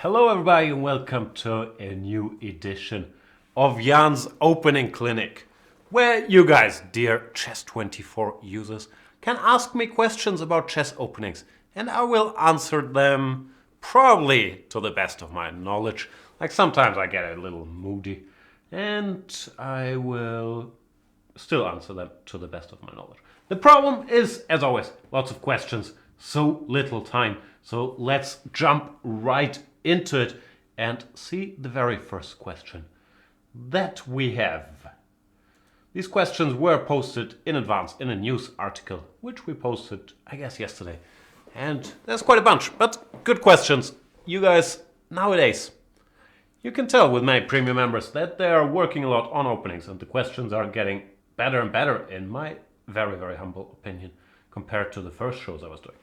Hello everybody and welcome to a new edition of Jan's Opening Clinic, where you guys, dear Chess24 users, can ask me questions about chess openings and I will answer them probably to the best of my knowledge. Like sometimes I get a little moody and I will still answer them to the best of my knowledge. The problem is, as always, lots of questions, so little time. So let's jump right into it and see the very first question that we have. These questions were posted in advance in a news article, which we posted, I guess, yesterday. And there's quite a bunch, but good questions. You guys, nowadays, you can tell with many premium members that they are working a lot on openings and the questions are getting better and better, in my very, very humble opinion, compared to the first shows I was doing.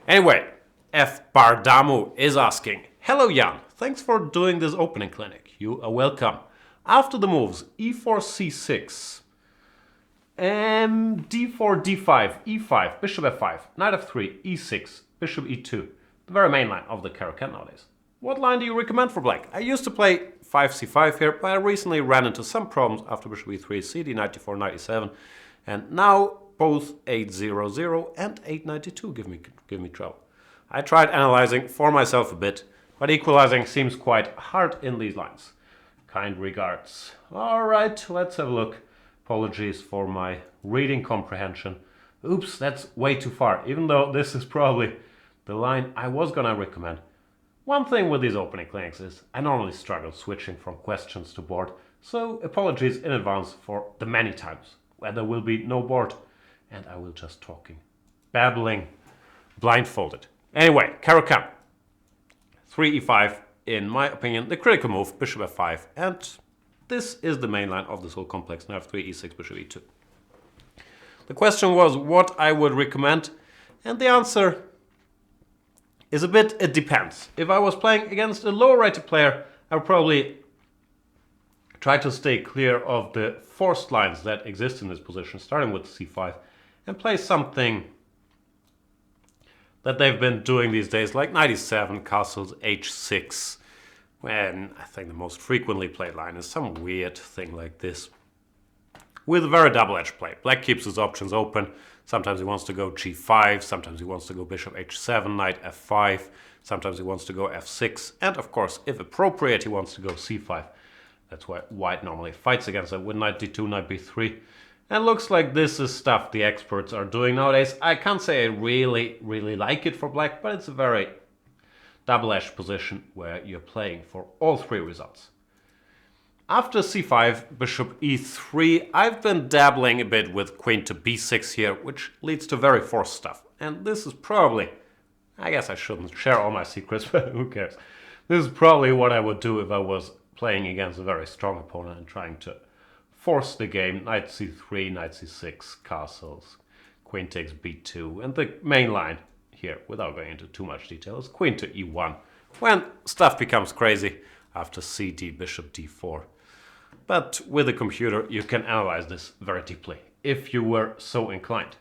Anyway, F. Bardamu is asking, hello Jan, thanks for doing this opening clinic. You are welcome. After the moves e4, c6, d4, d5, e5, bishop f5, knight f3, e6, bishop e2, the very main line of the Caro-Kann nowadays. What line do you recommend for black? I used to play 5c5 here, but I recently ran into some problems after bishop e3, cd, knight d4, knight e7, and now both 800 and 892 give me trouble. I tried analyzing for myself a bit, but equalizing seems quite hard in these lines. Kind regards. Alright, let's have a look. Apologies for my reading comprehension. Oops, that's way too far, even though this is probably the line I was gonna recommend. One thing with these opening clinics is I normally struggle switching from questions to board, so apologies in advance for the many times where there will be no board and I will just talking, babbling, blindfolded. Anyway, Caro-Kann. 3e5, in my opinion, the critical move, bishop f5, and this is the main line of this whole complex, now f3, e6, bishop e2. The question was what I would recommend, and the answer is a bit, it depends. If I was playing against a lower rated player, I would probably try to stay clear of the forced lines that exist in this position, starting with c5, and play something that they've been doing these days, like knight e7, castles, h6, when I think the most frequently played line is some weird thing like this. With a very double-edged play. Black keeps his options open. Sometimes he wants to go g5, sometimes he wants to go bishop h7, knight f5, sometimes he wants to go f6, and of course, if appropriate, he wants to go c5. That's why white normally fights against it with knight d2, knight b3. And looks like this is stuff the experts are doing nowadays. I can't say I really like it for black, but it's a very double-edged position where you're playing for all three results. After c5, bishop e3, I've been dabbling a bit with queen to b6 here, which leads to very forced stuff. And this is probably, I guess I shouldn't share all my secrets, but who cares? This is probably what I would do if I was playing against a very strong opponent and trying to force the game. Knight c3, knight c6, castles, queen takes b2, and the main line here, without going into too much detail, is queen to e1, when stuff becomes crazy after cd, bishop d4. But with a computer you can analyze this very deeply, if you were so inclined.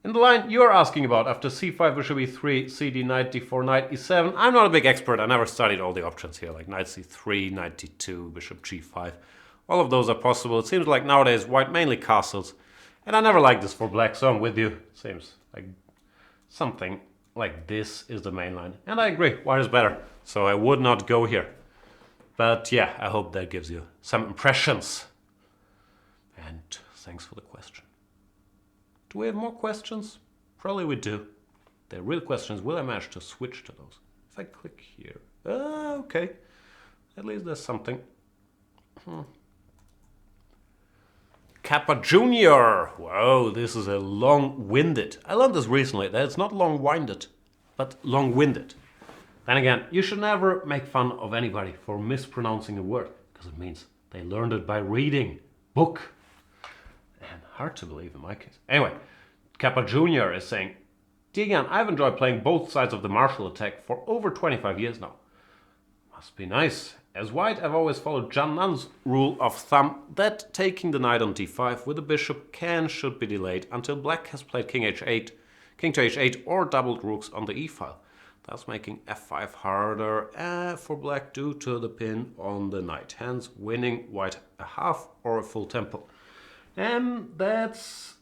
In the line you're asking about, after c5, bishop e3, cd, knight d4, knight e7, I'm not a big expert, I never studied all the options here, like knight c3, knight d2, bishop g5. All of those are possible. It seems like nowadays white mainly castles, and I never liked this for black, so I'm with you. It seems like something like this is the main line, and I agree, white is better, so I would not go here. But yeah, I hope that gives you some impressions. And thanks for the question. Do we have more questions? Probably we do. They're real questions. Will I manage to switch to those? If I click here. Okay. At least there's something. Kappa Junior. Whoa, this is a long-winded. I learned this recently, that it's not long-winded, but long-winded. Then again, you should never make fun of anybody for mispronouncing a word, because it means they learned it by reading book. And hard to believe in my case. Anyway, Kappa Junior is saying, Dear Jan, I've enjoyed playing both sides of the martial attack for over 25 years now. Must be nice. As white, I've always followed Zhang Nan's rule of thumb that taking the knight on d5 with the bishop should be delayed until black has played king to h8 or doubled rooks on the e file. thus making f5 harder for black due to the pin on the knight, hence winning white a half or a full tempo. And that's...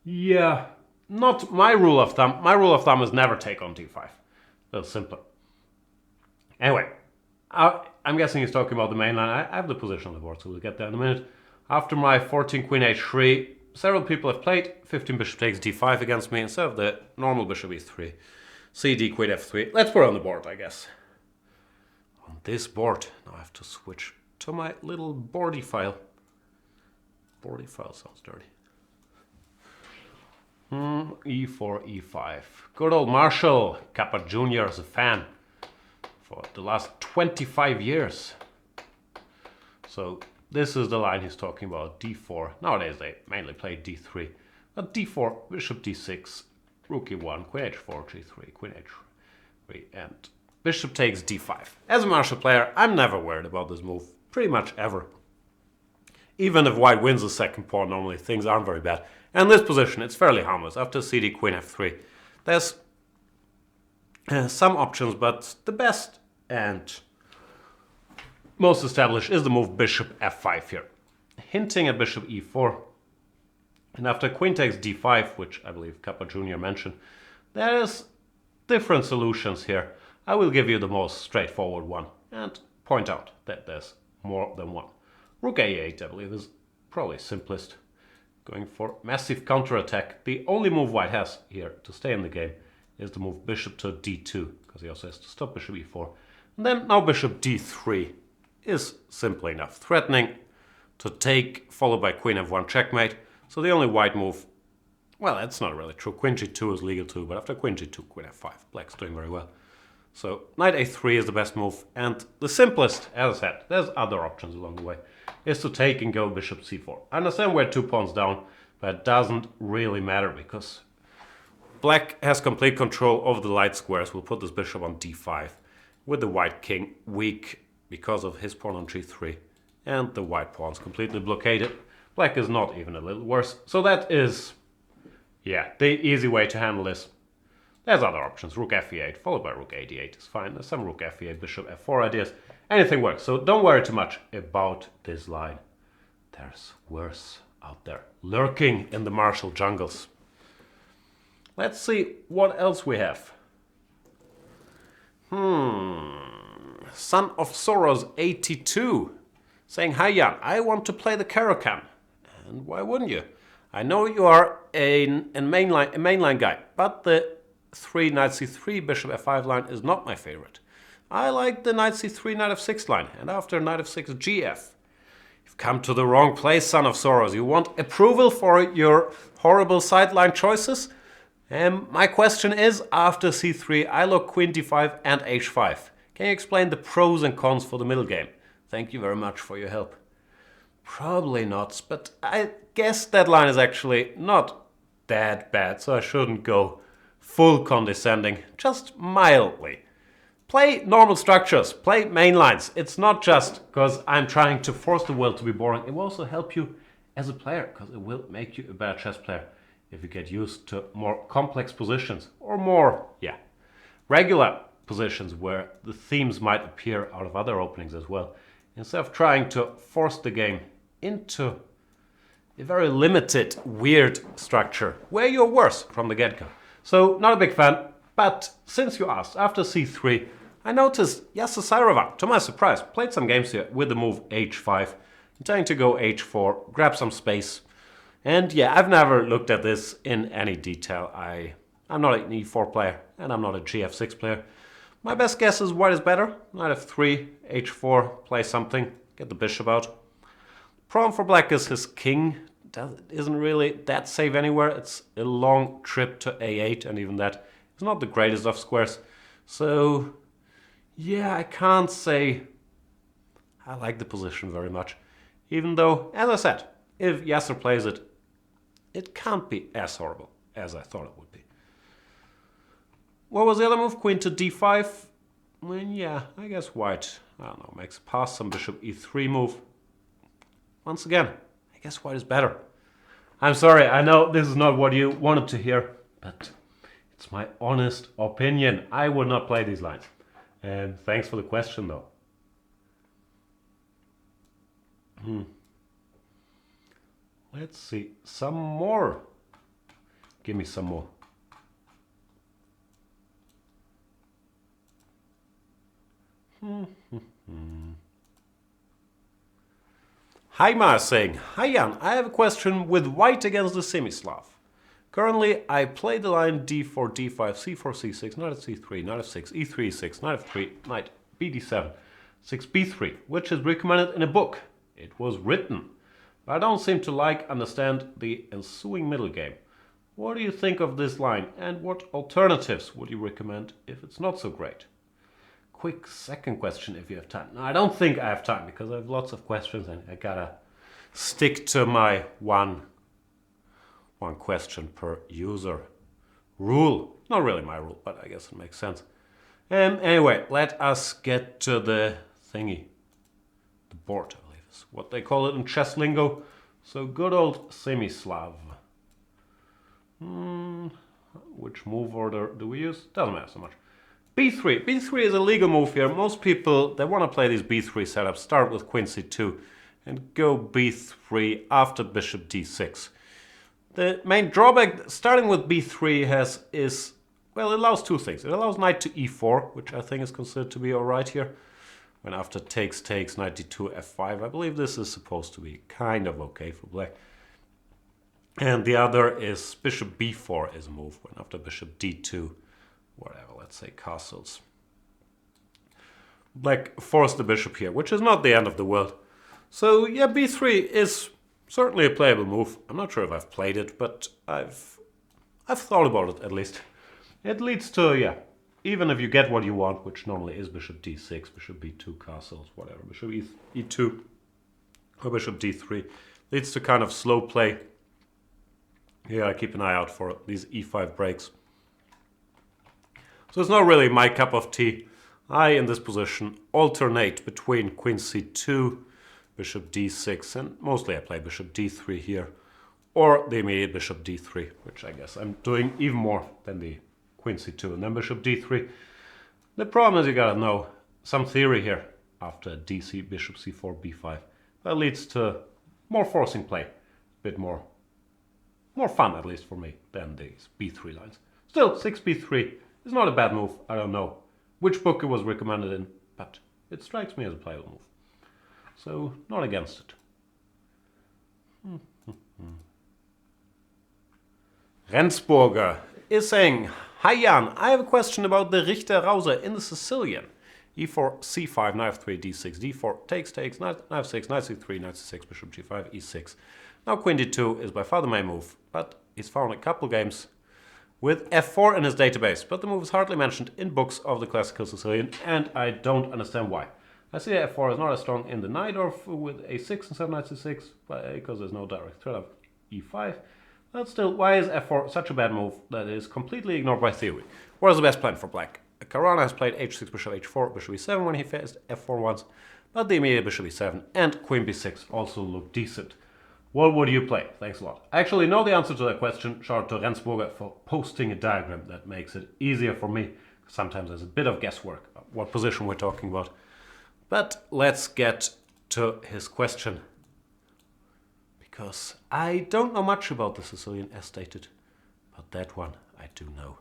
yeah, not my rule of thumb. My rule of thumb is never take on d5. That's simpler. Anyway, I'm guessing he's talking about the main line. I have the position on the board, so we'll get there in a minute. After my 14 queen h3, several people have played 15 bishop takes d5 against me instead of the normal bishop e3. cd queen f3. Let's put it on the board, I guess. On this board, now I have to switch to my little boardy file. Boardy file sounds dirty. E4, E5. Good old Marshall Kappa Jr. is a fan for the last 25 years. So this is the line he's talking about, d4. Nowadays they mainly play d3. But d4, bishop d6, rook e1, queen h4, g3, queen h3, and bishop takes d5. As a Marshall player, I'm never worried about this move, pretty much ever. Even if white wins the second pawn, normally things aren't very bad. And in this position, it's fairly harmless. After cd queen f3, there's some options, but the best and most established is the move bishop f5 here, hinting at bishop e4. And after queen takes d5, which I believe Kappa Jr. mentioned, there's different solutions here. I will give you the most straightforward one and point out that there's more than one. Rook a8, I believe, is probably simplest. Going for massive counterattack. The only move white has here to stay in the game is the move bishop to d2, because he also has to stop bishop e4. And then now bishop d3 is simply enough. Threatening to take, followed by queen f1 checkmate. So the only white move, well, that's not really true. Queen g2 is legal too, but after queen g2, queen f5, black's doing very well. So knight a3 is the best move, and the simplest, as I said, there's other options along the way, is to take and go bishop c4. I understand we're 2 pawns down, but it doesn't really matter because black has complete control over the light squares. We'll put this bishop on d5 with the white king weak because of his pawn on g3, and the white pawn's completely blockaded. Black is not even a little worse. So that is, yeah, the easy way to handle this. There's other options. Rook f8 followed by rook ad8 is fine. There's some rook f8, bishop f4 ideas. Anything works. So don't worry too much about this line. There's worse out there, lurking in the Marshall jungles. Let's see what else we have. Son of Soros 82 saying, "Hi Jan, I want to play the Caro-Kann." And why wouldn't you? I know you are a mainline guy, but the 3 knight c3 bishop f5 line is not my favorite. I like the knight c3 knight f6 line, and after knight f6 gf. You've come to the wrong place, Son of Soros. You want approval for your horrible sideline choices? My question is, after c3 I look queen d5 and h5. Can you explain the pros and cons for the middle game? Thank you very much for your help. Probably not, but I guess that line is actually not that bad, so I shouldn't go full condescending, just mildly. Play normal structures, play main lines. It's not just because I'm trying to force the world to be boring. It will also help you as a player, because it will make you a better chess player if you get used to more complex positions or more, regular positions where the themes might appear out of other openings as well, instead of trying to force the game into a very limited, weird structure where you're worse from the get-go. So, not a big fan, but since you asked, after c3, I noticed Yasser Seiravan, to my surprise, played some games here with the move h5, intending to go h4, grab some space. And yeah, I've never looked at this in any detail. I'm not an e4 player, and I'm not a gf6 player. My best guess is white is better. Knight f3, h4, play something, get the bishop out. Problem for black is his king isn't really that safe anywhere. It's a long trip to a8, and even that is not the greatest of squares. So yeah, I can't say I like the position very much. Even though, as I said, if Yasser plays it, it can't be as horrible as I thought it would be. What was the other move? Queen to d5? Well, yeah, I guess white, I don't know, makes a pass, some bishop e3 move. Once again, I guess white is better. I'm sorry, I know this is not what you wanted to hear, but It's my honest opinion. I would not play these lines. And thanks for the question, though. Let's see. Some more. Give me some more. Haima is saying, "Hi Jan, I have a question with white against the semi-Slav. Currently, I play the line d4, d5, c4, c6, knight c3, knight f6, e3, e6, knight f3, knight bd7, 6b3, which is recommended in a book. It was written. But I don't seem to understand the ensuing middle game. What do you think of this line, and what alternatives would you recommend if it's not so great?" Quick second question if you have time. No, I don't think I have time because I have lots of questions and I gotta stick to my one question per user rule. Not really my rule, but I guess it makes sense. Anyway, let us get to the thingy. The board, I believe is what they call it in chess lingo. So good old semi-Slav. Which move order do we use? Doesn't matter so much. b3. b3 is a legal move here. Most people, they want to play these b3 setups, start with queen c2 and go b3 after bishop d6. The main drawback starting with b3 is, well, it allows two things. It allows knight to e4, which I think is considered to be alright here. When after takes, knight d2, f5. I believe this is supposed to be kind of okay for black. And the other is bishop b4 is a move when after bishop d2, whatever, let's say castles. Black forced the bishop here, which is not the end of the world. So yeah, b3 is certainly a playable move. I'm not sure if I've played it, but I've thought about it at least. It leads to, yeah, even if you get what you want, which normally is bishop d6, bishop b2, castles, whatever, bishop e2 or bishop d3, leads to kind of slow play. Here I keep an eye out for these e5 breaks. So it's not really my cup of tea. I, in this position, alternate between queen c2, bishop d6, and mostly I play bishop d3 here, or the immediate bishop d3, which I guess I'm doing even more than the queen c2, and then bishop d3. The problem is you gotta know some theory here after dc, bishop c4, b5. That leads to more forcing play, a bit more fun, at least for me, than these b3 lines. Still, 6b3 is not a bad move. I don't know which book it was recommended in, but it strikes me as a playable move. So, not against it. Rendsburger is saying, "Hi Jan, I have a question about the Richter-Rauser in the Sicilian. e4, c5, knight f3, d6, d4, takes, knight f6, knight c3, knight c6, bishop g5, e6. Now queen d2 is by far the main move, but he's found a couple games with f4 in his database, but the move is hardly mentioned in books of the classical Sicilian, and I don't understand why. I see f4 is not as strong in the knight or with a6 instead of knight c6, because there's no direct threat of e5. But still, why is f4 such a bad move that is completely ignored by theory? What is the best plan for black? Caruana has played h6, bishop h4, bishop e7 when he faced f4 once, but the immediate bishop e7 and queen b6 also look decent. What would you play? Thanks a lot. I actually know the answer to that question. Shout out to Rendsburger for posting a diagram that makes it easier for me. Sometimes there's a bit of guesswork of what position we're talking about. But let's get to his question. Because I don't know much about the Sicilian as stated, but that one I do know.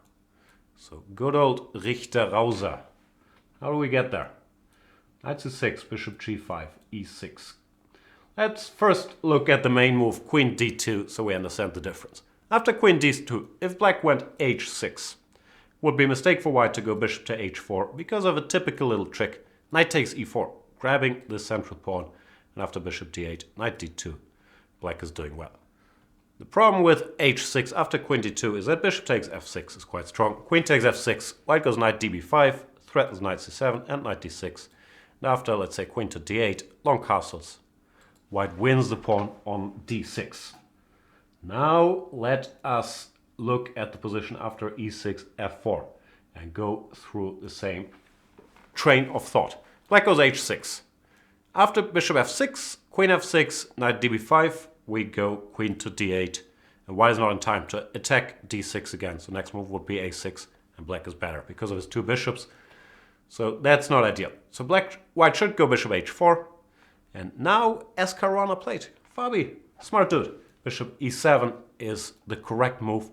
So good old Richter-Rauser. How do we get there? Knight c6, bishop g5, e6. Let's first look at the main move, queen d2, so we understand the difference. After queen d2, if black went h6, would be a mistake for white to go bishop to h4 because of a typical little trick. Knight takes e4, grabbing the central pawn, and after bishop d8, knight d2. Black is doing well. The problem with h6 after queen d2 is that bishop takes f6 is quite strong. Queen takes f6, white goes knight db5, threatens knight c7 and knight d6. And after, let's say, queen to d8, long castles. White wins the pawn on d6. Now let us look at the position after e6, f4 and go through the same train of thought. Black goes h6. After bishop f6, queen f6, knight db5, we go queen to d8. and white is not in time to attack d6 again. So next move would be a6, and black is better because of his two bishops. So that's not ideal. So white should go bishop h4, and now as Caruana played, Fabi, smart dude, bishop e7 is the correct move.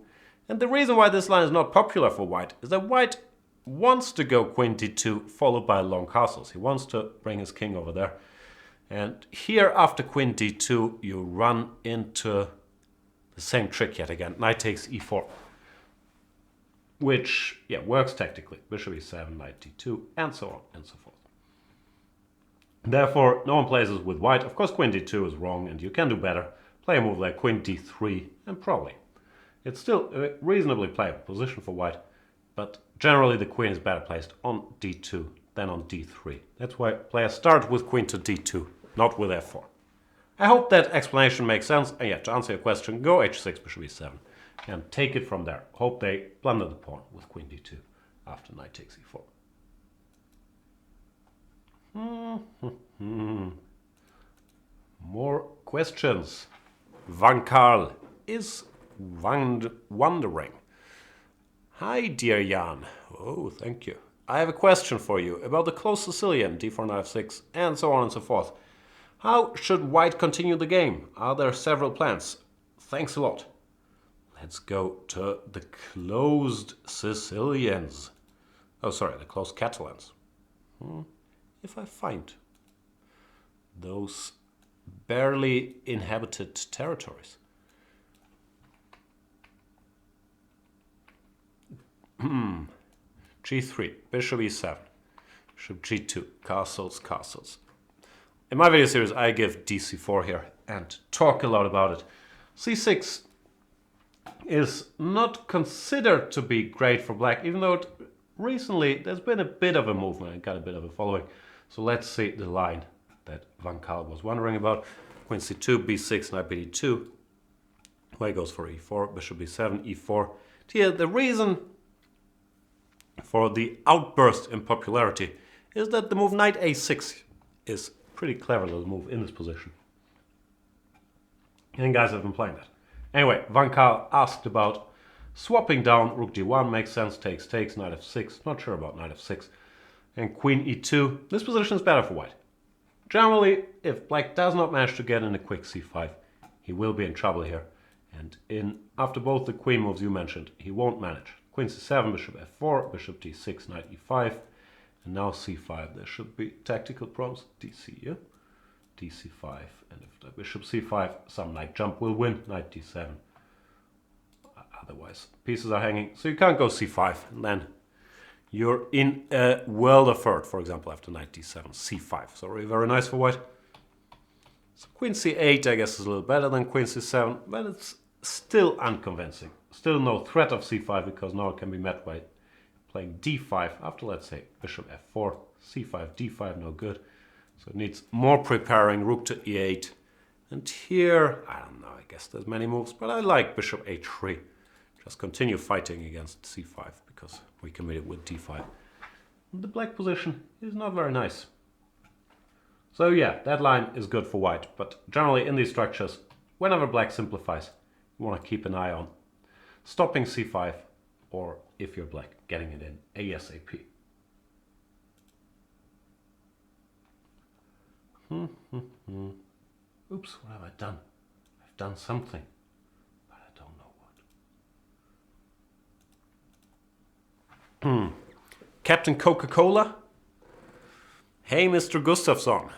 And the reason why this line is not popular for white is that white wants to go queen d2 followed by long castles. He wants to bring his king over there. And here after queen d2 you run into the same trick yet again. Knight takes e4. Which, yeah, works tactically. Bishop e7, knight d2, and so on and so forth. Therefore, no one plays this with white. Of course, queen d2 is wrong, and you can do better. Play a move like queen d3, and probably. It's still a reasonably playable position for white, but generally the queen is better placed on d2 than on d3. That's why players start with queen to d2, not with f4. I hope that explanation makes sense. And yeah, to answer your question, go h6, bishop e7, and take it from there. Hope they plunder the pawn with queen d2 after knight takes e4. More questions. Van Karl is wondering. Hi, dear Jan. Oh, thank you. I have a question for you about the closed Sicilian, d4, knight f6, and so on and so forth. How should white continue the game? Are there several plans? Thanks a lot. Let's go to the closed Sicilians. Oh, sorry, the closed Catalans. If I find those barely inhabited territories. g3, bishop e7, bishop g2, castles, castles. In my video series, I give dc4 here and talk a lot about it. c6 is not considered to be great for black, even though recently there's been a bit of a movement and got a bit of a following. So let's see the line that Van Karl was wondering about. Queen c2, b6, knight bd2. White goes for e4, bishop b7, e4. Here, the reason for the outburst in popularity is that the move knight a6 is a pretty clever little move in this position. And guys have been playing that. Anyway, Van Karl asked about swapping down, rook d1 makes sense, takes, knight f6, not sure about knight f6, and queen e2. This position is better for white. Generally, if black does not manage to get in a quick c5, he will be in trouble here. And after both the queen moves you mentioned, he won't manage. Queen c7, bishop f4, bishop d6, knight e5, and now c5. There should be tactical problems. dc, yeah? dc5, and if the bishop c5, some knight jump will win, knight d7. Otherwise, pieces are hanging, so you can't go c5, and then you're in a world of hurt, for example, after knight d7, c5. So very nice for white. So queen c8, I guess, is a little better than queen c7, but it's still unconvincing. Still no threat of c5, because now it can be met by playing d5 after, let's say, bishop f4, c5, d5, no good. So it needs more preparing, rook to e8. And here, I don't know, I guess there's many moves, but I like bishop h3. Just continue fighting against c5, because we can meet it with d5. The black position is not very nice. So yeah, that line is good for white, but generally in these structures, whenever black simplifies, you want to keep an eye on stopping c5, or if you're black, getting it in ASAP. Oops, what have I done? I've done something, but I don't know what. Captain Coca-Cola? Hey, Mr. Gustafsson.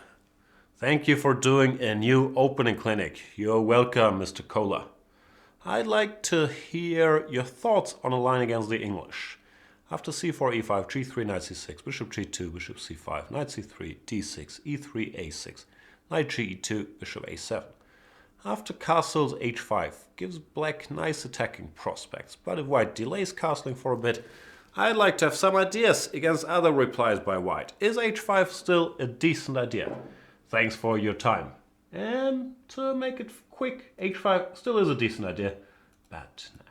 Thank you for doing a new opening clinic. You're welcome, Mr. Cola. I'd like to hear your thoughts on a line against the English. After c4, e5, g3, knight c6, bishop g2, bishop c5, knight c3, d6, e3, a6, knight g e2, bishop a7. After castles h5 gives black nice attacking prospects, but if white delays castling for a bit, I'd like to have some ideas against other replies by white. Is h5 still a decent idea? Thanks for your time. And to make it quick, h5 still is a decent idea, but nah.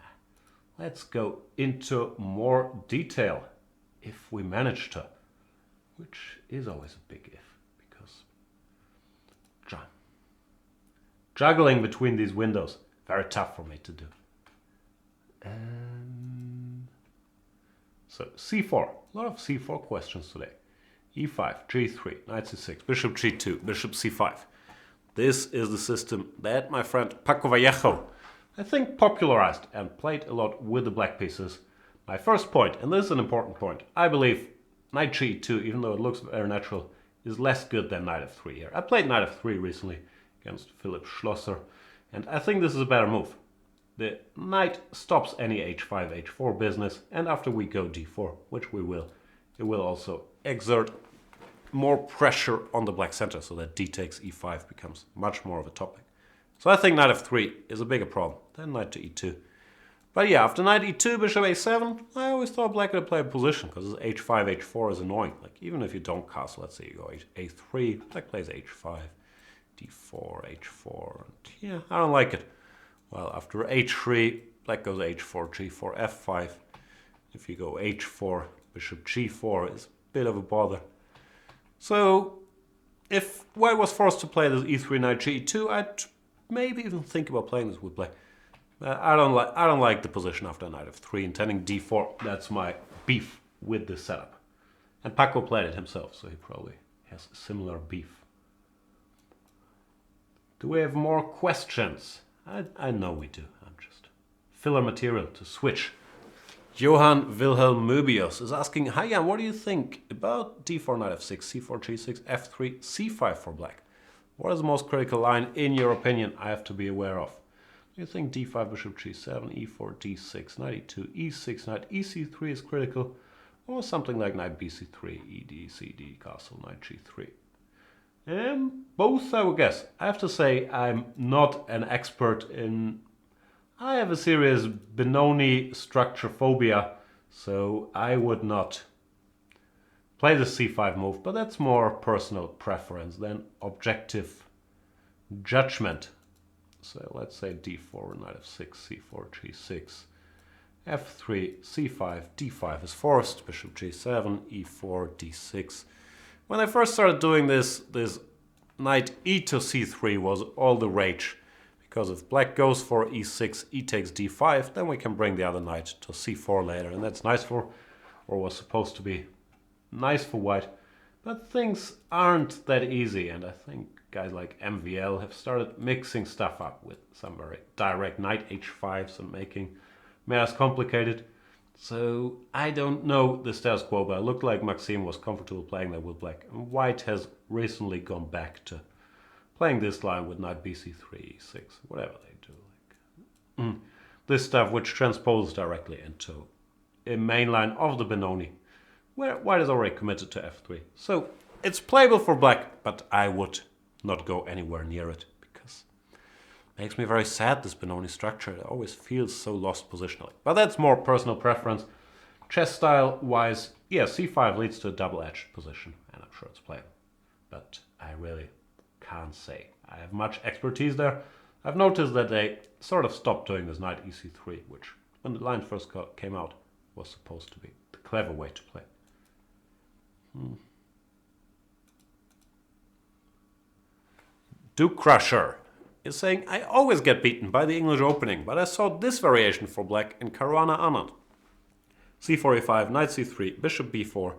Let's go into more detail, if we manage to, which is always a big if, because juggling between these windows, very tough for me to do. So c4, a lot of c4 questions today. e5, g3, knight c6, bishop g2, bishop c5. This is the system that my friend Paco Vallejo, I think, popularized and played a lot with the black pieces. My first point, and this is an important point, I believe knight g2, even though it looks very natural, is less good than knight f3 here. I played knight f3 recently against Philipp Schlosser, and I think this is a better move. The knight stops any h5, h4 business, and after we go d4, which we will, it will also exert more pressure on the black center so that d takes e5 becomes much more of a topic. So I think knight f3 is a bigger problem than knight to e2. But yeah, after knight e2, bishop a7, I always thought black would play a position because h5, h4 is annoying. Like even if you don't castle, let's say you go a3, black plays h5, d4, h4, and yeah, I don't like it. Well, after h3, black goes h4, g4, f5. If you go h4, bishop g4 is a bit of a bother. So if white was forced to play this e3, knight g2, I'd maybe even think about playing this with black. I don't like the position after knight f3, intending d4. That's my beef with this setup. And Paco played it himself, so he probably has a similar beef. Do we have more questions? I know we do. I'm just filler material to switch. Johann Wilhelm Möbius is asking, hi Jan, what do you think about d4, knight f6, c4, g6, f3, c5 for black? What is the most critical line in your opinion I have to be aware of? Do you think d5, bishop g7, e4, d6, knight e2, e6, knight ec3 is critical? Or something like knight bc3, ed, cd, castle, knight g3? Both, I would guess. I have to say I'm not an expert in... I have a serious Benoni structure phobia, so I would not play the c5 move, but that's more personal preference than objective judgment. So let's say d4, knight f6, c4, g6, f3, c5, d5 is forced, bishop g7, e4, d6. When I first started doing this knight e to c3 was all the rage. Because if black goes for e6, e takes d5, then we can bring the other knight to c4 later. And that's nice for, or was supposed to be nice for white. But things aren't that easy. And I think guys like MVL have started mixing stuff up with some very direct knight h5s and making matters complicated. So I don't know the status quo, but it looked like Maxime was comfortable playing that with black. And white has recently gone back to playing this line with knight bc3, e6, whatever they do. This stuff which transposes directly into a main line of the Benoni, where white is already committed to f3. So it's playable for black, but I would not go anywhere near it because it makes me very sad, this Benoni structure. It always feels so lost positionally. But that's more personal preference. Chess style wise, yeah, c5 leads to a double-edged position, and I'm sure it's playable. But I really can't say I have much expertise there. I've noticed that they sort of stopped doing this knight ec3, which when the line first came out was supposed to be the clever way to play. Duke Crusher is saying, I always get beaten by the English opening, but I saw this variation for black in Caruana Anand. c4, e5, knight c3, bishop b4,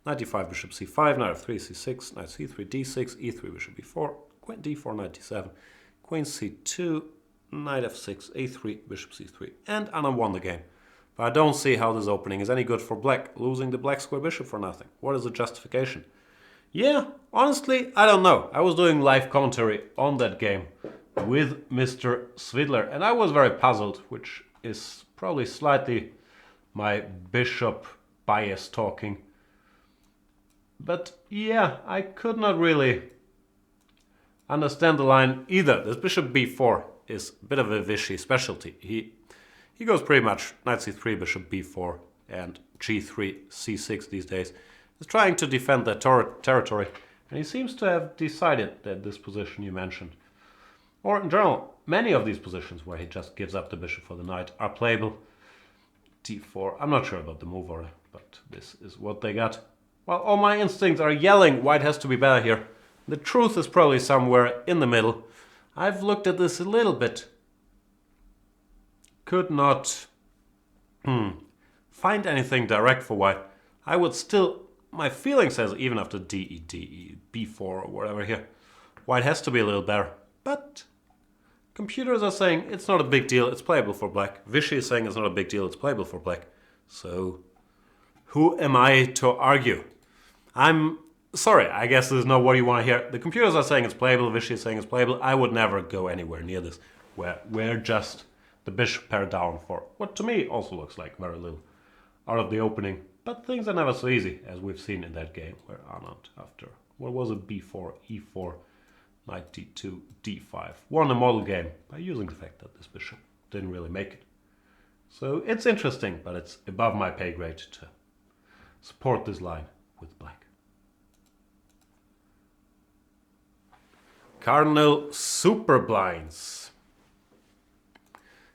knight e5, bishop c5, knight f3, c6, knight c3, d6, e3, bishop b4, queen d4, knight d7, queen c2, knight f6, a3, bishop c3, and Anand won the game. But I don't see how this opening is any good for black, losing the black square bishop for nothing. What is the justification? Yeah, honestly, I don't know. I was doing live commentary on that game with Mr. Svidler, and I was very puzzled, which is probably slightly my bishop bias talking. But yeah, I could not really understand the line either. This bishop b4 is a bit of a Vichy specialty. He goes pretty much knight c3, bishop b4, and g3, c6 these days. He's trying to defend that territory, and he seems to have decided that this position you mentioned, or in general, many of these positions where he just gives up the bishop for the knight are playable. d4, I'm not sure about the move order, but this is what they got. Well, all my instincts are yelling white has to be better here. The truth is probably somewhere in the middle. I've looked at this a little bit. Could not find anything direct for white, I would still, my feeling says even after d, b4 or whatever here, white has to be a little better. But computers are saying it's not a big deal, it's playable for black. Vichy is saying it's not a big deal, it's playable for black. So who am I to argue? I'm sorry, I guess this is not what you want to hear. The computers are saying it's playable, Vichy is saying it's playable. I would never go anywhere near this, where we're just the bishop pair down for what to me also looks like very little out of the opening. But things are never so easy, as we've seen in that game where Arnold, after, what was it, b4, e4, knight d2, d5, won a model game by using the fact that this bishop didn't really make it. So it's interesting, but it's above my pay grade to support this line with black. Cardinal Super Blinds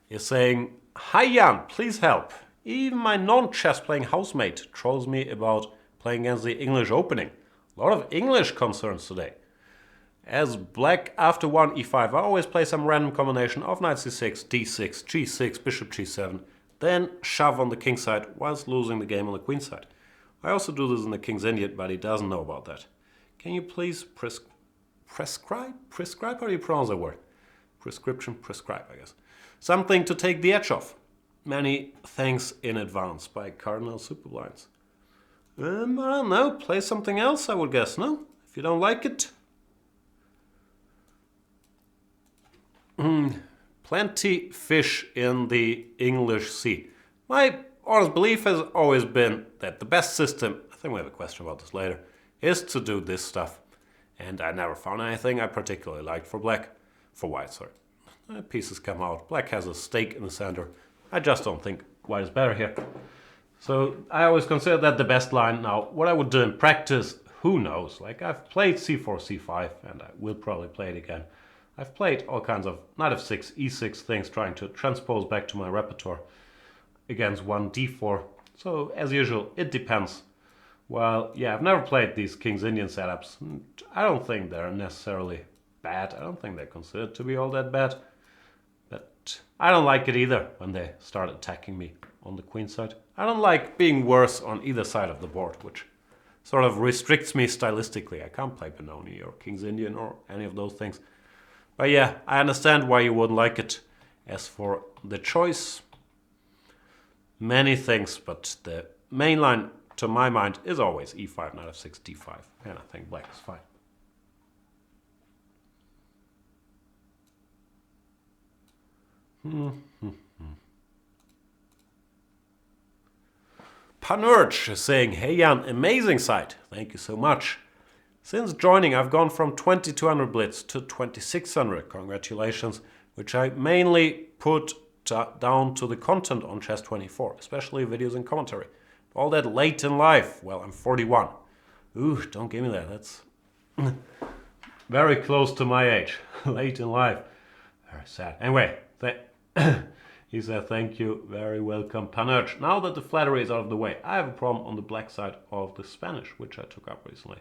is saying, "Hi Jan, please help. Even my non-chess playing housemate trolls me about playing against the English opening. A lot of English concerns today. As black after 1 e5, I always play some random combination of knight c6, d6, g6, bishop g7, then shove on the king side whilst losing the game on the queen side. I also do this in the King's Indian, but he doesn't know about that. Can you please prescribe? How do you pronounce that word? Prescribe, I guess. Something to take the edge off. Many thanks in advance," by Cardinal Super Blinds. I don't know, play something else, I would guess, no? If you don't like it. Plenty fish in the English Sea. My honest belief has always been that the best system, I think we have a question about this later, is to do this stuff. And I never found anything I particularly liked for white, sorry. Pieces come out, black has a stake in the center. I just don't think white is better here. So I always consider that the best line. Now, what I would do in practice, who knows? Like, I've played c4, c5, and I will probably play it again. I've played all kinds of knight f6, e6 things, trying to transpose back to my repertoire against 1 d4. So, as usual, it depends. Well, yeah, I've never played these King's Indian setups. I don't think they're necessarily bad. I don't think they're considered to be all that bad. But I don't like it either when they start attacking me on the queen side. I don't like being worse on either side of the board, which sort of restricts me stylistically. I can't play Benoni or King's Indian or any of those things. But yeah, I understand why you wouldn't like it. As for the choice, many things, but the main line to my mind is always e5, knight f6, d5, and I think black is fine. Panurge is saying, "Hey Jan, amazing site. Thank you so much. Since joining, I've gone from 2200 blitz to 2600. Congratulations," which I mainly put down to the content on Chess24, especially videos and commentary. All that late in life. Well, I'm 41. Ooh, don't give me that. That's very close to my age. Late in life. Very sad. Anyway, he said, "Thank you, very welcome, Panurge. Now that the flattery is out of the way, I have a problem on the black side of the Spanish, which I took up recently.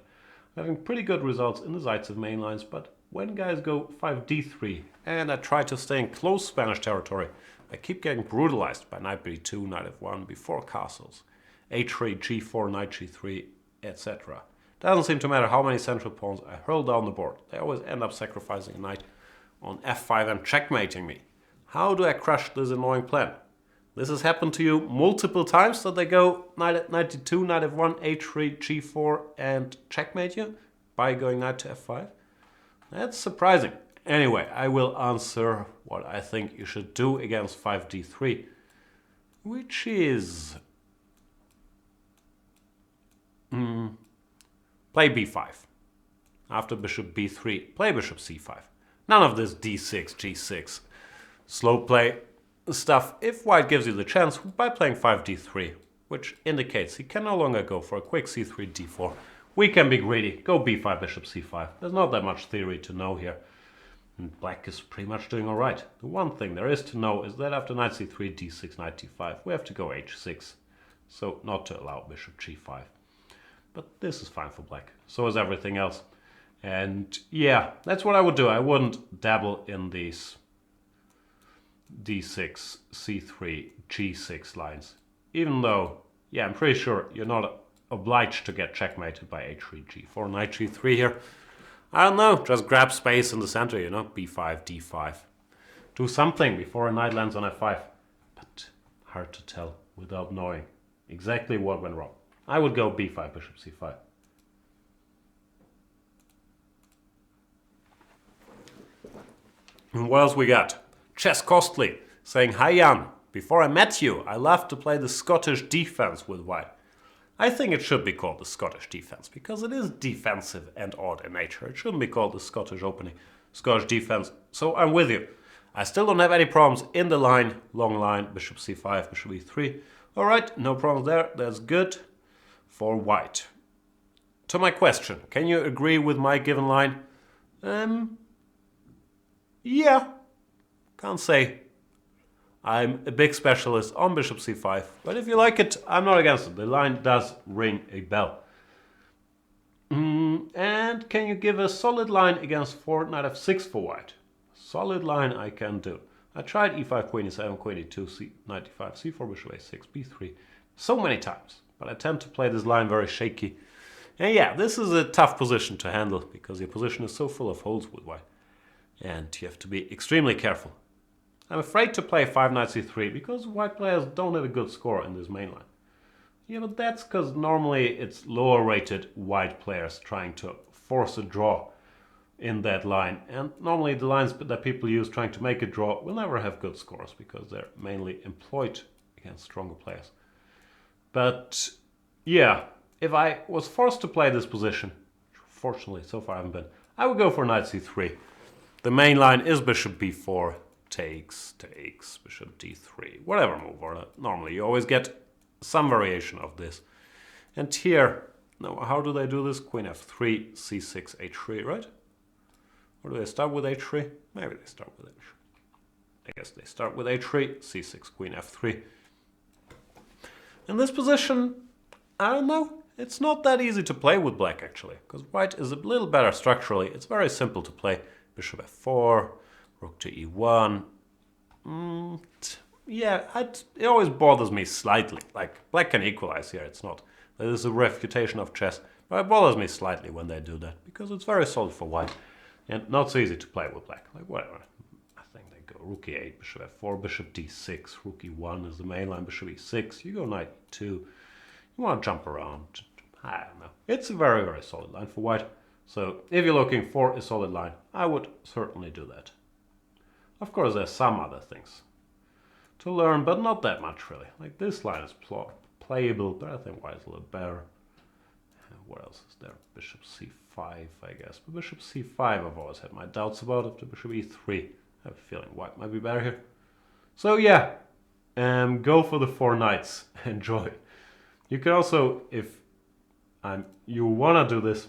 I'm having pretty good results in the Zaitsev main lines, but when guys go 5d3 and I try to stay in close Spanish territory, I keep getting brutalized by knight b2, knight f1 before castles, h3, g4, knight g3, etc. Doesn't seem to matter how many central pawns I hurl down the board. They always end up sacrificing a knight on f5 and checkmating me. How do I crush this annoying plan? This has happened to you multiple times, that they go knight d2, knight f1, h3, g4 and checkmate you by going knight to f5? That's surprising. Anyway, I will answer what I think you should do against 5d3, which is play b5. After bishop b3, play bishop c5. None of this d6, g6 slow play stuff if white gives you the chance by playing 5d3, which indicates he can no longer go for a quick c3, d4. We can be greedy, go b5, bishop c5. There's not that much theory to know here. And black is pretty much doing alright. The one thing there is to know is that after knight c3, d6, knight d5, we have to go h6. So not to allow bishop g5. But this is fine for black. So is everything else. And yeah, that's what I would do. I wouldn't dabble in these d6, c3, g6 lines. Even though, yeah, I'm pretty sure you're not obliged to get checkmated by h3, g4, knight g3 here. I don't know, just grab space in the center, you know, b5, d5. Do something before a knight lands on f5. But hard to tell without knowing exactly what went wrong. I would go b5, bishop c5. And what else we got? Chess Costly saying, "Hi Jan, before I met you, I loved to play the Scottish defense with white." I think it should be called the Scottish defense because it is defensive and odd in nature. It shouldn't be called the Scottish opening, Scottish defense. So I'm with you. I still don't have any problems in the line, long line, bishop c5, bishop e3. All right, no problems there. That's good for white. To my question, can you agree with my given line? Yeah, can't say I'm a big specialist on bishop c5, but if you like it, I'm not against it. The line does ring a bell. And can you give a solid line against 4 knight f6 for white? Solid line I can do. I tried e5, queen e7, queen e2, knight e5, c4, bishop a6, b3 so many times, but I tend to play this line very shaky. And yeah, this is a tough position to handle because your position is so full of holes with white. And you have to be extremely careful. I'm afraid to play 5 knight c3 because white players don't have a good score in this main line. Yeah, but that's because normally it's lower rated white players trying to force a draw in that line. And normally the lines that people use trying to make a draw will never have good scores because they're mainly employed against stronger players. But yeah, if I was forced to play this position, fortunately so far I haven't been, I would go for knight c3. The main line is bishop b4, takes, bishop d3, whatever move. Or normally you always get some variation of this. And here, now how do they do this? Queen f3, c6, h3, right? Or do they start with h3? Maybe they start with h3. I guess they start with h3, c6, queen f3. In this position, I don't know. It's not that easy to play with black actually, because white is a little better structurally. It's very simple to play. Bishop f4, rook to e1. Yeah, it always bothers me slightly. Like, black can equalize here, it's not. That is a refutation of chess. But it bothers me slightly when they do that, because it's very solid for white. And not so easy to play with black. Like, whatever. I think they go rook e8, bishop f4, bishop d6, rook e1 is the main line, bishop e6. You go knight e2. You want to jump around. I don't know. It's a very, very solid line for white. So if you're looking for a solid line, I would certainly do that. Of course, there's some other things to learn, but not that much really. Like this line is playable, but I think white is a little better. What else is there? Bishop c5, I guess. But bishop c5 I've always had my doubts about. After bishop e3, I have a feeling white might be better here. So yeah, go for the 4 knights. Enjoy. You can also, if you want to do this,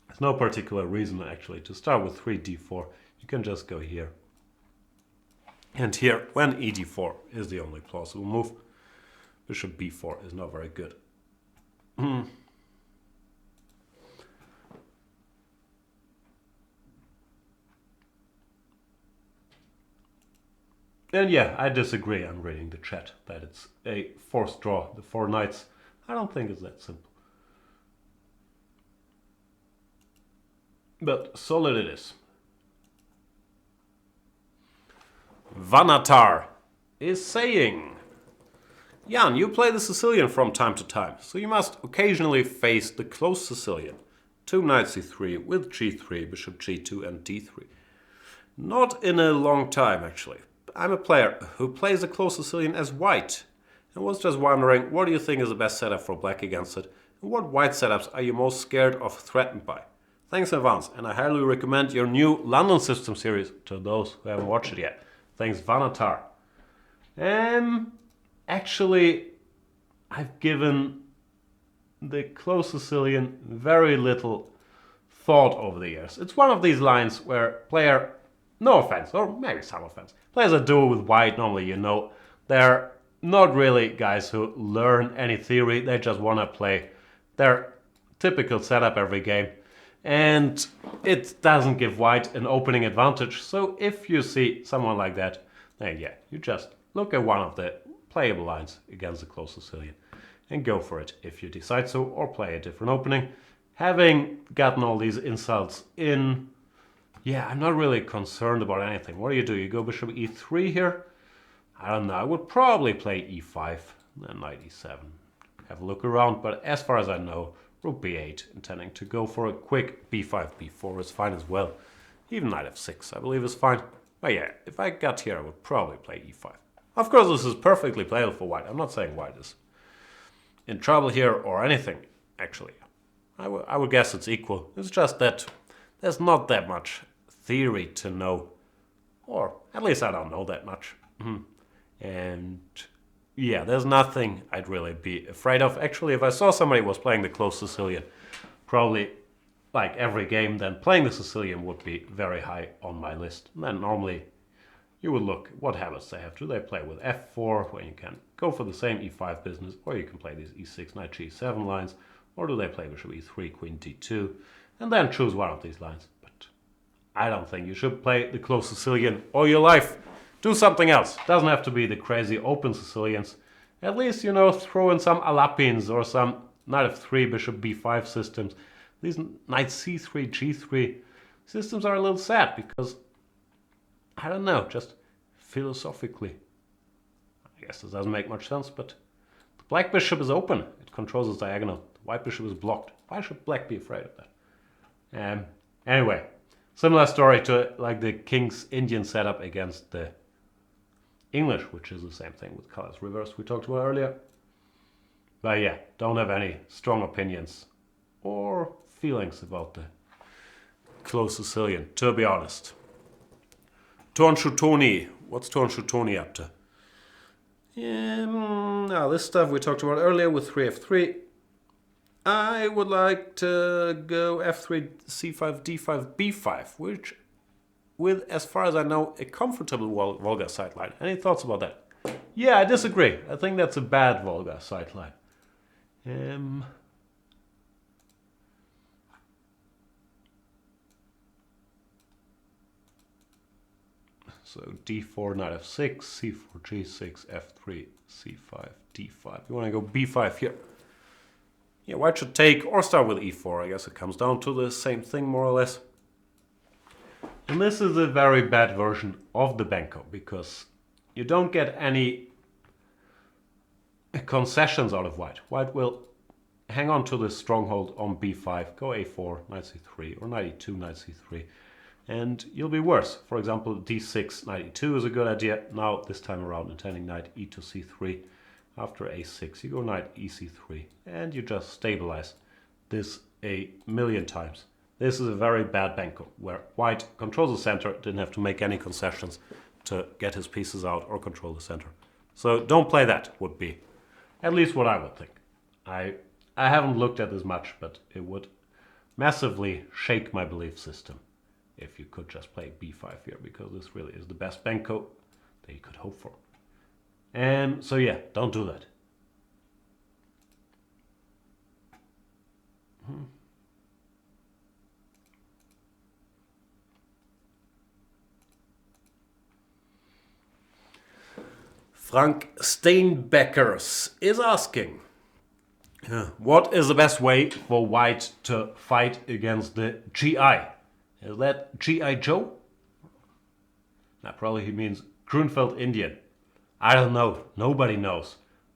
there's no particular reason actually to start with 3 d4. You can just go here. And here, when e d4 is the only plausible move, bishop b4 is not very good. And yeah, I disagree. I'm reading the chat that it's a forced draw, the 4 knights. I don't think it's that simple. But solid it is. Vanatar is saying, Jan, you play the Sicilian from time to time, so you must occasionally face the close Sicilian. 2 knight c3 with g3, bishop g2 and d3. Not in a long time actually. I'm a player who plays a close Sicilian as white and was just wondering, what do you think is the best setup for black against it? And what white setups are you most scared or threatened by? Thanks in advance, and I highly recommend your new London System series to those who haven't watched it yet. Thanks, Vanatar. Actually, I've given the close Sicilian very little thought over the years. It's one of these lines where player, no offense, or maybe some offense, players that do it with white, normally you know, they're not really guys who learn any theory, they just want to play their typical setup every game. And it doesn't give white an opening advantage. So if you see someone like that, then yeah, you just look at one of the playable lines against the close Sicilian. And go for it if you decide so, or play a different opening. Having gotten all these insults in, yeah, I'm not really concerned about anything. What do? You go bishop e3 here? I don't know. I would probably play e5, then knight e7. Have a look around, but as far as I know, rook b8, intending to go for a quick b5, b4 is fine as well. Even knight f6, I believe, is fine. But yeah, if I got here, I would probably play e5. Of course, this is perfectly playable for white. I'm not saying white is in trouble here or anything, actually. I would guess it's equal. It's just that there's not that much theory to know. Or at least I don't know that much. And yeah, there's nothing I'd really be afraid of. Actually, if I saw somebody was playing the close Sicilian, probably like every game, then playing the Sicilian would be very high on my list. And then normally you would look what habits they have. Do they play with f4, where you can go for the same e5 business, or you can play these e6, knight g7 lines, or do they play bishop e3, queen d2, and then choose one of these lines. But I don't think you should play the close Sicilian all your life. Do something else. Doesn't have to be the crazy open Sicilians. At least, throw in some Alapins or some knight f3, bishop b5 systems. These knight c3, g3 systems are a little sad because, I don't know, just philosophically, I guess this doesn't make much sense, but the black bishop is open. It controls its diagonal. The white bishop is blocked. Why should black be afraid of that? Anyway, similar story to like the King's Indian setup against the English, which is the same thing with colors reversed we talked about earlier. But yeah, don't have any strong opinions or feelings about the close Sicilian, to be honest. Torn Shutoni. What's Torn Shutoni up to? Now this stuff we talked about earlier with 3f3. I would like to go f3, c5, d5, b5, which, with, as far as I know, a comfortable Volga sideline. Any thoughts about that? Yeah, I disagree. I think that's a bad Volga sideline. So d4, knight f6, c4, g6, f3, c5, d5. You want to go b5 here. Yeah, white should take or start with e4. I guess it comes down to the same thing, more or less. And this is a very bad version of the Benko because you don't get any concessions out of white. White will hang on to this stronghold on b5, go a4, knight c3, or knight e2, knight c3, and you'll be worse. For example, d6, knight e2 is a good idea. Now, this time around, intending knight e to c3. After a6, you go knight ec3, and you just stabilize this a million times. This is a very bad Benko, where white controls the center, didn't have to make any concessions to get his pieces out or control the center. So don't play that, would be at least what I would think. I haven't looked at this much, but it would massively shake my belief system if you could just play b5 here, because this really is the best Benko that you could hope for. And so yeah, don't do that. Frank Steinbeckers is asking, what is the best way for white to fight against the GI? Is that G.I. Joe? Now, probably he means Grunfeld Indian. I don't know. Nobody knows.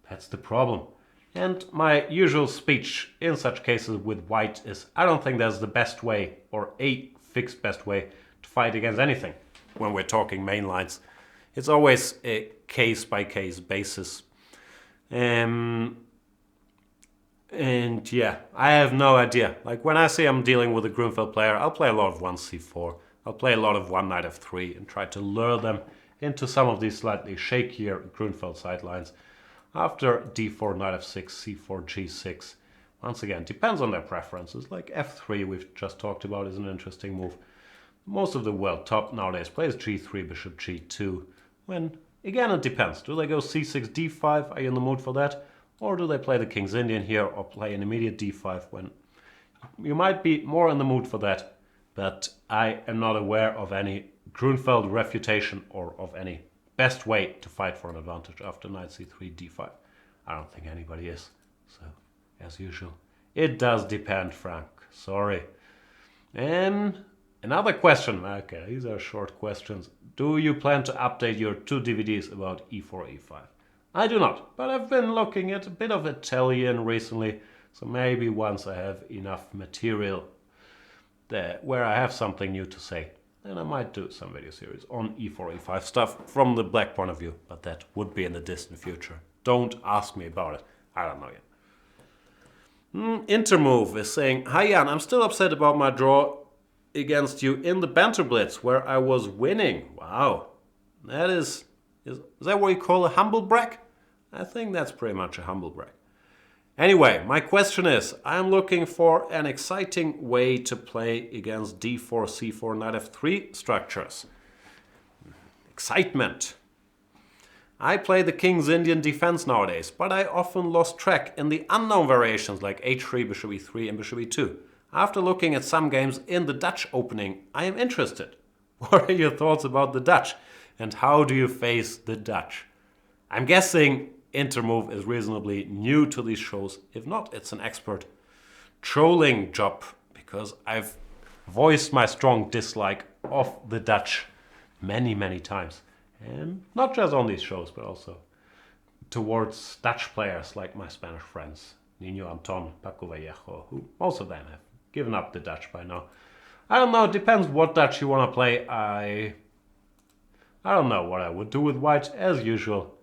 That's the problem. And my usual speech in such cases with white is, I don't think there's the best way or a fixed best way to fight against anything when we're talking main lines. It's always a case-by-case basis. And yeah, I have no idea. Like when I say I'm dealing with a Grunfeld player, I'll play a lot of 1c4. I'll play a lot of 1 knight f3 and try to lure them into some of these slightly shakier Grunfeld sidelines. After d4, knight f6, c4, g6. Once again, depends on their preferences. Like f3 we've just talked about is an interesting move. Most of the world top nowadays plays g3, bishop g2. When, again, it depends. Do they go c6, d5? Are you in the mood for that? Or do they play the King's Indian here or play an immediate d5 when you might be more in the mood for that? But I am not aware of any Grunfeld refutation or of any best way to fight for an advantage after knight c3, d5? I don't think anybody is. So, as usual, it does depend, Frank. Sorry. And another question. Okay, these are short questions. Do you plan to update your 2 DVDs about e4, e5? I do not, but I've been looking at a bit of Italian recently, so maybe once I have enough material there where I have something new to say, then I might do some video series on e4, e5 stuff from the black point of view, but that would be in the distant future. Don't ask me about it. I don't know yet. Intermove is saying, "Hi Jan, I'm still upset about my draw against you in the Banter Blitz where I was winning." Wow. That is that what you call a humble brag? I think that's pretty much a humble brag. Anyway, my question is, I'm looking for an exciting way to play against d4, c4, knight f3 structures. Excitement. I play the King's Indian defense nowadays, but I often lost track in the unknown variations like h3, bishop e3 and bishop e2. After looking at some games in the Dutch opening, I am interested. What are your thoughts about the Dutch? And how do you face the Dutch? I'm guessing Intermove is reasonably new to these shows. If not, it's an expert trolling job, because I've voiced my strong dislike of the Dutch many, many times. And not just on these shows, but also towards Dutch players like my Spanish friends, Nino Anton, Paco Vallejo, who most of them have given up the Dutch by now. I don't know, it depends what Dutch you want to play. I don't know what I would do with white, as usual.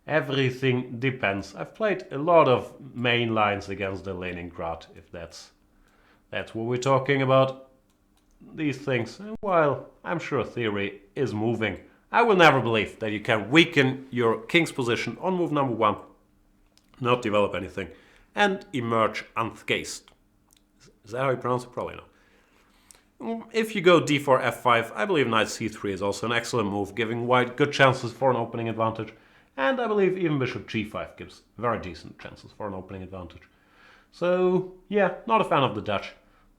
Everything depends. I've played a lot of main lines against the Leningrad, if that's what we're talking about. These things, while I'm sure theory is moving, I will never believe that you can weaken your king's position on move number 1, not develop anything, and emerge unscathed. Is that how you pronounce it? Probably not. If you go d4, f5, I believe knight c3 is also an excellent move, giving white good chances for an opening advantage. And I believe even bishop g5 gives very decent chances for an opening advantage. So, yeah, not a fan of the Dutch.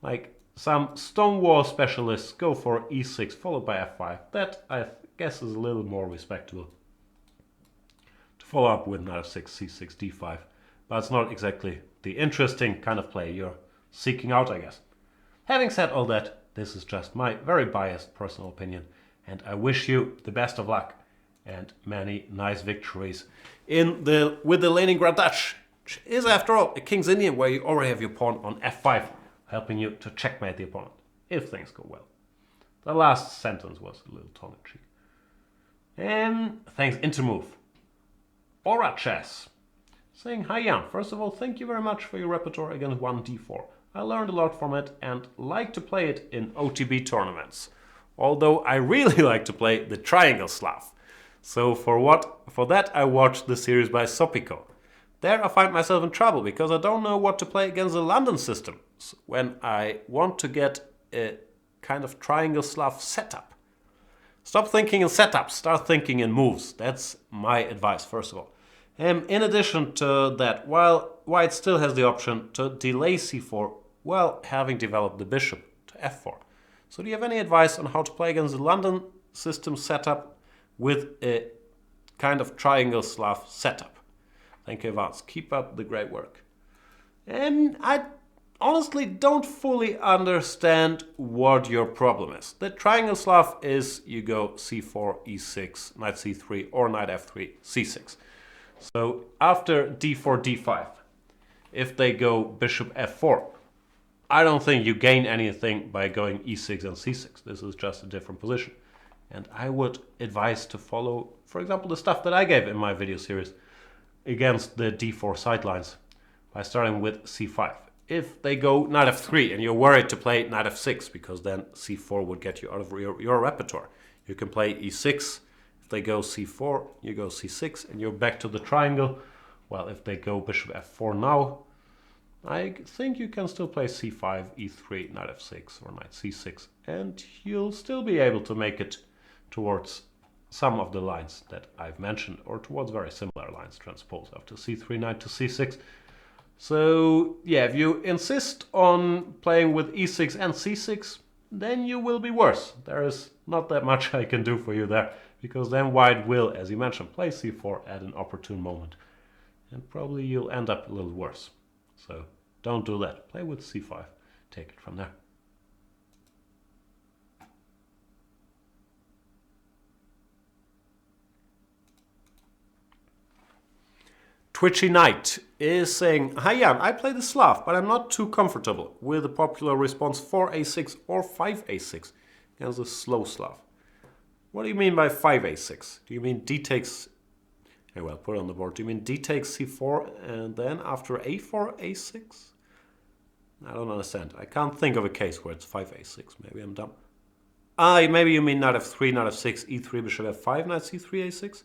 Like, some Stonewall specialists go for e6 followed by f5. That, I guess, is a little more respectable. To follow up with knight f6, c6, d5. But it's not exactly the interesting kind of play you're seeking out, I guess. Having said all that, this is just my very biased personal opinion, and I wish you the best of luck and many nice victories with the Leningrad Dutch, which is after all a King's Indian where you already have your pawn on f5, helping you to checkmate the opponent, if things go well. The last sentence was a little tongue-in-cheek. And thanks Intermove. Aura Chess saying, "Hi Jan, first of all, thank you very much for your repertoire against 1d4. I learned a lot from it and like to play it in OTB tournaments. Although I really like to play the Triangle Slav. So for that I watched the series by Sopico. There I find myself in trouble because I don't know what to play against the London system when I want to get a kind of Triangle Slav setup. Stop thinking in setups, start thinking in moves. That's my advice, first of all. In addition to that, while white still has the option to delay c4, well, having developed the bishop to f4. So do you have any advice on how to play against the London system setup with a kind of Triangle Slav setup? Thank you, Vance. Keep up the great work. And I honestly don't fully understand what your problem is. The Triangle Slav is you go c4, e6, knight c3, or knight f3, c6. So after d4, d5, if they go bishop f4, I don't think you gain anything by going e6 and c6. This is just a different position. And I would advise to follow, for example, the stuff that I gave in my video series against the d4 sidelines by starting with c5. If they go knight f3 and you're worried to play knight f6 because then c4 would get you out of your repertoire, you can play e6. If they go c4, you go c6 and you're back to the triangle. Well, if they go bishop f4 now, I think you can still play c5, e3, knight f6 or knight c6 and you'll still be able to make it towards some of the lines that I've mentioned or towards very similar lines transposed after c3, knight to c6. So yeah, if you insist on playing with e6 and c6, then you will be worse. There is not that much I can do for you there because then white will, as you mentioned, play c4 at an opportune moment. And probably you'll end up a little worse. So don't do that. Play with c5. Take it from there. Twitchy Knight is saying, "Hi Jan, I play the Slav, but I'm not too comfortable with the popular response 4a6 or 5a6 against the slow Slav. What do you mean by 5a6? Do you mean d takes... Hey, well, put it on the board. Do you mean d takes c4 and then after a4, a6? I don't understand. I can't think of a case where it's 5a6. Maybe I'm dumb. Maybe you mean knight f3, knight f6, e3, bishop f5, knight c3, a6?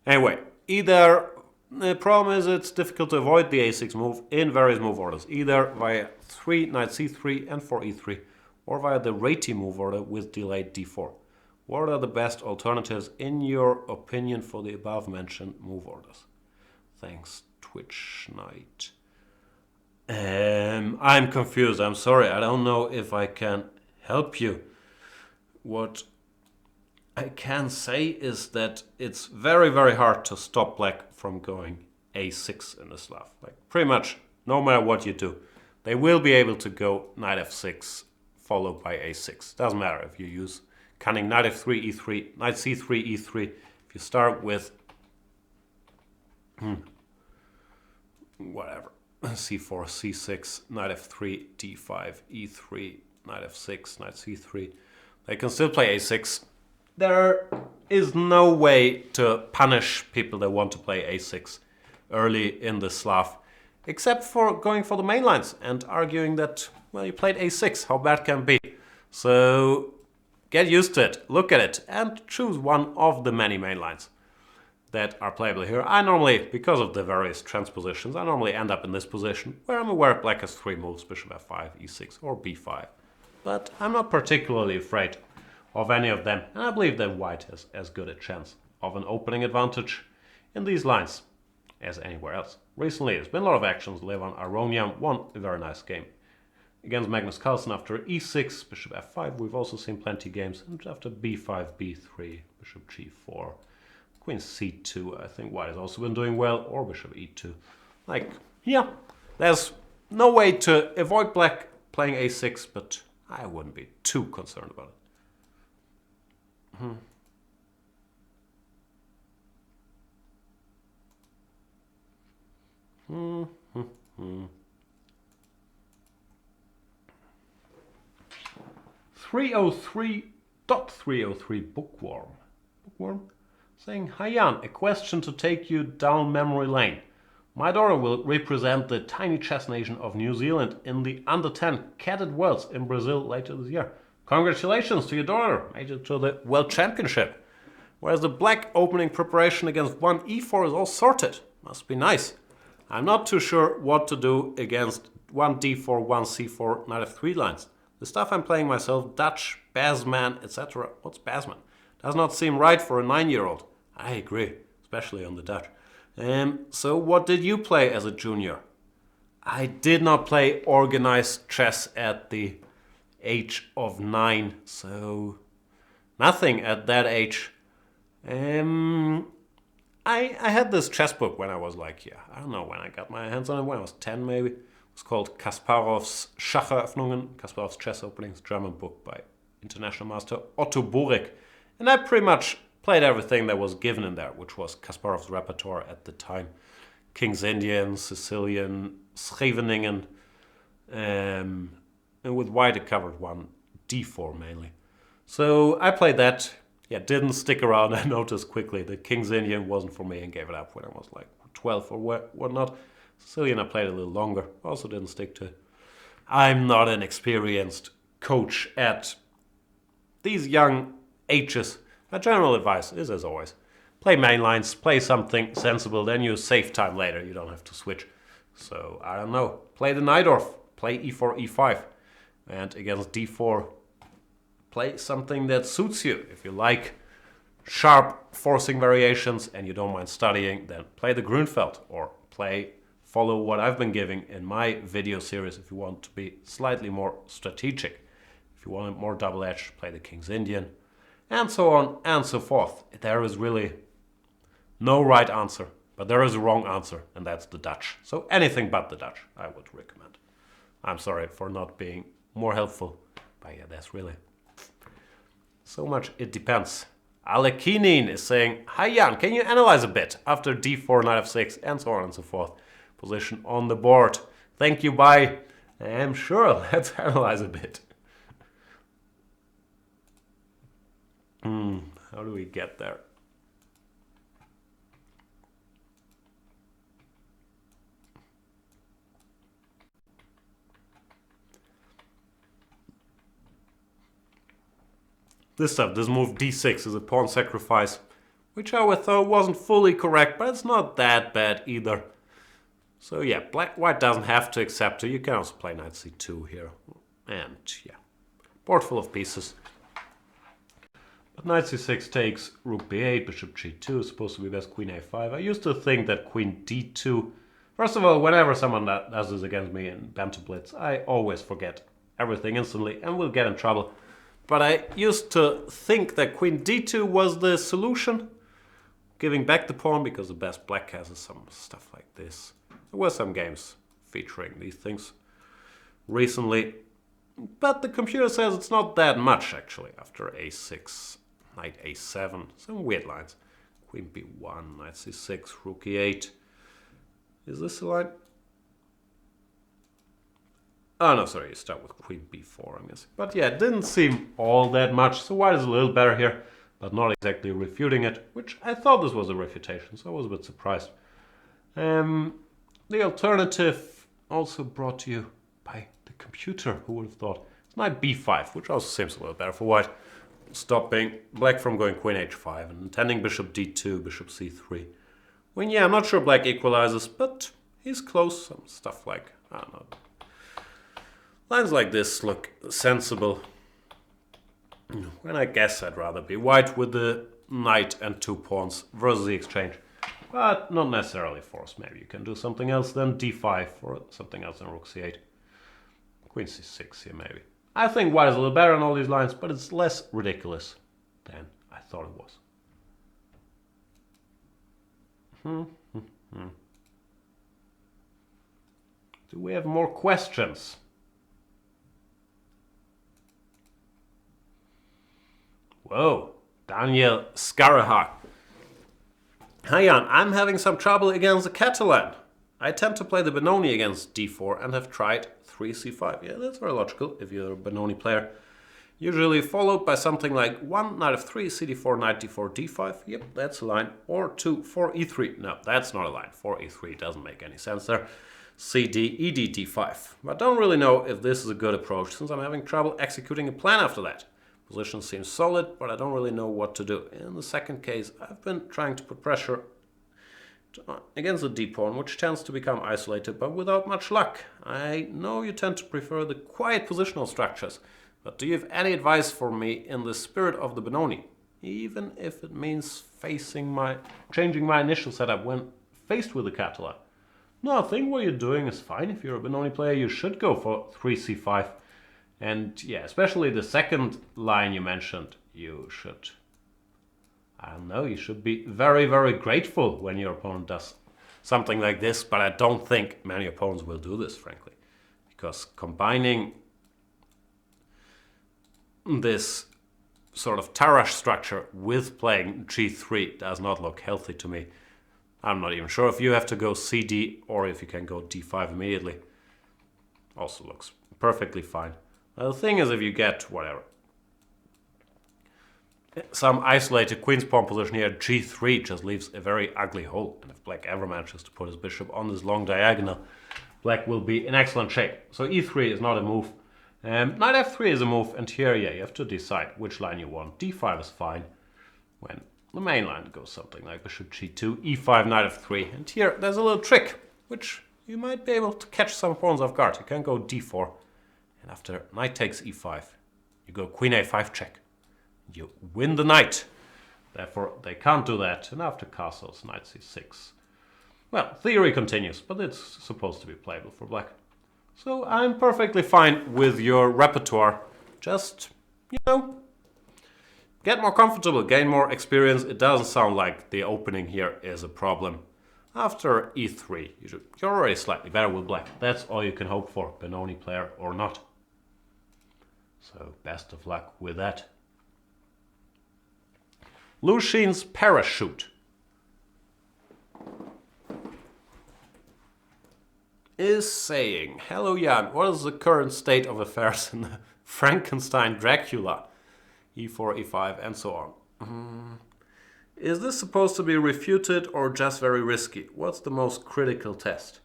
Anyway, either... The problem is it's difficult to avoid the a6 move in various move orders, either via 3, knight c3 and 4 e3, or via the Rati move order with delayed d4. What are the best alternatives in your opinion for the above mentioned move orders? Thanks, Twitch Knight. I'm confused. I'm sorry. I don't know if I can help you. What I can say is that it's very, very hard to stop black from going a6 in the Slav. Like pretty much no matter what you do, they will be able to go knight f6 followed by a6. Doesn't matter if you use cunning knight f3, e3, knight c3, e3. If you start with whatever, c4, c6, knight f3, d5, e3, knight f6, knight c3, they can still play a6. There is no way to punish people that want to play a6 early in the Slav, except for going for the main lines and arguing that, well, you played a6, how bad can it be? So get used to it, look at it, and choose one of the many main lines that are playable here. I normally, because of the various transpositions, I normally end up in this position where I'm aware black has 3 moves, bishop f5, e6, or b5. But I'm not particularly afraid of any of them, and I believe that white has as good a chance of an opening advantage in these lines as anywhere else. Recently, there's been a lot of actions. Levon Aronian won a very nice game against Magnus Carlsen after e6, bishop f5. We've also seen plenty of games, and after b5, b3, bishop g4, queen c2. I think white has also been doing well, or bishop e2. Like, yeah, there's no way to avoid black playing a6, but I wouldn't be too concerned about it. 303.303 Bookworm saying, "Hi Jan, a question to take you down memory lane. My daughter will represent the tiny chess nation of New Zealand in the under-10 Cadet Worlds in Brazil later this year. Congratulations to your daughter, made it to the World Championship. Whereas the black opening preparation against 1 e4 is all sorted. Must be nice. I'm not too sure what to do against 1 d4, 1 c4, knight f3 lines. The stuff I'm playing myself, Dutch, Basman, etc. What's Basman? Does not seem right for a 9-year-old. I agree, especially on the Dutch. So what did you play as a junior? I did not play organized chess at the age of 9, so nothing at that age. I had this chess book when I was like, I don't know when I got my hands on it, when I was 10 maybe. It was called Kasparov's Schacheröffnungen, Kasparov's Chess Openings, German book by international master Otto Borek. And I pretty much played everything that was given in there, which was Kasparov's repertoire at the time. King's Indian, Sicilian, Scheveningen, and with white it covered 1 d4 mainly. So I played that, didn't stick around. I noticed quickly that King's Indian wasn't for me and gave it up when I was like 12 or whatnot. Sicilian I played a little longer, also didn't stick to it. I'm not an experienced coach at these young ages. My general advice is, as always, play main lines, play something sensible, then you save time later, you don't have to switch. So, I don't know, play the Najdorf, play e4, e5, and against d4, play something that suits you. If you like sharp forcing variations and you don't mind studying, then play the Grunfeld, or follow what I've been giving in my video series if you want to be slightly more strategic. If you want more double-edged, play the King's Indian. and so on and so forth. There is really no right answer, but there is a wrong answer, and that's the Dutch. So anything but the Dutch, I would recommend. I'm sorry for not being more helpful, but yeah, that's really so much. It depends. Alekinin is saying, "Hi Jan, can you analyze a bit after d4, knight f6, and so on and so forth? Position on the board. Thank you, bye." I'm sure, let's analyze a bit. How do we get there? This stuff, this move d6 is a pawn sacrifice, which I thought wasn't fully correct, but it's not that bad either. So yeah, white doesn't have to accept it. You can also play knight c2 here. And yeah, board full of pieces. But knight c6 takes, rook b8, bishop g2 is supposed to be best, queen a5. I used to think that queen d2... First of all, whenever someone does this against me in Bantam Blitz, I always forget everything instantly and will get in trouble. But I used to think that queen d2 was the solution, giving back the pawn, because the best black has is some stuff like this. There were some games featuring these things recently, but the computer says it's not that much actually. After a6, knight a7, some weird lines. Queen b1, knight c6, rook e8. Is this the line? Oh no, sorry, you start with queen b4, I'm guessing. But yeah, it didn't seem all that much, so white is a little better here, but not exactly refuting it, which I thought this was a refutation, so I was a bit surprised. The alternative also brought to you by the computer, who would have thought? It's knight b5, which also seems a little better for white, stopping black from going queen h5 and intending bishop d2, bishop c3. When yeah, I'm not sure black equalizes, but he's close. Some stuff like, I don't know. Lines like this look sensible. When I guess I'd rather be white with the knight and 2 pawns versus the exchange. But not necessarily forced. Maybe you can do something else than d5 or something else than rook c8. Queen c6 here maybe. I think white is a little better on all these lines, but it's less ridiculous than I thought it was. Do we have more questions? Whoa, Daniel Scarahar. Hi Jan, I'm having some trouble against the Catalan. I tend to play the Benoni against d4 and have tried 3c5. Yeah, that's very logical if you're a Benoni player. Usually followed by something like 1, knight f3, cd4, knight d4, d5. Yep, that's a line. Or 2, 4, e3. No, that's not a line. 4, e3 doesn't make any sense there. cd, ed, d5. But I don't really know if this is a good approach since I'm having trouble executing a plan after that. Position seems solid, but I don't really know what to do. In the second case, I've been trying to put pressure against the d-pawn, which tends to become isolated, but without much luck. I know you tend to prefer the quiet positional structures, but do you have any advice for me in the spirit of the Benoni? Even if it means changing my initial setup when faced with the Catalan. No, I think what you're doing is fine. If you're a Benoni player, you should go for 3c5. And yeah, especially the second line you mentioned, you should, I don't know, you should be very, very grateful when your opponent does something like this, but I don't think many opponents will do this, frankly. Because combining this sort of Tarrasch structure with playing g3 does not look healthy to me. I'm not even sure if you have to go cd or if you can go d5 immediately. Also looks perfectly fine. The thing is, if you get whatever, some isolated queen's pawn position here, g3 just leaves a very ugly hole. And if black ever manages to put his bishop on this long diagonal, black will be in excellent shape. So e3 is not a move. Knight f3 is a move, and here, yeah, you have to decide which line you want. d5 is fine when the main line goes something like bishop g2, e5, knight f3. And here, there's a little trick, which you might be able to catch some pawns off guard. You can go d4. And after knight takes e5, you go queen a5 check. You win the knight. Therefore, they can't do that. And after castles, knight c6. Well, theory continues, but it's supposed to be playable for black. So I'm perfectly fine with your repertoire. Just, you know, get more comfortable, gain more experience. It doesn't sound like the opening here is a problem. After e3, you're already slightly better with black. That's all you can hope for, Benoni player or not. So best of luck with that. Lucien's Parachute is saying, hello Jan, what is the current state of affairs in the Frankenstein Dracula? e4, e5 and so on. Is this supposed to be refuted or just very risky? What's the most critical test?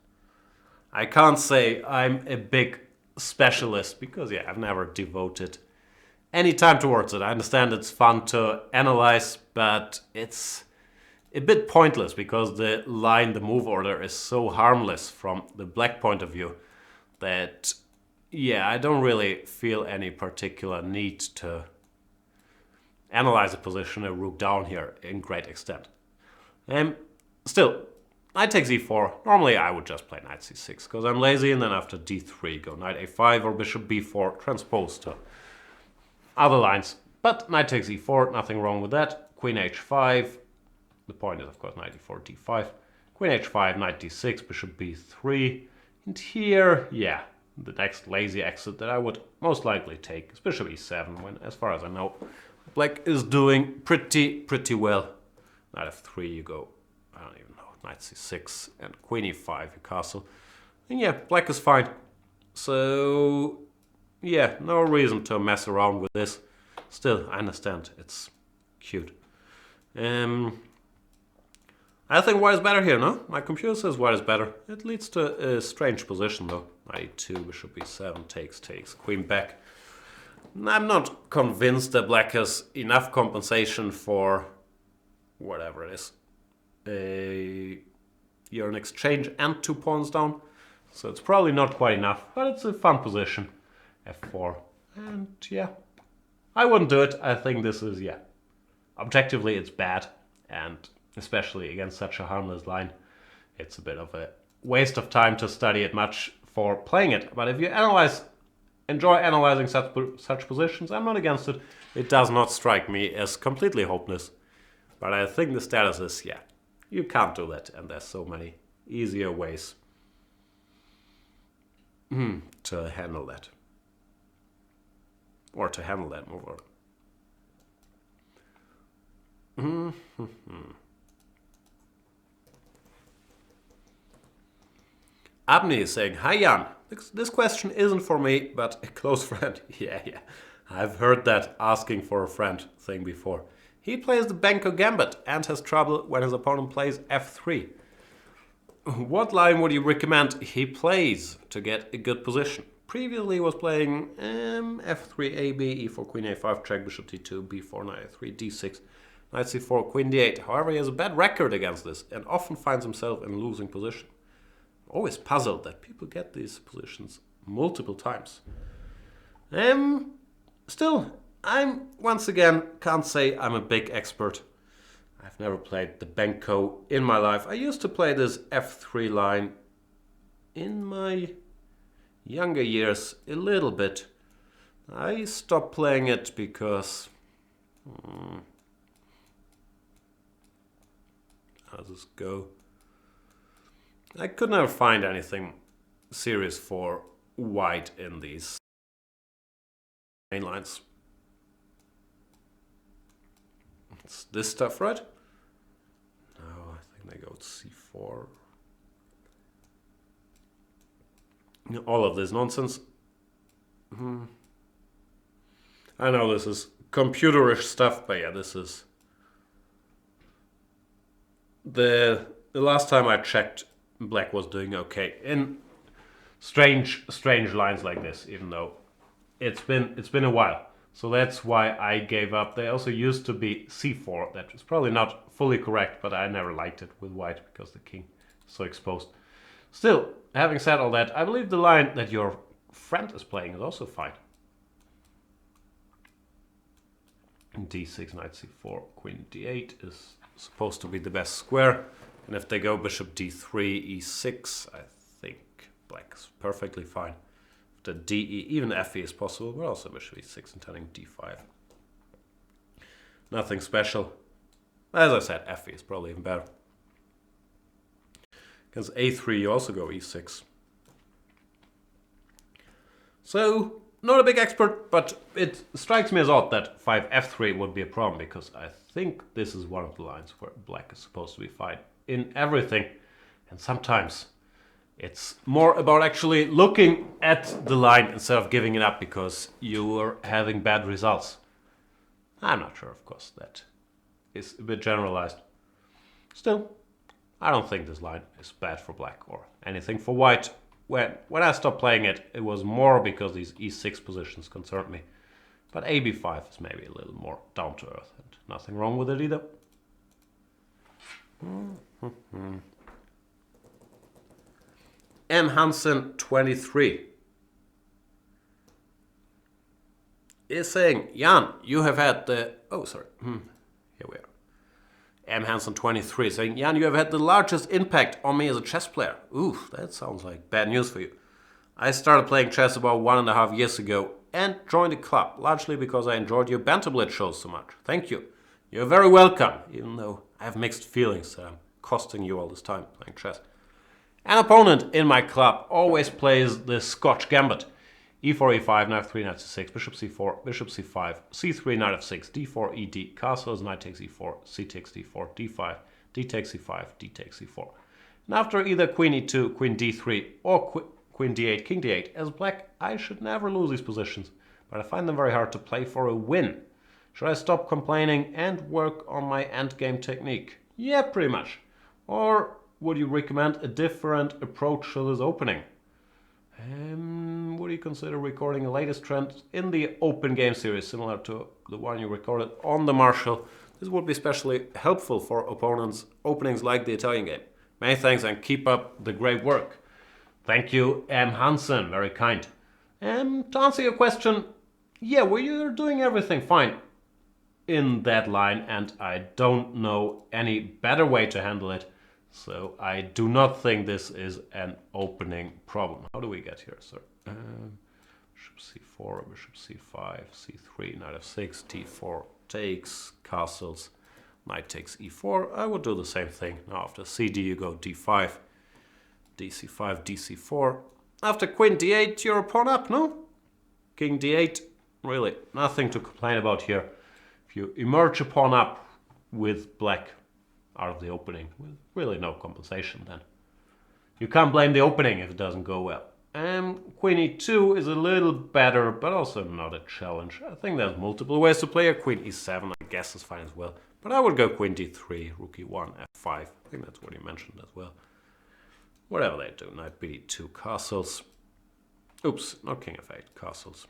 I can't say I'm a big specialist because I've never devoted any time towards it. I understand it's fun to analyze, but it's a bit pointless because the move order is so harmless from the black point of view that, I don't really feel any particular need to analyze a position, a rook down here in great extent. Still, knight takes e4. Normally I would just play knight c6 because I'm lazy, and then after d3 go knight a5 or bishop b4 transpose to other lines. But knight takes e4, nothing wrong with that. Queen h5. The point is, of course, knight e4, d5. Queen h5, knight d6, bishop b3. And here, the next lazy exit that I would most likely take is bishop e7, when, as far as I know, black is doing pretty well. Knight f3, you go, I don't even know, knight c6, and queen e5, you castle. And black is fine. So, no reason to mess around with this. Still, I understand, it's cute. I think white is better here, no? My computer says white is better. It leads to a strange position, though. Knight e2, bishop e7, takes, queen back. I'm not convinced that black has enough compensation for whatever it is. You're an exchange and 2 pawns down. So it's probably not quite enough, but it's a fun position. f4. And I wouldn't do it. I think this is, objectively it's bad. And especially against such a harmless line, it's a bit of a waste of time to study it much for playing it. But if you enjoy analyzing such positions, I'm not against it. It does not strike me as completely hopeless. But I think the status is, you can't do that. And there's so many easier ways to handle that. Or to handle that move. Abney is saying, hi Jan, this question isn't for me, but a close friend. I've heard that asking for a friend thing before. He plays the Scotch Gambit and has trouble when his opponent plays f3. What line would you recommend he plays to get a good position? Previously was playing f3, ab, e4, queen a5, check, bishop d2, b4, knight a3, d6, knight c4, queen d8. However, he has a bad record against this and often finds himself in a losing position. Always puzzled that people get these positions multiple times. Still, I'm once again can't say I'm a big expert. I've never played the Benko in my life. I used to play this f3 line in my younger years a little bit. I stopped playing it because how does this go? I could never find anything serious for white in these main lines. It's this stuff, right? No, I think they go to c4. All of this nonsense. I know this is computerish stuff, but this is the last time I checked, black was doing okay in strange lines like this, even though it's been a while. So that's why I gave up. They also used to be c4. That was probably not fully correct, but I never liked it with white because the king is so exposed. Still, having said all that, I believe the line that your friend is playing is also fine. d6, knight c4, queen d8 is supposed to be the best square. And if they go bishop d3, e6, I think black is perfectly fine. The DE, even FE is possible, but also bishop e6 and turning d5. Nothing special. As I said, F3 is probably even better. Because A3 you also go E6. So, not a big expert, but it strikes me as odd that 5 F3 would be a problem, because I think this is one of the lines where black is supposed to be fine in everything. And sometimes it's more about actually looking at the line instead of giving it up because you are having bad results. I'm not sure, of course, that is a bit generalized. Still, I don't think this line is bad for black or anything for white. When I stopped playing it, it was more because these E6 positions concerned me. But AB5 is maybe a little more down to earth, and nothing wrong with it either. M. Hansen 23 is saying, Jan, you have had the... Oh, sorry. Here we are. M. Hansen 23 saying, Jan, you have had the largest impact on me as a chess player. Oof, that sounds like bad news for you. I started playing chess about 1.5 years ago and joined a club, largely because I enjoyed your Banter Blitz shows so much. Thank you. You're very welcome, even though I have mixed feelings that I'm costing you all this time playing chess. An opponent in my club always plays the Scotch Gambit. E4, E5, knight f3, knight c6, bishop c4, bishop c5, c3, knight f6, d4, ed, castles, knight takes e4, c takes d4, d5, d takes c5, d takes c4. And after either queen e2, queen d3, or queen d8, king d8, as black, I should never lose these positions, but I find them very hard to play for a win. Should I stop complaining and work on my endgame technique? Yeah, pretty much. Or would you recommend a different approach to this opening? Would you consider recording a latest trend in the open game series, similar to the one you recorded on the Marshall? This would be especially helpful for opponents' openings like the Italian game. Many thanks and keep up the great work. Thank you, M. Hansen, very kind. To answer your question, yeah, well, you're doing everything fine in that line, and I don't know any better way to handle it. So I do not think this is an opening problem. How do we get here, sir? Bishop c4, bishop c5, c3, knight f6, d4 takes, castles, knight takes e4. I would do the same thing. Now after cd you go d5, dc5, dc4. After queen d8 you're a pawn up, no? King d8, really nothing to complain about here. If you emerge a pawn up with black out of the opening with really no compensation, then you can't blame the opening if it doesn't go well. Queen e2 is a little better, but also not a challenge. I think there's multiple ways to play a queen e7, I guess is fine as well. But I would go queen d3, rook e1, f5. I think that's what you mentioned as well. Whatever they do, knight b2, castles. Oops, not king f8, castles.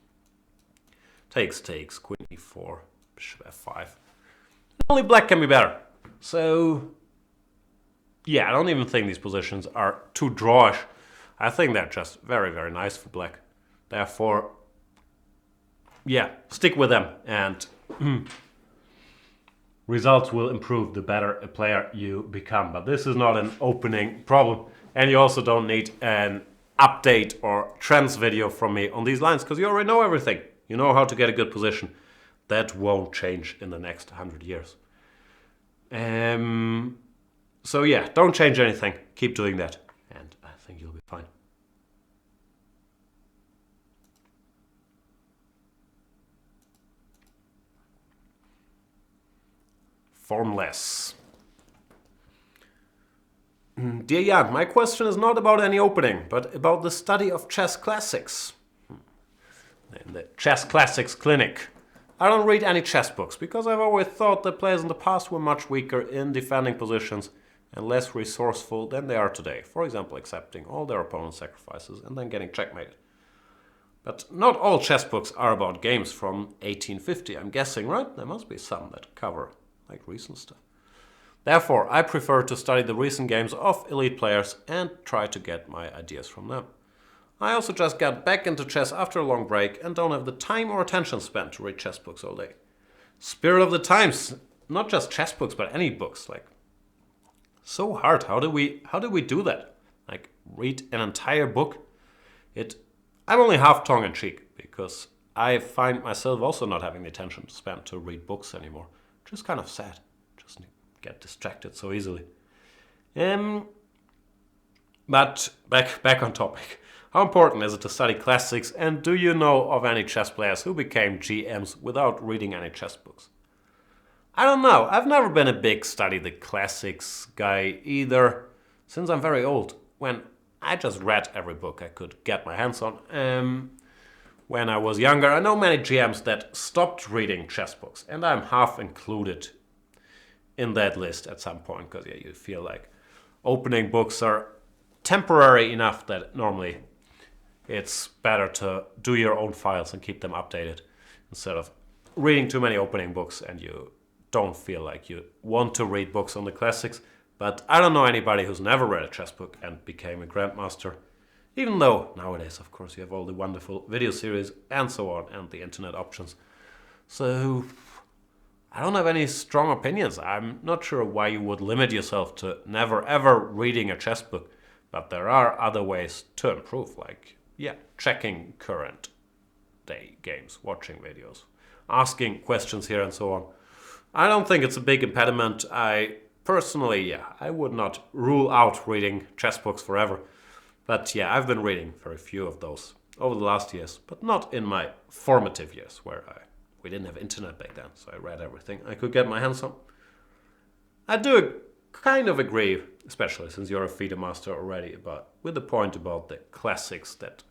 Takes, queen e4, bishop f5. Only black can be better. So, yeah, I don't even think these positions are too drawish. I think they're just very, very nice for black. Therefore, yeah, stick with them and results will improve the better a player you become. But this is not an opening problem. And you also don't need an update or trends video from me on these lines because you already know everything. You know how to get a good position. That won't change in the next 100 years. So yeah, don't change anything. Keep doing that, and I think you'll be fine. Formless. Dear Jan, my question is not about any opening, but about the study of chess classics. In the Chess Classics Clinic. I don't read any chess books because I've always thought that players in the past were much weaker in defending positions and less resourceful than they are today. For example, accepting all their opponent's sacrifices and then getting checkmated. But not all chess books are about games from 1850, I'm guessing, right? There must be some that cover like recent stuff. Therefore, I prefer to study the recent games of elite players and try to get my ideas from them. I also just got back into chess after a long break and don't have the time or attention spent to read chess books all day. Spirit of the times, not just chess books, but any books. Like, so hard. How do we do that? Like, read an entire book? I'm only half tongue-in-cheek because I find myself also not having the attention to spend to read books anymore. which is kind of sad. Just get distracted so easily. But back on topic. How important is it to study classics, and do you know of any chess players who became GMs without reading any chess books? I don't know. I've never been a big study the classics guy either, since I'm very old. When I just read every book I could get my hands on. When I was younger, I know many GMs that stopped reading chess books, and I'm half included in that list at some point, because yeah, you feel like opening books are temporary enough that normally it's better to do your own files and keep them updated instead of reading too many opening books and you don't feel like you want to read books on the classics. But I don't know anybody who's never read a chess book and became a grandmaster, even though nowadays, of course, you have all the wonderful video series and so on and the internet options. So I don't have any strong opinions. I'm not sure why you would limit yourself to never ever reading a chess book, but there are other ways to improve, like checking current day games, watching videos, asking questions here and so on. I don't think it's a big impediment. I personally, I would not rule out reading chess books forever. But yeah, I've been reading very few of those over the last years, but not in my formative years where we didn't have internet back then, so I read everything I could get my hands on. I do kind of agree, especially since you're a FIDE master already, with the point about the classics that,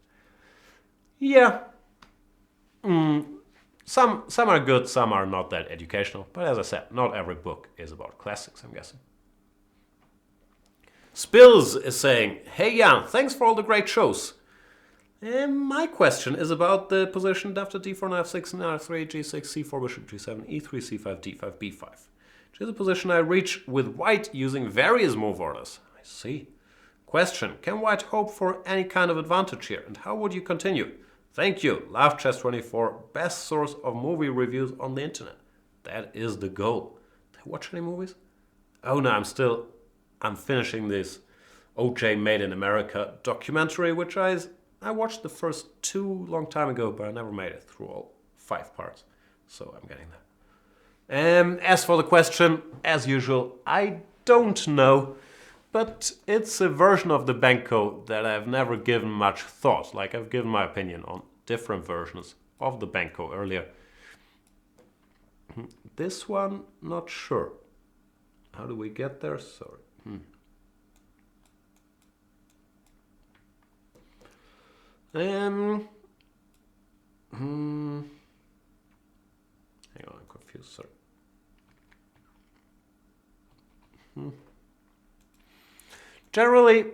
some are good, some are not that educational. But as I said, not every book is about classics, I'm guessing. Spills is saying, "Hey Jan, thanks for all the great shows. My question is about the position after d4, knight f6, knight f3, g6, c4, bishop g7, e3, c5, d5, b5. Which is a position I reach with white using various move orders." I see. Question, can white hope for any kind of advantage here, and how would you continue? Thank you. Love Chess24, best source of movie reviews on the internet. That is the goal. Did I watch any movies? Oh no, I'm finishing this OJ Made in America documentary, which I watched the first 2 long time ago, but I never made it through all 5 parts. So I'm getting there. As for the question, as usual, I don't know. But it's a version of the Benko that I've never given much thought. Like, I've given my opinion on different versions of the Benko earlier. This one, not sure. How do we get there? Sorry. Hang on, I'm confused, sorry. Generally,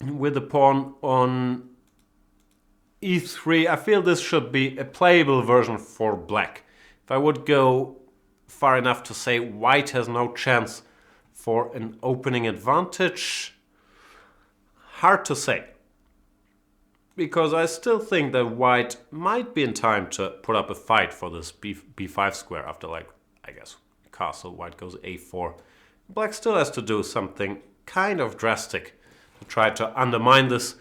with the pawn on e3, I feel this should be a playable version for black. If I would go far enough to say white has no chance for an opening advantage, hard to say. Because I still think that white might be in time to put up a fight for this b5 square after, like, I guess, castle, white goes a4. Black still has to do something kind of drastic to try to undermine this.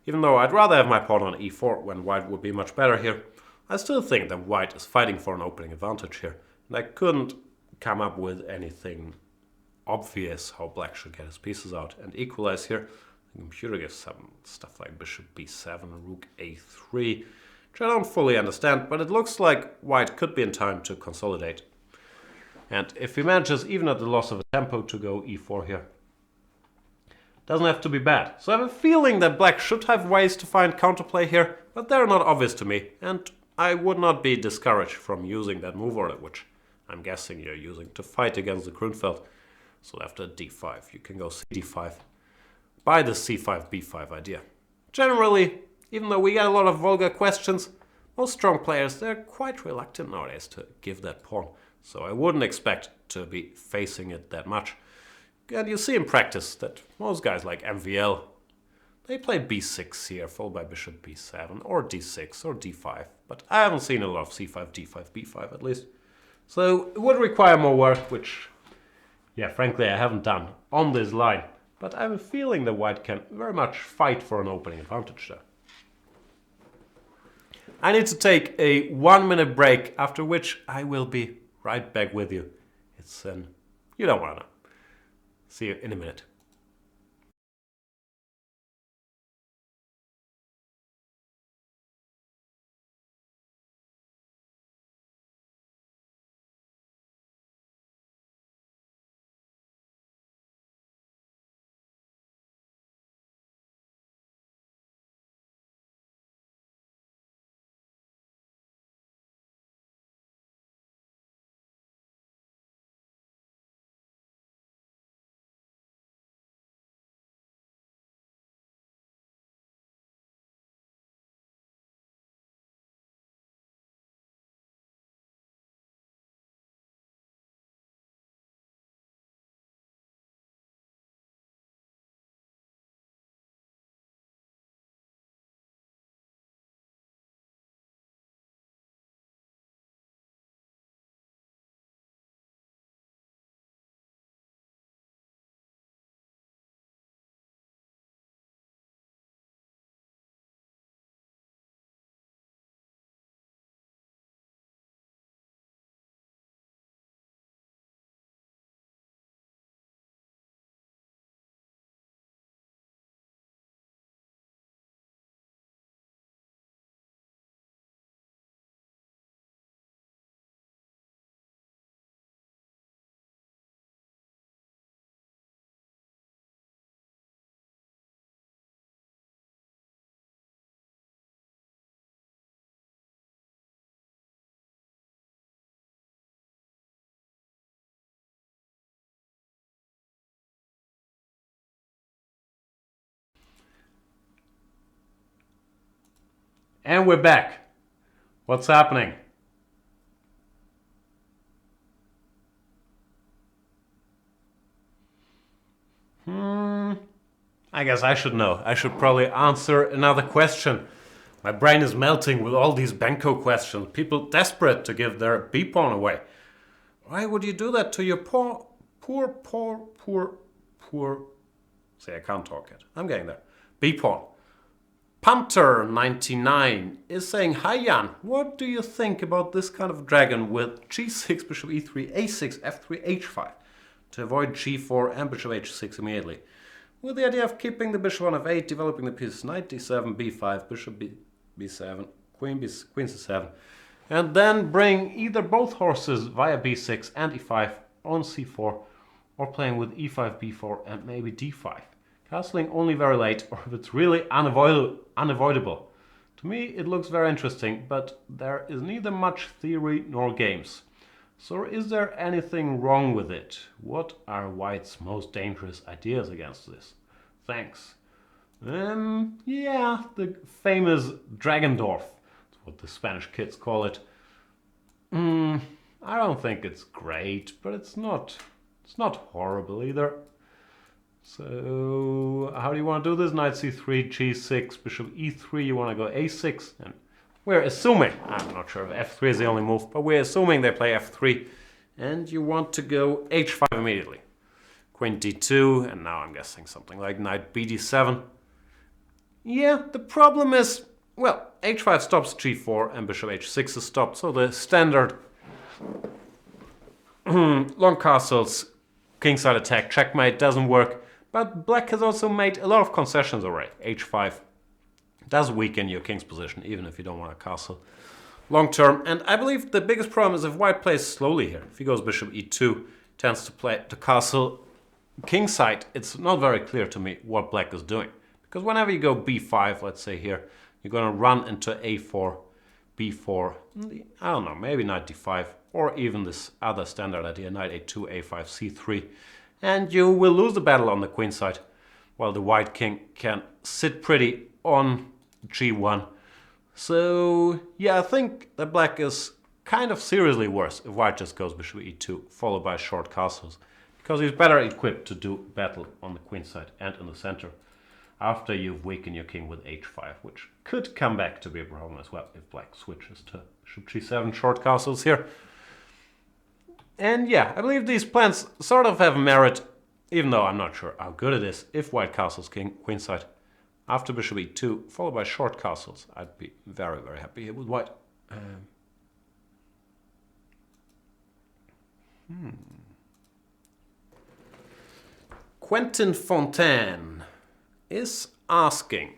Even though I'd rather have my pawn on e4 when white would be much better here, I still think that white is fighting for an opening advantage here. And I couldn't come up with anything obvious how black should get his pieces out and equalize here. The computer gives some stuff like bishop b7, rook a3, which I don't fully understand, but it looks like white could be in time to consolidate. And if he manages, even at the loss of a tempo, to go e4 here, doesn't have to be bad. So I have a feeling that black should have ways to find counterplay here, but they're not obvious to me, and I would not be discouraged from using that move order, which I'm guessing you're using to fight against the Grunfeld. So after d5, you can go cd5 by the c5, b5 idea. Generally, even though we get a lot of vulgar questions, most strong players, they're quite reluctant nowadays to give that pawn. So I wouldn't expect to be facing it that much. And you see in practice that most guys like MVL, they play b6 here, followed by bishop b7, or d6, or d5. But I haven't seen a lot of c5, d5, b5 at least. So it would require more work, which, frankly, I haven't done on this line. But I have a feeling that white can very much fight for an opening advantage there. I need to take a 1-minute break, after which I will be right back with you. It's you don't want to know. See you in a minute. And we're back. What's happening? I guess I should know. I should probably answer another question. My brain is melting with all these Benko questions. People desperate to give their B-pawn away. Why would you do that to your poor... See, I can't talk yet. I'm getting there. B-pawn. Punter99 is saying, hi Jan, what do you think about this kind of dragon with g6, bishop e3, a6, f3, h5 to avoid g4 and bishop h6 immediately? With the idea of keeping the bishop on f8, developing the pieces knight d7, b5, bishop b7, queen c7, and then bring either both horses via b6 and e5 on c4, or playing with e5, b4 and maybe d5. Castling only very late, or if it's really unavoidable. To me it looks very interesting, but there is neither much theory nor games. So is there anything wrong with it? What are White's most dangerous ideas against this? Thanks. Yeah, the famous Dragendorf. That's what the Spanish kids call it. I don't think it's great, but it's not horrible either. So, how do you want to do this? Knight c3, g6, bishop e3, you want to go a6, and we're assuming, I'm not sure if f3 is the only move, but we're assuming they play f3, and you want to go h5 immediately. Queen d2, and now I'm guessing something like knight bd7. Yeah, the problem is, well, h5 stops g4, and bishop h6 is stopped, so the standard long castles, kingside attack, checkmate doesn't work. But black has also made a lot of concessions already. h5 does weaken your king's position, even if you don't want a castle long term. And I believe the biggest problem is if white plays slowly here. If he goes bishop e2, tends to play the castle kingside, it's not very clear to me what black is doing. Because whenever you go b5, let's say here, you're going to run into a4, b4, I don't know, maybe knight d5, or even this other standard idea, knight a2, a5, c3. And you will lose the battle on the queen side, while the white king can sit pretty on g1. So, yeah, I think that black is kind of seriously worse if white just goes bishop e2, followed by short castles, because he's better equipped to do battle on the queen side and in the center, after you've weakened your king with h5, which could come back to be a problem as well if black switches to bishop g7 short castles here. And yeah, I believe these plans sort of have merit, even though I'm not sure how good it is if white castles king queenside. after bishop e2, followed by short castles. I'd be very, very happy here with white. Quentin Fontaine is asking,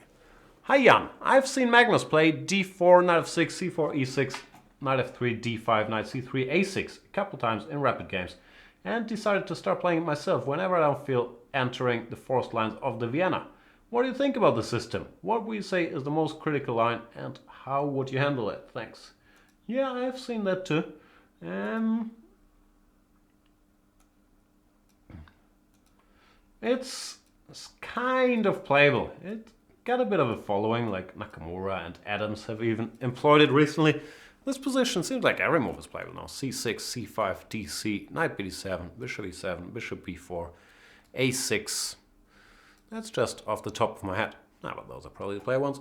hi Jan, I've seen Magnus play d4, knight f6, c4, e6, knight f3, d5, knight c3, a6 a couple times in rapid games, and decided to start playing it myself whenever I don't feel entering the forced lines of the Vienna. What do you think about the system? What would you say is the most critical line, and how would you handle it? Thanks. Yeah, I have seen that too. It's kind of playable. It got a bit of a following, like Nakamura and Adams have even employed it recently. This position seems like every move is playable now. c6, c5, dc, knight bd7, bishop e7, bishop b4, a6. That's just off the top of my head. Ah, but those are probably the play ones.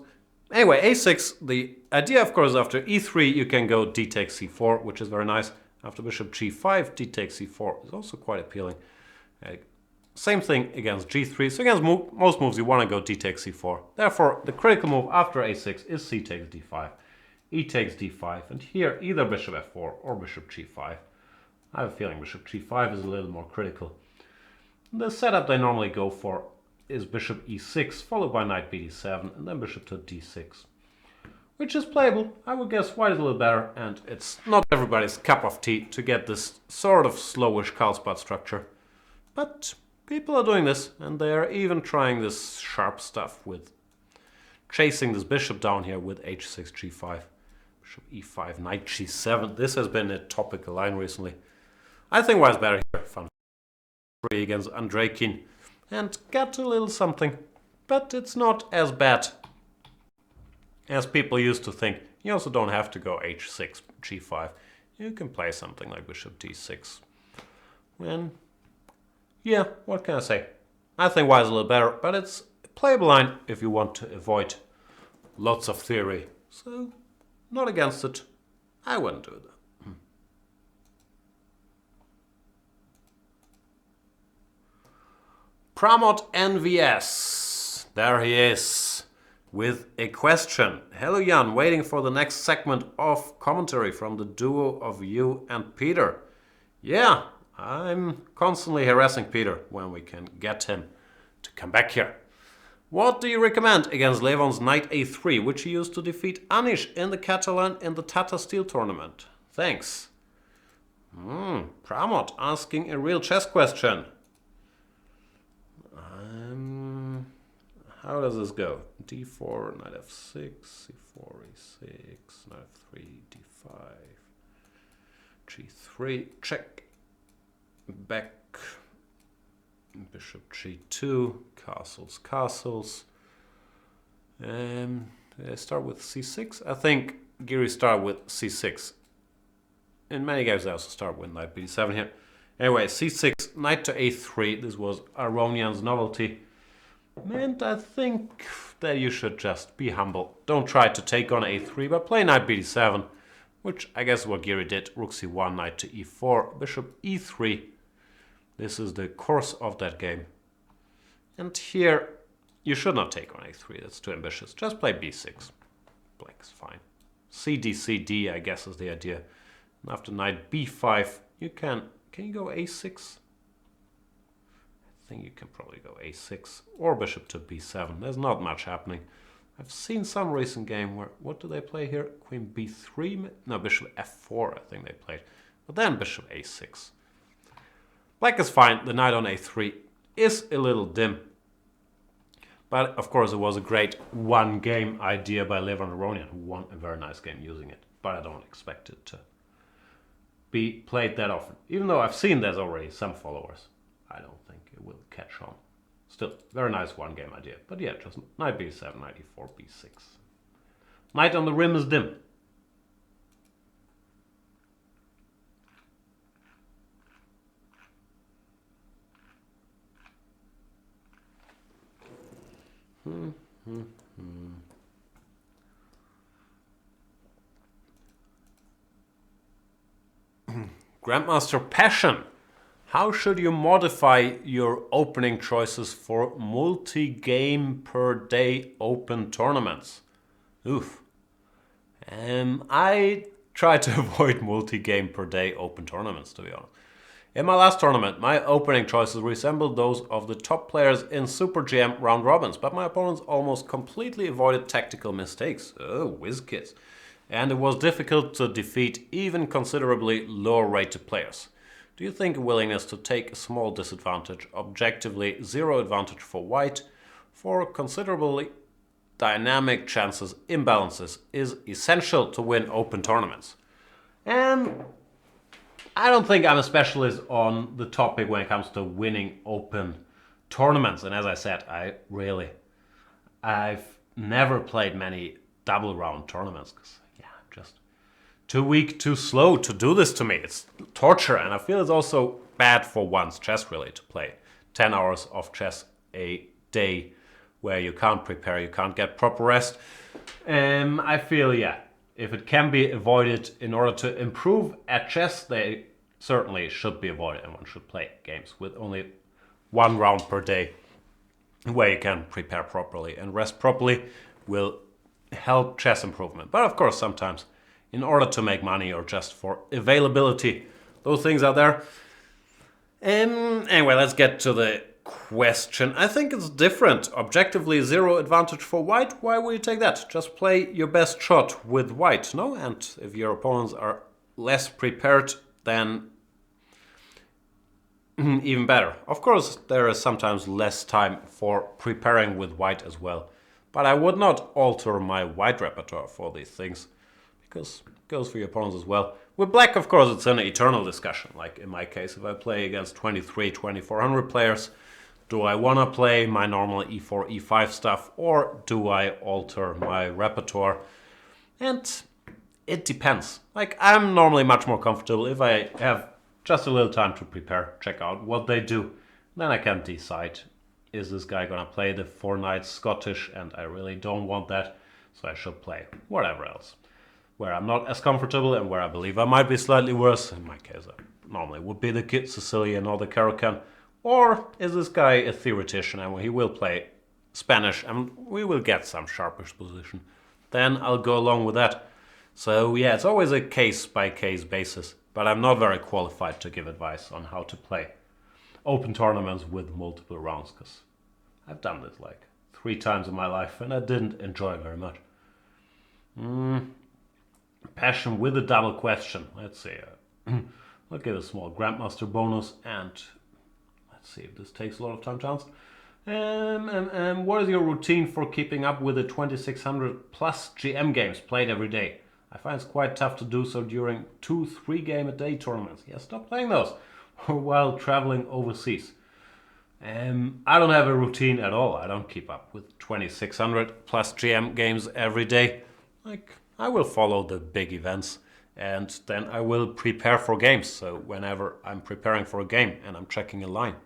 Anyway, a6, the idea of course after e3 you can go d takes c4, which is very nice. After bishop g5, d takes c4 is also quite appealing. Same thing against g3. So against most moves you want to go d takes c4. Therefore, the critical move after a6 is c takes d5, e takes d5, and here either bishop f4 or bishop g5. I have a feeling bishop g5 is a little more critical. The setup they normally go for is bishop e6 followed by knight bd7 and then bishop to d6, which is playable. I would guess white is a little better, and it's not everybody's cup of tea to get this sort of slowish Karlsbad structure. But people are doing this, and they are even trying this sharp stuff with chasing this bishop down here with h6, g5, bishop e5, knight g7. This has been a topical line recently. I think white's better here. Fun free against Andreikin and get a little something, but it's not as bad as people used to think. You also don't have to go h6, g5. You can play something like bishop d6. And yeah, what can I say? I think white is a little better, but it's a playable line if you want to avoid lots of theory. So, not against it. I wouldn't do it. Pramod NVS. There he is with a question. Hello Jan, waiting for the next segment of commentary from the duo of you and Peter. Yeah, I'm constantly harassing Peter when we can get him to come back here. What do you recommend against Levon's knight a3, which he used to defeat Anish in the Catalan in the Tata Steel tournament? Thanks. Pramod asking a real chess question. How does this go? d4, knight f6, c4, e6, knight f3, d5, g3, check, back, bishop g2, castles, castles. Did I start with c6? I think Giri started with c6. In many games I also start with knight b7 here. Anyway, c6, knight to a3. This was Aronian's novelty. And I think that you should just be humble. Don't try to take on a3, but play knight bd7, which I guess is what Giri did. Rook c1, knight to e4, bishop e3. This is the course of that game. And here, you should not take on a3. That's too ambitious. Just play b6. Blank's fine. cd, cd, I guess is the idea. And after knight b5, you can you go a6? I think you can probably go a6 or bishop to b7. There's not much happening. I've seen some recent game where, what do they play here? Queen b3? No, bishop f4 I think they played. But then bishop a6. Black is fine. The knight on a3 is a little dim. But of course it was a great one game idea by Levon Aronian, who won a very nice game using it. But I don't expect it to be played that often. Even though I've seen there's already some followers. I don't think it will catch on. Still, very nice one game idea. But yeah, just knight b7, knight e4, b6. Knight on the rim is dim. Grandmaster Passion How should you modify your opening choices for multi-game per day open tournaments? Oof. I try to avoid multi-game per day open tournaments, to be honest. In my last tournament, my opening choices resembled those of the top players in Super GM round robins, but my opponents almost completely avoided tactical mistakes. Oh, whiz kids. And it was difficult to defeat even considerably lower rated players. Do you think a willingness to take a small disadvantage, objectively zero advantage for white, for considerably dynamic chances imbalances is essential to win open tournaments? And I don't think I'm a specialist on the topic when it comes to winning open tournaments. And as I said, I've never played many double round tournaments because, yeah, I'm just too weak, too slow to do this to me. It's torture, and I feel it's also bad for one's chess really to play 10 hours of chess a day where you can't prepare, you can't get proper rest. I feel, yeah, if it can be avoided in order to improve at chess, they certainly should be avoided, and one should play games with only one round per day where you can prepare properly and rest properly will help chess improvement. But of course, sometimes in order to make money or just for availability, those things are there. Anyway, let's get to the question. I think it's different. Objectively, zero advantage for white. Why would you take that? Just play your best shot with white, no? And if your opponents are less prepared, then even better. Of course, there is sometimes less time for preparing with white as well. But I would not alter my white repertoire for these things, because it goes for your opponents as well. With black, of course, it's an eternal discussion. Like in my case, if I play against 2400 players, do I want to play my normal e4, e5 stuff, or do I alter my repertoire? And it depends. Like, I'm normally much more comfortable if I have just a little time to prepare, check out what they do. Then I can decide, is this guy going to play the 4 knights Scottish, and I really don't want that, so I should play whatever else. Where I'm not as comfortable and where I believe I might be slightly worse, in my case I normally would be the Kid Sicilian or the Caracan. Or is this guy a theoretician and he will play Spanish and we will get some sharpish position? Then I'll go along with that. So yeah, it's always a case-by-case basis, but I'm not very qualified to give advice on how to play open tournaments with multiple rounds, because I've done this like 3 times in my life and I didn't enjoy it very much. Passion with a double question. Let's see. I'll give a small Grandmaster bonus, and let's see if this takes a lot of time to answer. What is your routine for keeping up with the 2600 plus GM games played every day? I find it's quite tough to do so during 2-3 game a day tournaments. Yeah, stop playing those while traveling overseas. I don't have a routine at all. I don't keep up with 2600 plus GM games every day. Like, I will follow the big events and then I will prepare for games. So whenever I'm preparing for a game and I'm checking a line,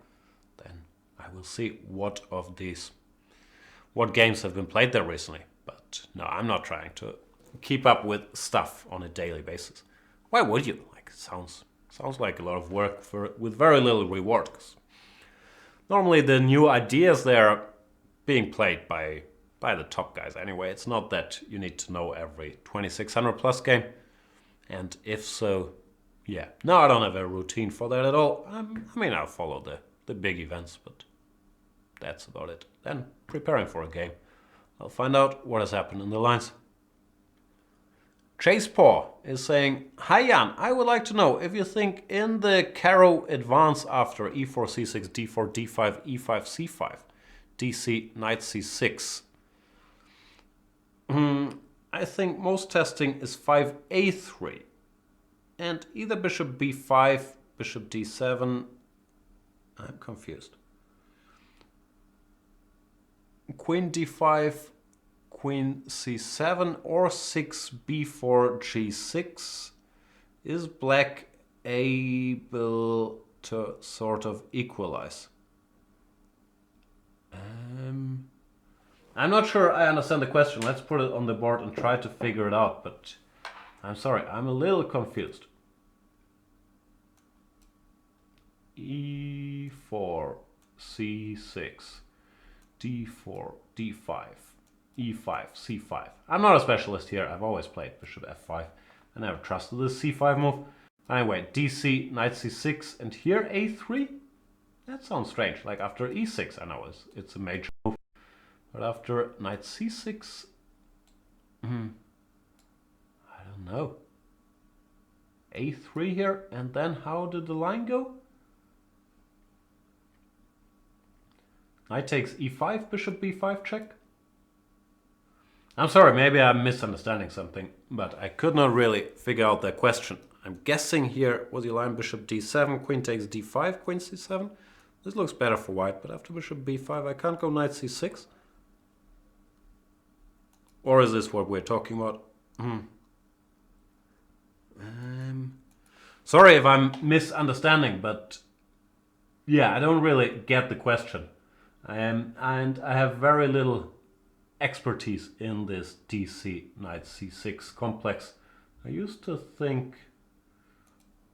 then I will see what games have been played there recently. But no, I'm not trying to keep up with stuff on a daily basis. Why would you? Like, it sounds like a lot of work with very little reward. 'Cause normally the new ideas there being played by the top guys anyway. It's not that you need to know every 2600 plus game. And if so, yeah. No, I don't have a routine for that at all. I mean, I'll follow the big events, but that's about it. Then preparing for a game, I'll find out what has happened in the lines. Chase Paw is saying, "Hi Jan, I would like to know if you think in the Caro advance after e4, c6, d4, d5, e5, c5, dc, knight c6. I think most testing is 5a3 and either bishop b5, bishop d7. I'm confused. Queen d5, queen c7 or 6b4 g6. Is black able to sort of equalize? I'm not sure I understand the question. Let's put it on the board and try to figure it out, but I'm sorry, I'm a little confused. e4, c6, d4, d5, e5, c5. I'm not a specialist here. I've always played bishop f5. I never trusted this c5 move. Anyway, dc, knight c6, and here a3? That sounds strange. Like after e6, I know it's a major move. But after knight c6, I don't know. a3 here, and then how did the line go? Knight takes e5, bishop b5 check. I'm sorry, maybe I'm misunderstanding something, but I could not really figure out that question. I'm guessing here was the line bishop d7, queen takes d5, queen c7. This looks better for white, but after bishop b5 I can't go knight c6. Or is this what we're talking about? Sorry if I'm misunderstanding, but yeah, I don't really get the question. And I have very little expertise in this dc knight c6 complex. I used to think,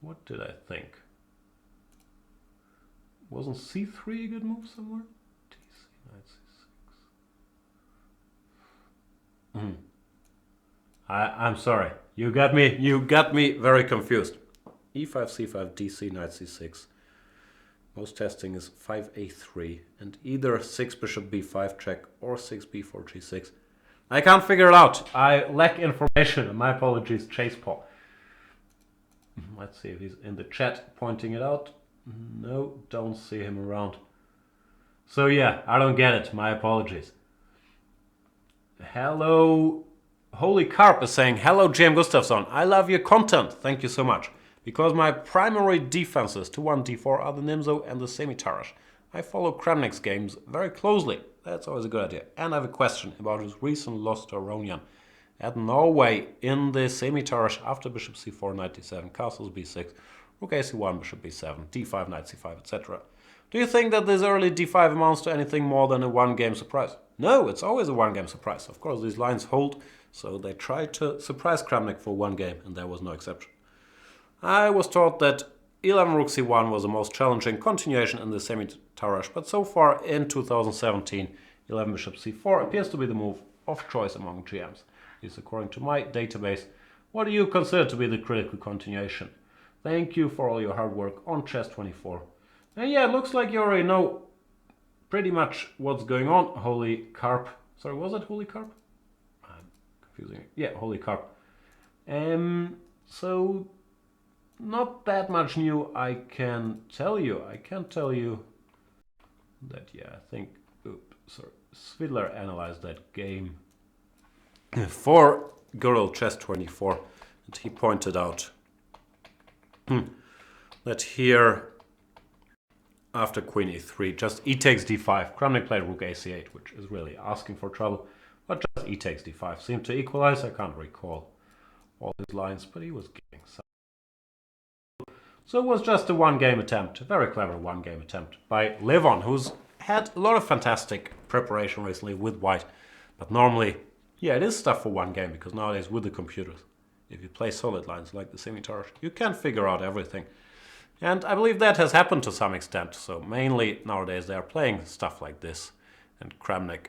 what did I think? Wasn't c3 a good move somewhere? dc knight c6. I'm sorry. You got me very confused. e5 c5 dc knight c6. Most testing is 5a3 and either 6 bishop b5 check or 6 b4 g6. I can't figure it out. I lack information. My apologies, Chase Paul. Let's see if he's in the chat pointing it out. No, don't see him around. So yeah, I don't get it. My apologies. Hello. Holy Carp is saying, hello Jim Gustafsson. I love your content. Thank you so much. Because my primary defenses to 1 d4 are the Nimzo and the Semi-Tarash. I follow Kramnik's games very closely. That's always a good idea. And I have a question about his recent loss to Aronian. At Norway in the Semi-Tarash after bishop c4, knight d7, castles b6, rook ac1, bishop b7, d5, knight c5, etc. Do you think that this early d5 amounts to anything more than a one-game surprise? No, it's always a one-game surprise. Of course, these lines hold, so they tried to surprise Kramnik for one game, and there was no exception. I was taught that 11 rook c1 was the most challenging continuation in the Semi-Tarash, but so far in 2017, 11 bishop c4 appears to be the move of choice among GMs. This is according to my database. What do you consider to be the critical continuation? Thank you for all your hard work on Chess24. And yeah, it looks like you already know pretty much what's going on, Holy Carp. Sorry, was it Holy Carp? I'm confusing it. Yeah, Holy Carp. So not that much new I can tell you. I can tell you that, yeah, I think, Svidler analyzed that game for good old Chess24, and he pointed out that here, after queen e3, just e takes d5. Kramnik played rook ac8, which is really asking for trouble, but just e takes d5 seemed to equalize. I can't recall all his lines, but he was giving some. So it was just a one-game attempt, a very clever one-game attempt by Levon, who's had a lot of fantastic preparation recently with white. But normally, yeah, it is stuff for one game, because nowadays with the computers, if you play solid lines like the Semi-Tarash, you can figure out everything. And I believe that has happened to some extent. So mainly nowadays they are playing stuff like this. And Kramnik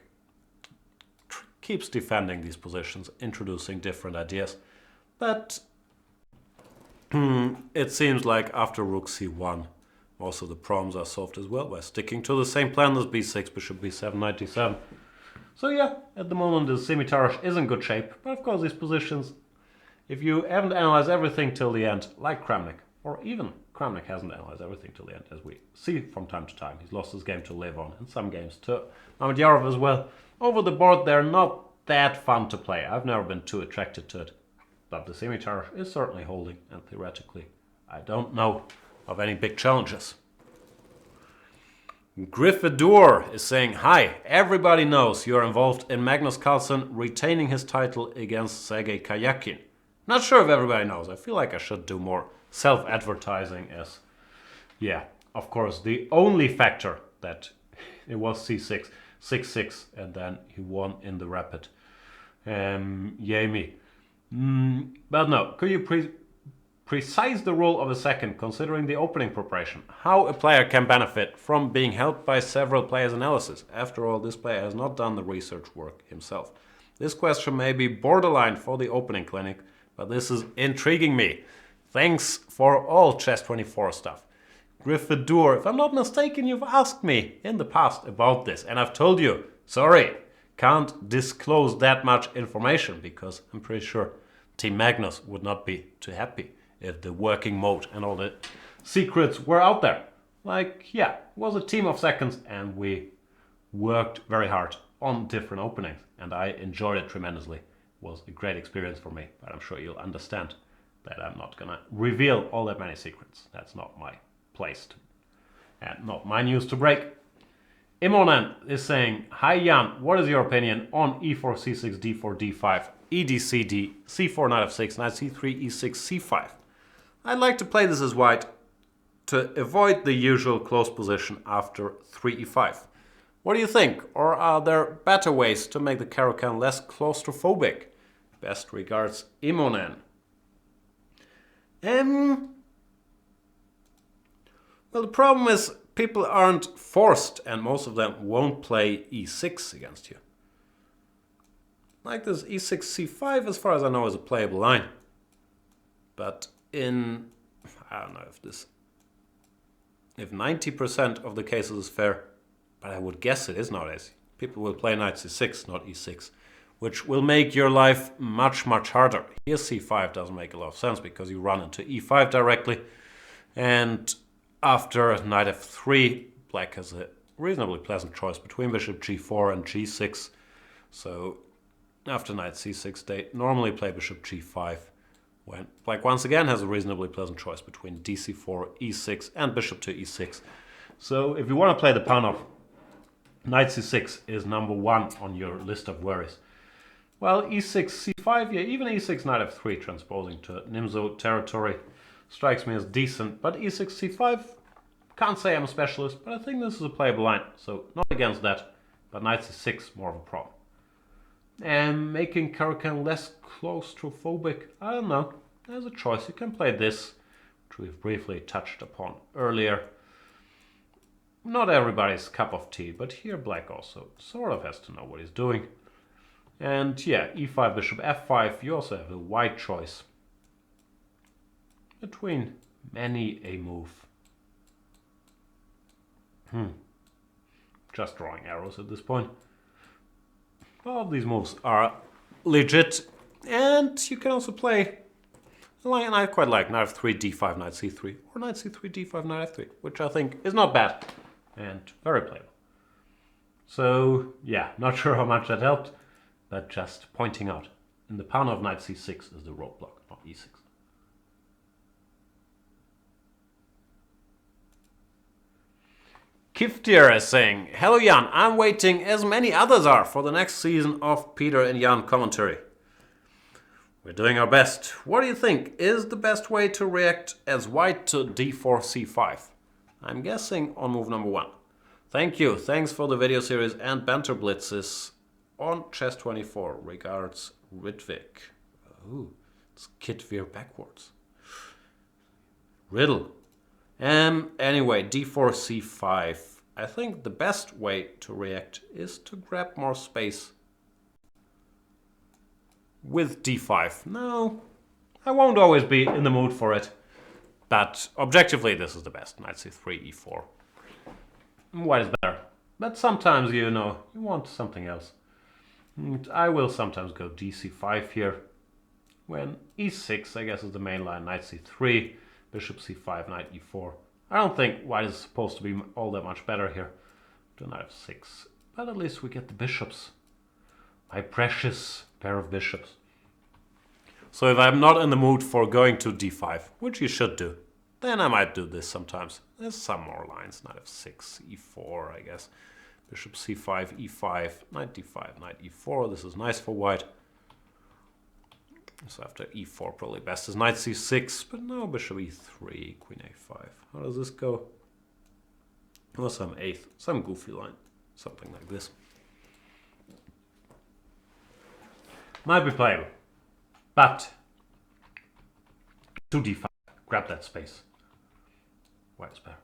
keeps defending these positions, introducing different ideas. But it seems like after rook c1, also the problems are solved as well by sticking to the same plan as b6, bishop b7, knight d7. So yeah, at the moment the Semi-Tarash is in good shape. But of course these positions, if you haven't analyzed everything till the end, like Kramnik, or even Kramnik hasn't analyzed everything till the end, as we see from time to time. He's lost his game to Levon and some games to Mamedyarov as well. Over the board, they're not that fun to play. I've never been too attracted to it. But the Semi-Tarash is certainly holding, and theoretically, I don't know of any big challenges. Gryffindor is saying, hi, everybody knows you're involved in Magnus Carlsen retaining his title against Sergei Karyakin. Not sure if everybody knows. I feel like I should do more self-advertising as, yeah, of course, the only factor that it was c6, 6-6, and then he won in the rapid. Yay me. But no, could you Precise the role of a second, considering the opening preparation. How a player can benefit from being helped by several players' analysis. After all, this player has not done the research work himself. This question may be borderline for the opening clinic, but this is intriguing me. Thanks for all Chess24 stuff. Gryffindor, if I'm not mistaken, you've asked me in the past about this, and I've told you, sorry, can't disclose that much information because I'm pretty sure Team Magnus would not be too happy if the working mode and all the secrets were out there. Like, yeah, it was a team of seconds and we worked very hard on different openings and I enjoyed it tremendously. It was a great experience for me, but I'm sure you'll understand that I'm not gonna reveal all that many secrets. That's not my place to, and not my news to break. Imonen is saying, hi Jan, what is your opinion on e4, c6, d4, d5, edcd, c4, knight f6, knight c3, e6, c5? I'd like to play this as white to avoid the usual close position after 3e5. What do you think? Or are there better ways to make the Caro-Kann less claustrophobic? Best regards, Imonen. Well, the problem is people aren't forced and most of them won't play e6 against you. Like this e6, c5, as far as I know, is a playable line. But I don't know if 90% of the cases is fair, but I would guess it is nowadays. People will play knight c6, not e6, which will make your life much, much harder. Here c5 doesn't make a lot of sense because you run into e5 directly, and after knight f3, black has a reasonably pleasant choice between bishop g4 and g6. So after knight c6, they normally play bishop g5, when black once again has a reasonably pleasant choice between dc4, e6 and bishop to e6. So if you want to play the pawn off, knight c6 is number one on your list of worries. Well, e6, c5, yeah, even e6, knight f3 transposing to Nimzo territory strikes me as decent, but e6, c5, can't say I'm a specialist, but I think this is a playable line, so not against that, but knight c6 more of a problem. And making Caro-Kann less claustrophobic, I don't know, there's a choice. You can play this, which we've briefly touched upon earlier. Not everybody's cup of tea, but here black also sort of has to know what he's doing. And yeah, e5, bishop f5, you also have a white choice between many a move. Just drawing arrows at this point. All of these moves are legit, and you can also play a line I quite like, knight f3, d5, knight c3, or knight c3, d5, knight f3, which I think is not bad and very playable. So yeah, not sure how much that helped, but just pointing out, in the pawn of knight c6 is the roadblock, not e6. Kiftir is saying, hello Jan, I'm waiting as many others are for the next season of Peter and Jan commentary. We're doing our best. What do you think is the best way to react as white to d4, c5? I'm guessing on move number 1. Thank you. Thanks for the video series and banter blitzes on Chess24. Regards, Ridvik. Oh, it's Kitvir backwards. Riddle. Anyway, d4, c5. I think the best way to react is to grab more space with d5. No, I won't always be in the mood for it, but objectively this is the best. Knight c3, e4. White is better, but sometimes, you know, you want something else. And I will sometimes go dc5 here, when e6, I guess, is the main line. Knight c3, bishop c5, knight e4. I don't think white is supposed to be all that much better here. To knight f6, but at least we get the bishops. My precious pair of bishops. So if I'm not in the mood for going to d5, which you should do, then I might do this sometimes. There's some more lines. Knight f6, e4, I guess. Bishop c5, e5, knight d5, knight e4. This is nice for white. So after e4, probably best is knight c6, but no, bishop e3, queen a5. How does this go? Or some goofy line, something like this. Might be playable, but to d5. grab that space. White is better.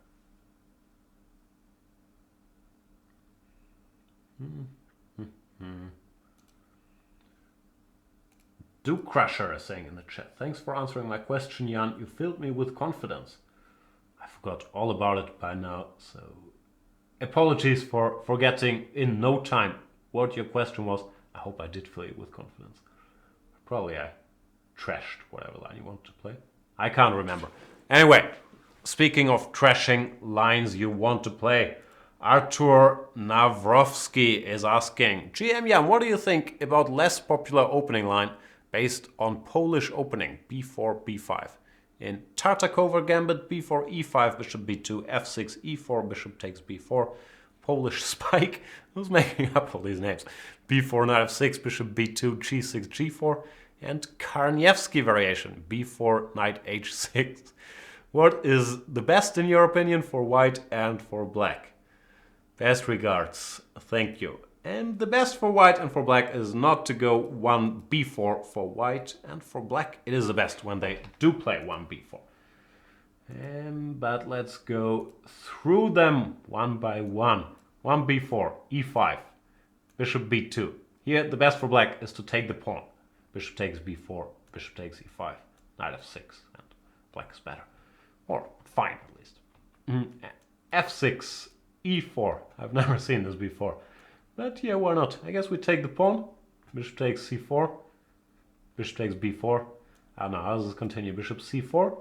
Do Crusher is saying in the chat, thanks for answering my question, Jan. You filled me with confidence. I forgot all about it by now, so apologies for forgetting in no time what your question was. I hope I did fill you with confidence. Probably I trashed whatever line you wanted to play. I can't remember. Anyway, speaking of trashing lines you want to play, Artur Nawrowski is asking, GM Jan, what do you think about less popular opening line based on Polish opening, b4, b5? In Tartakover Gambit, b4, e5, bishop b2, f6, e4, bishop takes b4, Polish Spike, who's making up all these names, b4, knight f6, bishop b2, g6, g4, and Karnievsky variation, b4, knight h6. What is the best in your opinion for white and for black? Best regards, thank you. And the best for white and for black is not to go 1 b4 for white, and for black it is the best when they do play 1 b4. But let's go through them one by one. 1 b4, e5, bishop b2. Here the best for black is to take the pawn. Bishop takes b4, bishop takes e5, knight f6, and black is better. Or fine at least. f6, e4. I've never seen this before. But yeah, why not? I guess we take the pawn. Bishop takes c4. Bishop takes b4. I don't know, how does this continue? Bishop c4.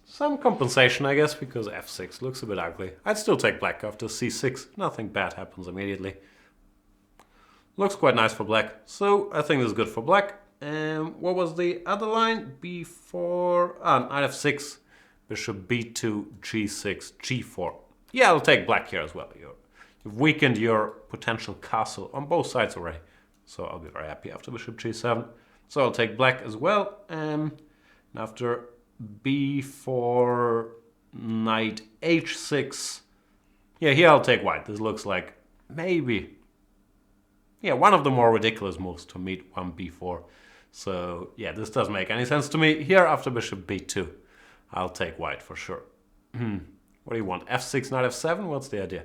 Some compensation, I guess, because f6 looks a bit ugly. I'd still take black after c6. Nothing bad happens immediately. Looks quite nice for black. So I think this is good for black. What was the other line? b4. Knight f6. Bishop b2, g6, g4. Yeah, I'll take black here as well. You've weakened your potential castle on both sides already. So I'll be very happy after bishop g7. So I'll take black as well. And after b4, knight h6. Yeah, here I'll take white. This looks like maybe, yeah, one of the more ridiculous moves to meet 1 b4. So yeah, this doesn't make any sense to me. Here after bishop b2, I'll take white for sure. What do you want? f6, knight f7? What's the idea?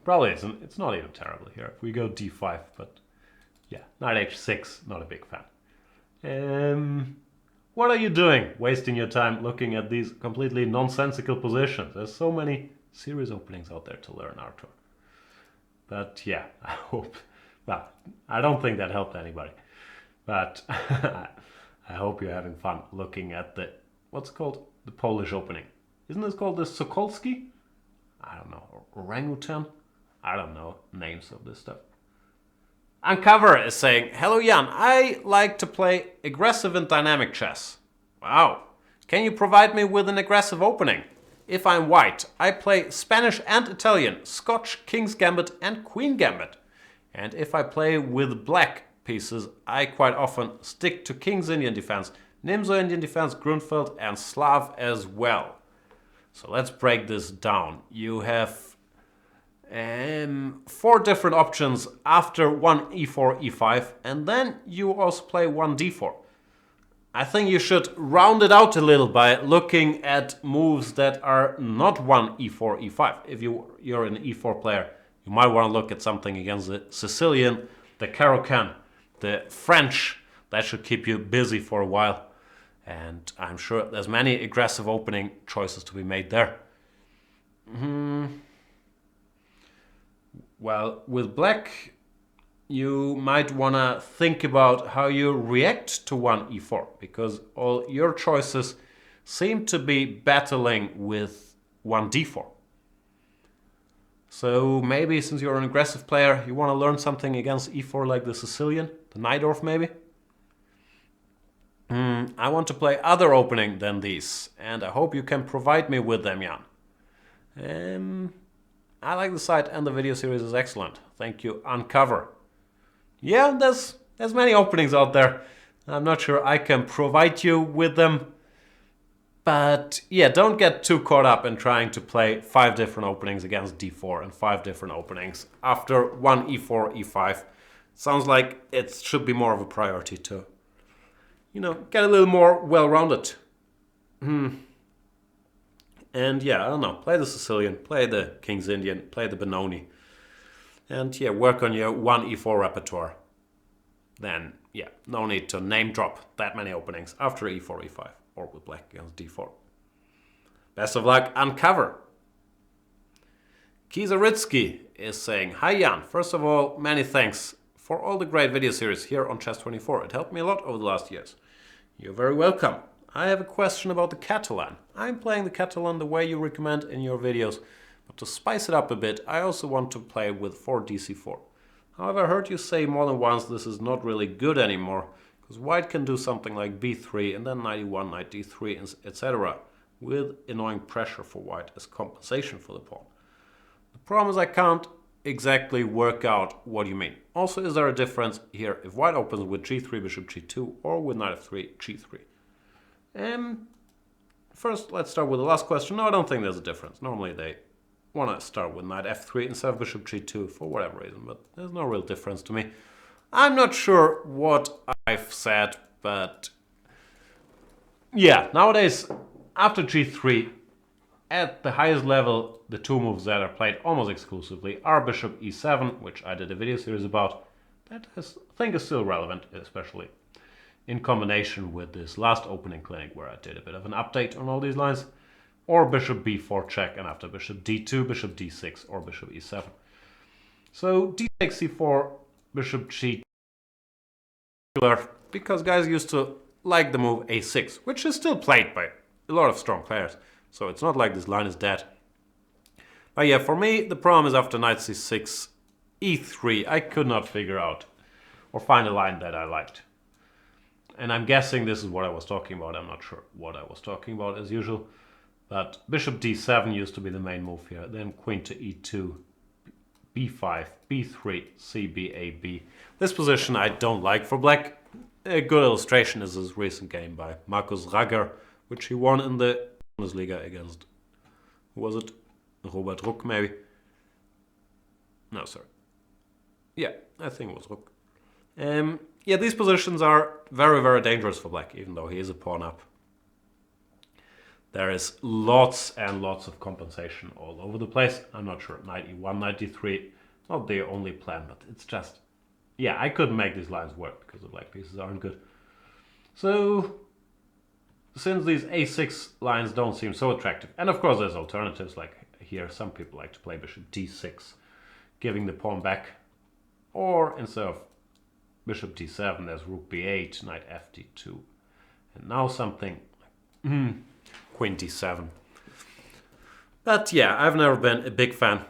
Probably isn't. It's not even terrible here. If we go d5, but yeah, knight h6, not a big fan. What are you doing? Wasting your time looking at these completely nonsensical positions. There's so many serious openings out there to learn, Artur. But yeah, I hope. Well, I don't think that helped anybody. But I hope you're having fun looking at the, what's it called? The Polish opening. Isn't this called the Sokolski? I don't know. Orangutan? I don't know names of this stuff. Uncover is saying, hello Jan, I like to play aggressive and dynamic chess. Wow. Can you provide me with an aggressive opening? If I'm white, I play Spanish and Italian, Scotch, King's Gambit and Queen Gambit. And if I play with black pieces, I quite often stick to King's Indian Defense, Nimzo Indian Defense, Grunfeld and Slav as well. So let's break this down. You have 4 different options after 1 e4, e5, and then you also play 1 d4. I think you should round it out a little by looking at moves that are not 1 e4, e5. If you're an e4 player, you might want to look at something against the Sicilian, the Caro-Can, the French. That should keep you busy for a while. And I'm sure there's many aggressive opening choices to be made there. Well, with black, you might want to think about how you react to 1 e4, because all your choices seem to be battling with 1 d4. So maybe since you're an aggressive player, you want to learn something against e4 like the Sicilian, the Najdorf maybe? I want to play other opening than these, and I hope you can provide me with them, Jan. I like the site and the video series is excellent. Thank you, Uncover. Yeah, there's many openings out there. I'm not sure I can provide you with them. But yeah, don't get too caught up in trying to play 5 different openings against d4 and 5 different openings after 1 e4, e5. Sounds like it should be more of a priority to, you know, get a little more well-rounded. And yeah, I don't know, play the Sicilian, play the King's Indian, play the Benoni. And yeah, work on your 1 e4 repertoire. Then, yeah, no need to name drop that many openings after e4, e5, or with black against d4. Best of luck, Uncover. Kizaritsky is saying, "Hi Jan, first of all, many thanks for all the great video series here on Chess24. It helped me a lot over the last years." You're very welcome. I have a question about the Catalan. I'm playing the Catalan the way you recommend in your videos, but to spice it up a bit, I also want to play with 4 dc4. However, I heard you say more than once this is not really good anymore, because white can do something like b3 and then knight e1, knight d3, etc. with annoying pressure for white as compensation for the pawn. The problem is I can't exactly work out what you mean. Also, is there a difference here if white opens with g3, bishop g2, or with knight f3, g3? First, let's start with the last question. No, I don't think there's a difference. Normally they want to start with knight f3 instead of bishop g2 for whatever reason, but there's no real difference to me. I'm not sure what I've said, but yeah, nowadays after g3, at the highest level, the two moves that are played almost exclusively are bishop e7, which I did a video series about, that I think is still relevant, especially in combination with this last opening clinic where I did a bit of an update on all these lines, or bishop b4 check, and after bishop d2, bishop d6, or bishop e7. So d takes c4, bishop g, because guys used to like the move a6, which is still played by a lot of strong players. So it's not like this line is dead. But yeah, for me, the problem is after knight c6, e3, I could not figure out or find a line that I liked. And I'm guessing this is what I was talking about. I'm not sure what I was talking about as usual. But bishop d7 used to be the main move here. Then queen to e2, b5, b3, cb, ab. This position I don't like for black. A good illustration is his recent game by Markus Ragger, which he won in the Bundesliga against, who was it? Robert Ruck, maybe? No, sorry. Yeah, I think it was Ruck. Yeah, these positions are very, very dangerous for black, even though he is a pawn up. There is lots and lots of compensation all over the place. I'm not sure. Knight e1, knight d3, not the only plan, but it's just, yeah, I couldn't make these lines work because the black pieces aren't good. So, since these a6 lines don't seem so attractive, and of course there's alternatives, like here some people like to play bishop d6, giving the pawn back, or instead of bishop d7, there's rook b8, knight fd2, and now something like queen d7. But yeah, I've never been a big fan.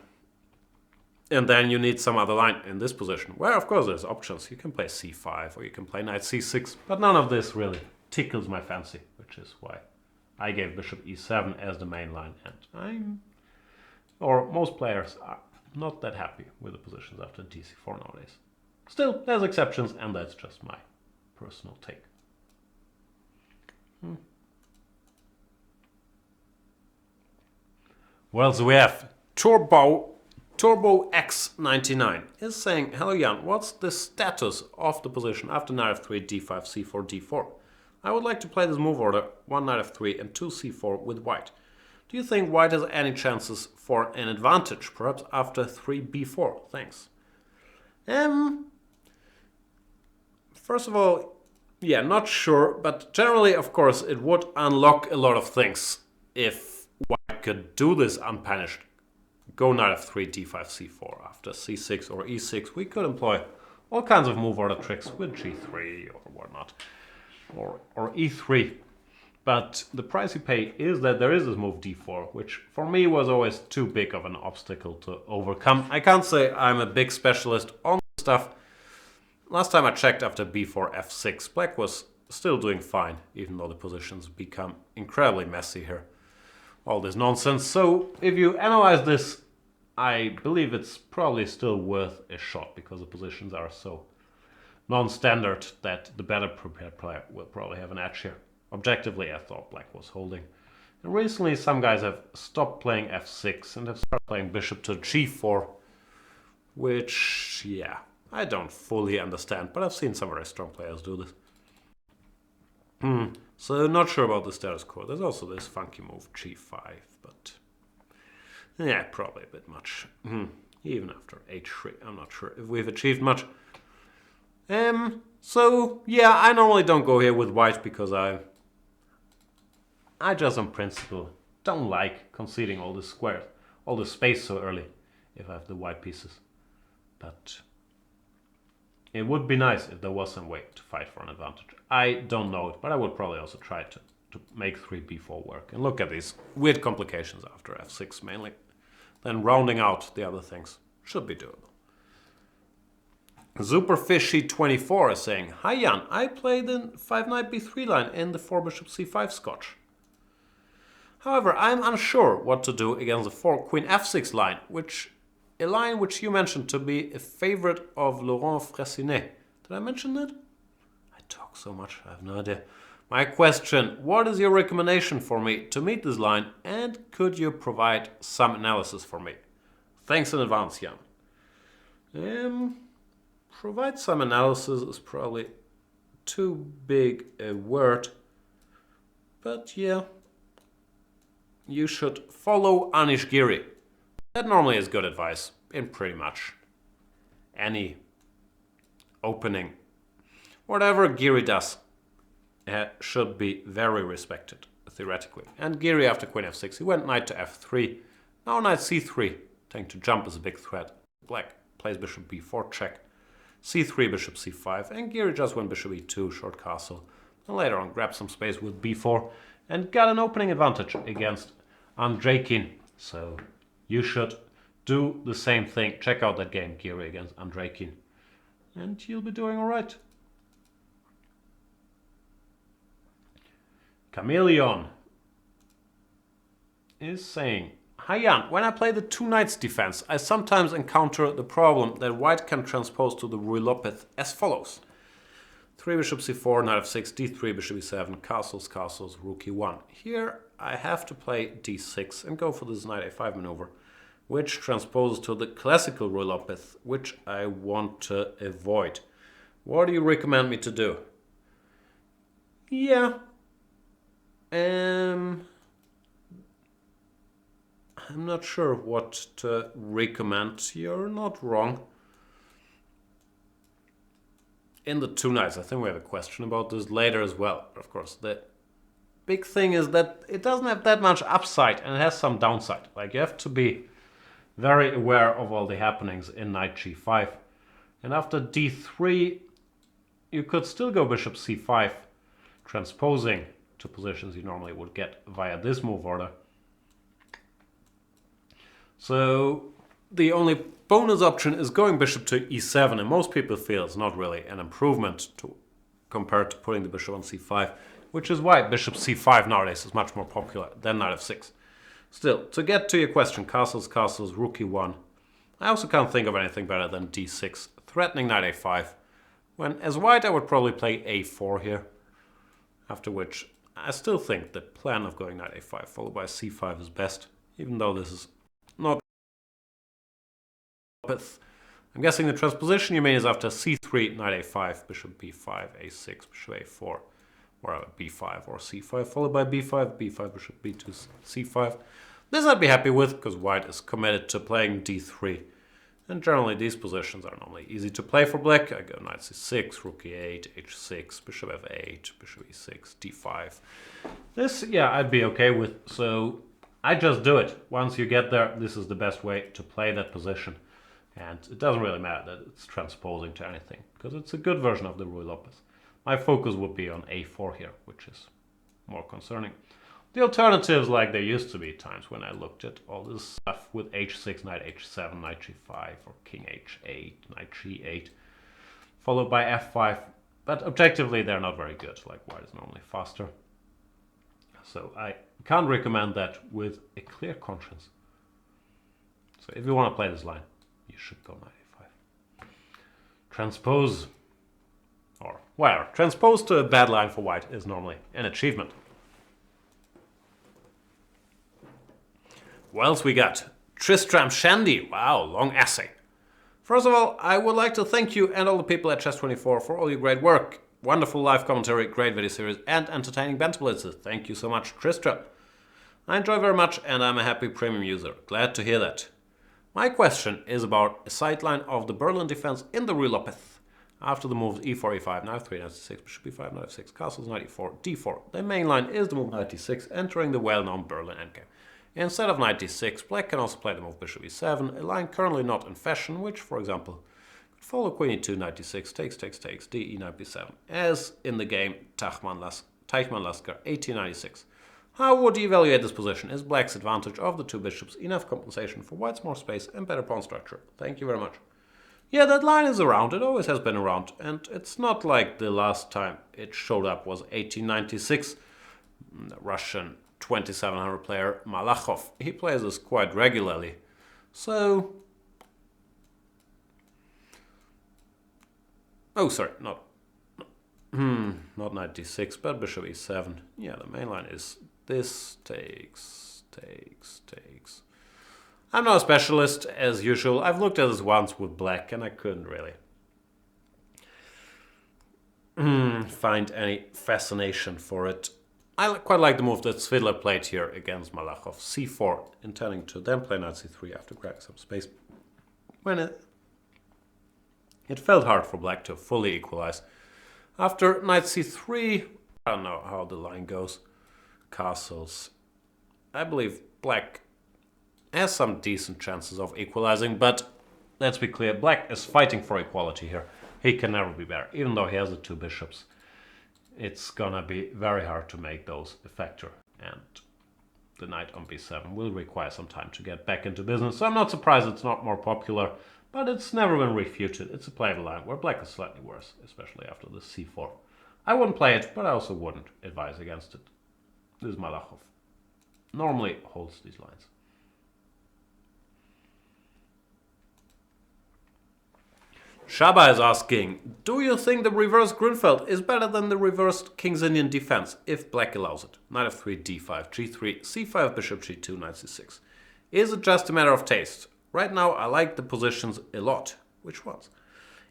And then you need some other line in this position, where of course there's options. You can play c5 or you can play knight c6, but none of this really tickles my fancy, which is why I gave bishop e7 as the main line, and most players are not that happy with the positions after dc4 nowadays. Still, there's exceptions, and that's just my personal take. Well, so we have Turbo X99 is saying, "Hello Jan, what's the status of the position after knight f3, d5, c4, d4? I would like to play this move order, 1 knight f3 and 2 c4 with white. Do you think white has any chances for an advantage, perhaps after 3 b4? Thanks." First of all, yeah, not sure, but generally, of course, it would unlock a lot of things if white could do this unpunished. Go knight f3, d5, c4 after c6 or e6. We could employ all kinds of move order tricks with g3 or whatnot, or e3. But the price you pay is that there is this move d4, which for me was always too big of an obstacle to overcome. I can't say I'm a big specialist on this stuff. Last time I checked after b4, f6, black was still doing fine, even though the positions become incredibly messy here. All this nonsense. So if you analyze this, I believe it's probably still worth a shot, because the positions are so non-standard that the better prepared player will probably have an edge here. Objectively, I thought black was holding. And recently some guys have stopped playing f6 and have started playing bishop to g4, which, yeah, I don't fully understand, but I've seen some very strong players do this. So not sure about the status quo. There's also this funky move g5, but yeah, probably a bit much. Even after h3, I'm not sure if we've achieved much. So yeah, I normally don't go here with white because I just on principle don't like conceding all the squares, all the space so early if I have the white pieces. But it would be nice if there was some way to fight for an advantage. I don't know it, but I would probably also try to make 3b4 work. And look at these weird complications after f6 mainly. Then rounding out the other things should be doable. Superfishy24 is saying, "Hi Jan, I play the 5 knight b3 line in the 4 bishop c5 Scotch. However, I'm unsure what to do against the 4 queen f6 line, a line which you mentioned to be a favorite of Laurent Fressinet. Did I mention that? I talk so much, I have no idea. My question, what is your recommendation for me to meet this line, and could you provide some analysis for me? Thanks in advance, Jan." Provide some analysis is probably too big a word, but yeah, you should follow Anish Giri. That normally is good advice in pretty much any opening. Whatever Giri does should be very respected, theoretically. And Giri after queen f6, he went knight to f3. Now knight c3, trying to jump is a big threat. Black plays bishop b4 check, c3 bishop c5, and Giri just went bishop e2, short castle. And later on grabbed some space with b4 and got an opening advantage against Andreikin. So you should do the same thing. Check out that game, Giri against Andreikin, and you'll be doing all right. Chameleon is saying, "Hi Jan, when I play the 2 knights defense, I sometimes encounter the problem that white can transpose to the Ruy Lopez as follows. 3 bishop c4, knight f6, d3, bishop e7, castles, castles, rook e1. Here I have to play d6 and go for this knight a5 maneuver, which transposes to the classical Ruy Lopez, which I want to avoid. What do you recommend me to do?" Yeah. I'm not sure what to recommend. You're not wrong. In the 2 knights, I think we have a question about this later as well. But of course, the big thing is that it doesn't have that much upside and it has some downside. Like, you have to be very aware of all the happenings in knight g5. And after d3, you could still go bishop c5, transposing to positions you normally would get via this move order. So the only bonus option is going bishop to e7, and most people feel it's not really an improvement compared to putting the bishop on c5, which is why bishop c5 nowadays is much more popular than knight f6. Still, to get to your question, castles, castles, rook e1, I also can't think of anything better than d6, threatening knight a5. When as white I would probably play a4 here, after which I still think the plan of going knight a5 followed by c5 is best, even though this is not. I'm guessing the transposition you mean is after c3, knight a5, bishop b5, a6, bishop a4, or b5 or c5, followed by b5, b5, bishop b2, c5. This I'd be happy with, because white is committed to playing d3. And generally these positions are normally easy to play for black. I go knight c6, rook e8, h6, bishop f8, bishop e6, d5. This, yeah, I'd be okay with. So I just do it. Once you get there, this is the best way to play that position. And it doesn't really matter that it's transposing to anything, because it's a good version of the Ruy Lopez. My focus would be on a4 here, which is more concerning. The alternatives, like there used to be times when I looked at all this stuff with h6, knight h7, knight g5, or king h8, knight g8, followed by f5. But objectively, they're not very good, like white is normally faster. So I can't recommend that with a clear conscience. So if you want to play this line, you should go knight a5. Transpose, or whatever, transpose to a bad line for white is normally an achievement. What else we got? Tristram Shandy. Wow, long essay. First of all, I would like to thank you and all the people at Chess24 for all your great work. Wonderful live commentary, great video series, and entertaining banter blitzes. Thank you so much, Tristra. I enjoy very much, and I'm a happy premium user. Glad to hear that. My question is about a sideline of the Berlin defense in the relopeth. After the moves e4, e5, knight 3, knight 6, bishop b5, knight 6, castles knight e4, d4. The main line is the move knight d6, entering the well-known Berlin endgame. Instead of knight d6, black can also play the move bishop e7, a line currently not in fashion, which, for example, could follow queen e2, knight d6, takes, d, e, knight b7, as in the game Teichmann-Lasker 1896. How would you evaluate this position? Is black's advantage of the two bishops enough compensation for white's more space and better pawn structure? Thank you very much. Yeah, that line is around. It always has been around. And it's not like the last time it showed up was 1896. The Russian 2700 player Malakhov. He plays this quite regularly. So... Oh, sorry, not knight d6, but bishop e7. Yeah, the main line is this, takes. I'm not a specialist, as usual. I've looked at this once with black, and I couldn't really find any fascination for it. I quite like the move that Svidler played here against Malakhov. c4, intending to then play knight c3 after grabbing some space. When it felt hard for black to fully equalize. After knight c3, I don't know how the line goes. Castles. I believe black has some decent chances of equalizing, but let's be clear, black is fighting for equality here. He can never be better, even though he has the two bishops. It's gonna be very hard to make those a factor, and the knight on b7 will require some time to get back into business, so I'm not surprised it's not more popular, but it's never been refuted. It's a playable line where black is slightly worse, especially after the c4. I wouldn't play it, but I also wouldn't advise against it. This is Malakhov. Normally holds these lines. Shaba is asking, do you think the reversed Grunfeld is better than the reversed King's Indian defense, if black allows it? Knight f3, d5, g3, c5, bishop g2, knight c6. Is it just a matter of taste? Right now I like the positions a lot. Which ones?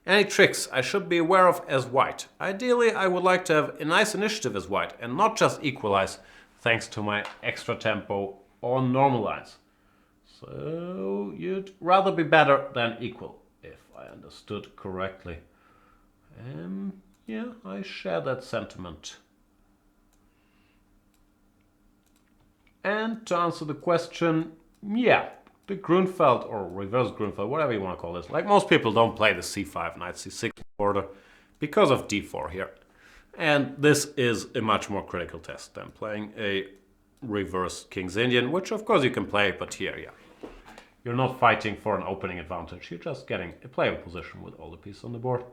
Any tricks I should be aware of as white? Ideally I would like to have a nice initiative as white and not just equalize thanks to my extra tempo on normal lines. So you'd rather be better than equal, if I understood correctly. Yeah, I share that sentiment. And to answer the question, yeah, the Grunfeld or reverse Grunfeld, whatever you want to call this, like most people don't play the c5, knight c6 border because of d4 here. And this is a much more critical test than playing a reverse King's Indian, which of course you can play, but here, yeah. You're not fighting for an opening advantage, you're just getting a playable position with all the pieces on the board.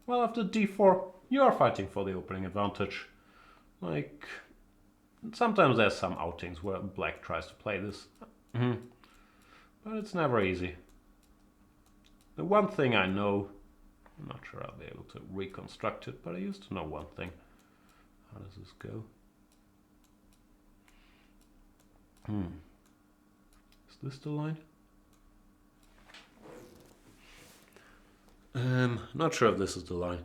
Well, after d4, you are fighting for the opening advantage. Like, sometimes there's some outings where black tries to play this. But it's never easy. The one thing I know, I'm not sure I'll be able to reconstruct it, but I used to know one thing. How does this go? Is this the line? Not sure if this is the line.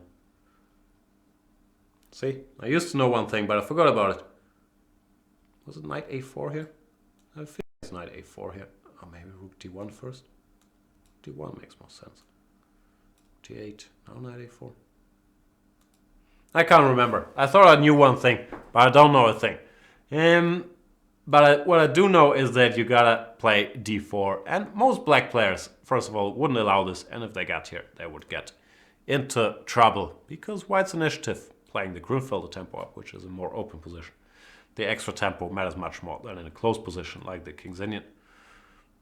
See, I used to know one thing, but I forgot about it. Was it knight a4 here? I think it's knight a4 here. Or maybe rook d1 first. d1 makes more sense. d8, now knight a4. I can't remember. I thought I knew one thing, but I don't know a thing. But what I do know is that you gotta play d4, and most black players, first of all, wouldn't allow this, and if they got here, they would get into trouble, because white's initiative, playing the Grunfeld tempo up, which is a more open position. The extra tempo matters much more than in a close position, like the King's Indian.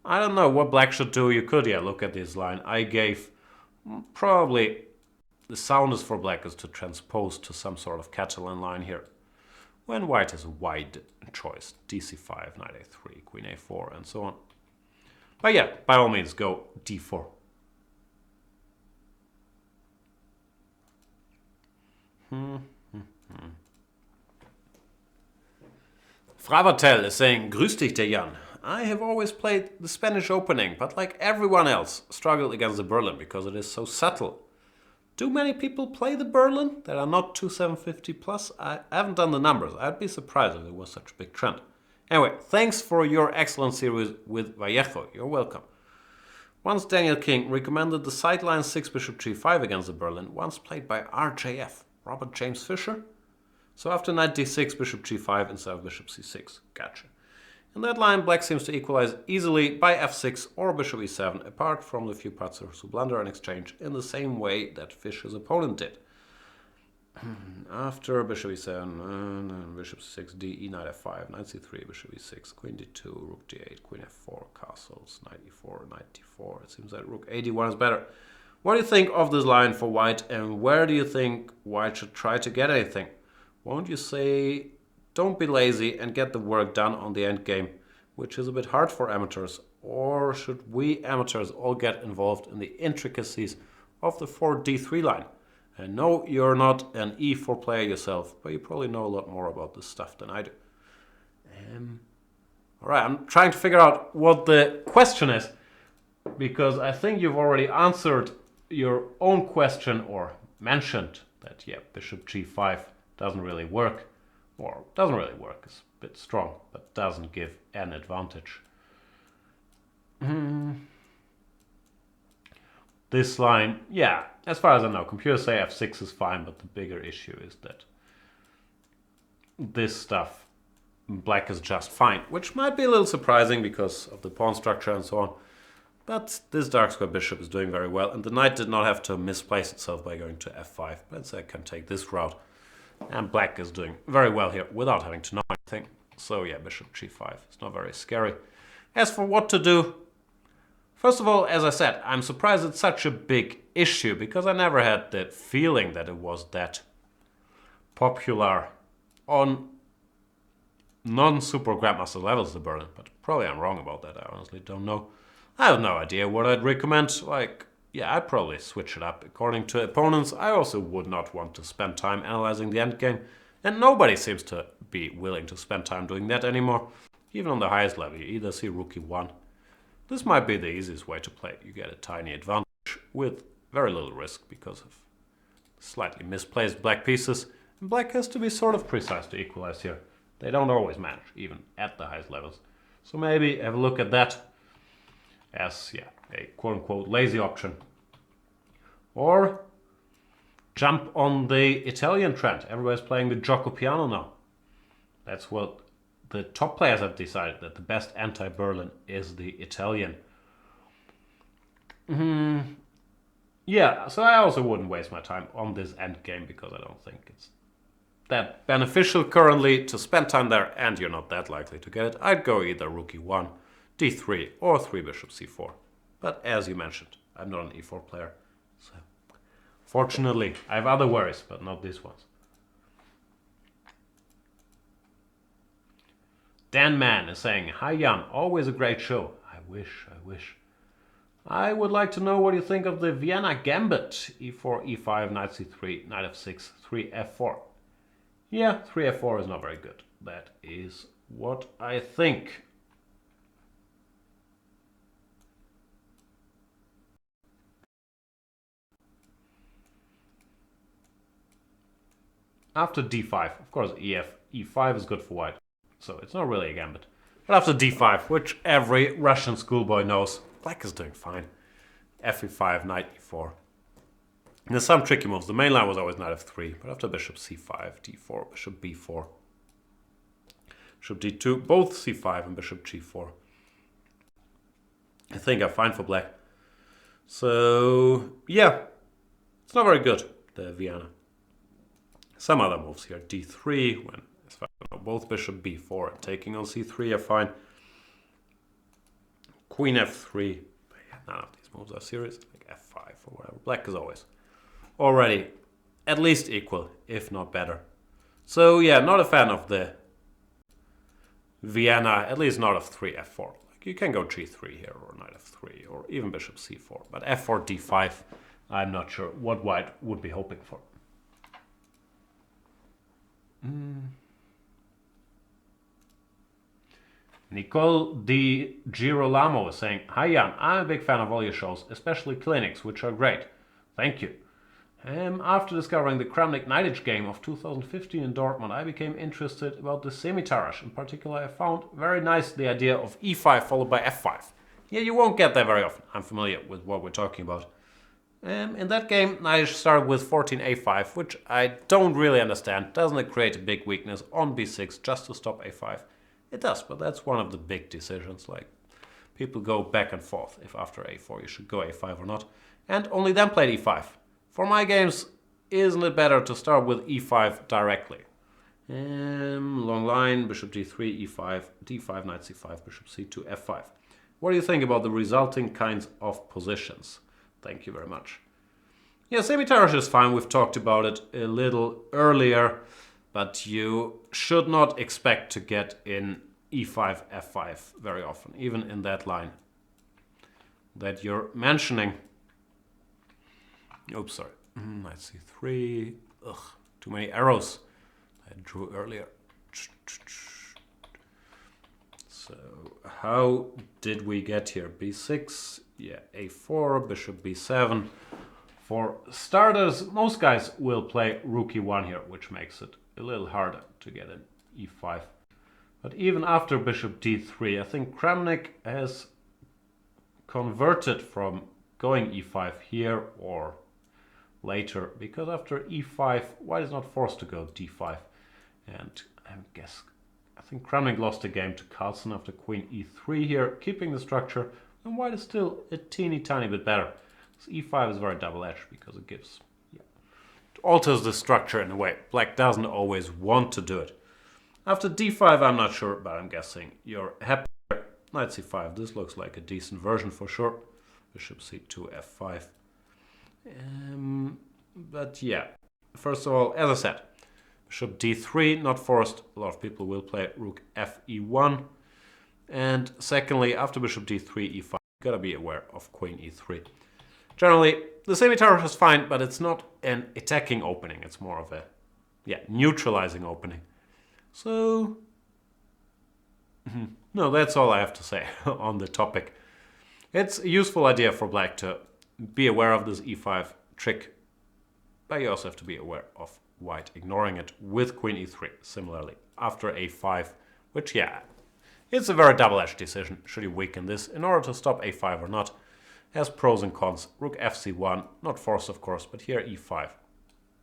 I don't know what black should do. You could, yeah, look at this line. I gave probably the soundest for black is to transpose to some sort of Catalan line here. When white has a wide choice, dc5, knight a3, queen a4, and so on. But yeah, by all means, go d4. Fravatel is saying, Grüß dich, der Jan. I have always played the Spanish opening, but like everyone else, struggled against the Berlin because it is so subtle. Do many people play the Berlin that are not 2750 plus? I haven't done the numbers. I'd be surprised if there was such a big trend. Anyway, thanks for your excellent series with Vallejo. You're welcome. Once Daniel King recommended the sideline 6 bishop g5 against the Berlin, once played by RJF, Robert James Fisher. So after knight d6, bishop g5 instead of bishop c6. Gotcha. In that line, black seems to equalize easily by f6 or bishop e7, apart from the few parts who blunder and exchange in the same way that Fischer's opponent did. After bishop e7, bishop c6, d, e, knight f5, knight c3, bishop e6, queen d2, rook d8, queen f4, castles, knight e4, knight d4. It seems that rook a1 is better. What do you think of this line for white, and where do you think white should try to get anything? Won't you say, don't be lazy and get the work done on the endgame, which is a bit hard for amateurs, or should we amateurs all get involved in the intricacies of the 4d3 line? And no, you're not an e4 player yourself, but you probably know a lot more about this stuff than I do. Alright, I'm trying to figure out what the question is, because I think you've already answered your own question or mentioned that, yeah, bishop g5 doesn't really work, or doesn't really work, it's a bit strong, but doesn't give an advantage. This line, yeah, as far as I know, computers say f6 is fine, but the bigger issue is that this stuff, black is just fine, which might be a little surprising because of the pawn structure and so on. But this dark square bishop is doing very well, and the knight did not have to misplace itself by going to f5, but so I can take this route. And black is doing very well here without having to know anything. So yeah, bishop g5 is not very scary. As for what to do, first of all, as I said, I'm surprised it's such a big issue because I never had the feeling that it was that popular on non-super grandmaster levels, the Berlin, but probably I'm wrong about that. I honestly don't know. I have no idea what I'd recommend. Like, yeah, I'd probably switch it up. According to opponents, I also would not want to spend time analyzing the endgame, and nobody seems to be willing to spend time doing that anymore. Even on the highest level, you either see rook e1. This might be the easiest way to play. You get a tiny advantage with very little risk because of slightly misplaced black pieces. And black has to be sort of precise to equalize here. They don't always manage, even at the highest levels. So maybe have a look at that as, yeah, a quote-unquote lazy option. Or jump on the Italian trend. Everybody's playing the gioco piano now. That's what the top players have decided, that the best anti-Berlin is the Italian. Yeah, so I also wouldn't waste my time on this endgame because I don't think it's that beneficial currently to spend time there, and you're not that likely to get it. I'd go either rook e1, d3, or 3 bishop c4. But as you mentioned, I'm not an e4 player, so fortunately I have other worries, but not these ones. Dan Mann is saying, hi Jan, always a great show. I wish. I would like to know what you think of the Vienna Gambit. e4, e5, knight c3, knight f6, 3 f4. Yeah, 3 f4 is not very good. That is what I think. After d5, of course, e5 is good for white. So it's not really a gambit. But after d5, which every Russian schoolboy knows, black is doing fine. fe5, knight e4. And there's some tricky moves. The main line was always knight f3, but after bishop c5, d4, bishop b4, bishop d2, both c5 and bishop g4. I think I'm fine for black. So, yeah, it's not very good, the Vienna. Some other moves here, d3, when as far as I know, both bishop b4 and taking on c3 are fine. Queen f3, but yeah, none of these moves are serious, like f5 or whatever. Black is always already at least equal, if not better. So yeah, not a fan of the Vienna, at least not of 3 f4. Like you can go g3 here, or knight f3, or even bishop c4. But f4, d5, I'm not sure what white would be hoping for. Nicole Di Girolamo is saying, hi Jan, I'm a big fan of all your shows, especially clinics, which are great. Thank you. After discovering the Kramnik-Naidic game of 2015 in Dortmund, I became interested about the Semitarash. In particular, I found very nice the idea of e5 followed by f5. Yeah, you won't get that very often. I'm familiar with what we're talking about. In that game, Naidic started with 14a5, which I don't really understand. Doesn't it create a big weakness on b6 just to stop a5? It does, but that's one of the big decisions. Like, people go back and forth if after a4 you should go a5 or not. And only then played e5. For my games, isn't it better to start with e5 directly? Long line, bishop d3, e5, d5, knight c5, bishop c2, f5. What do you think about the resulting kinds of positions? Thank you very much. Yeah, Semitarash is fine. We've talked about it a little earlier, but you should not expect to get in e5, f5 very often, even in that line that you're mentioning. Oops, sorry. Knight c3. Ugh, too many arrows I drew earlier. So, how did we get here? b6, yeah, a4, bishop b7. For starters, most guys will play rook e1 here, which makes it a little harder to get in e5. But even after bishop d3, I think Kramnik has converted from going e5 here or later, because after e5, white is not forced to go d5. And I think Kramnik lost the game to Carlsen after queen e3 here, keeping the structure, and white is still a teeny tiny bit better. So e5 is very double-edged because it gives, it alters the structure in a way. Black doesn't always want to do it. After d5, I'm not sure, but I'm guessing you're happy. Knight c5, this looks like a decent version for sure. Bishop c2, f5. But yeah, first of all, as I said, bishop d3, not forced. A lot of people will play rook fe1. And secondly, after bishop d3, e5, you gotta be aware of queen e3. Generally, the Semitarash is fine, but it's not an attacking opening. It's more of a, neutralizing opening. So, no, that's all I have to say on the topic. It's a useful idea for black to be aware of this e5 trick, but you also have to be aware of white ignoring it with queen e3. Similarly, after a5, which, it's a very double-edged decision. Should you weaken this in order to stop a5 or not? Has pros and cons. Rook fc1, not forced of course, but here e5.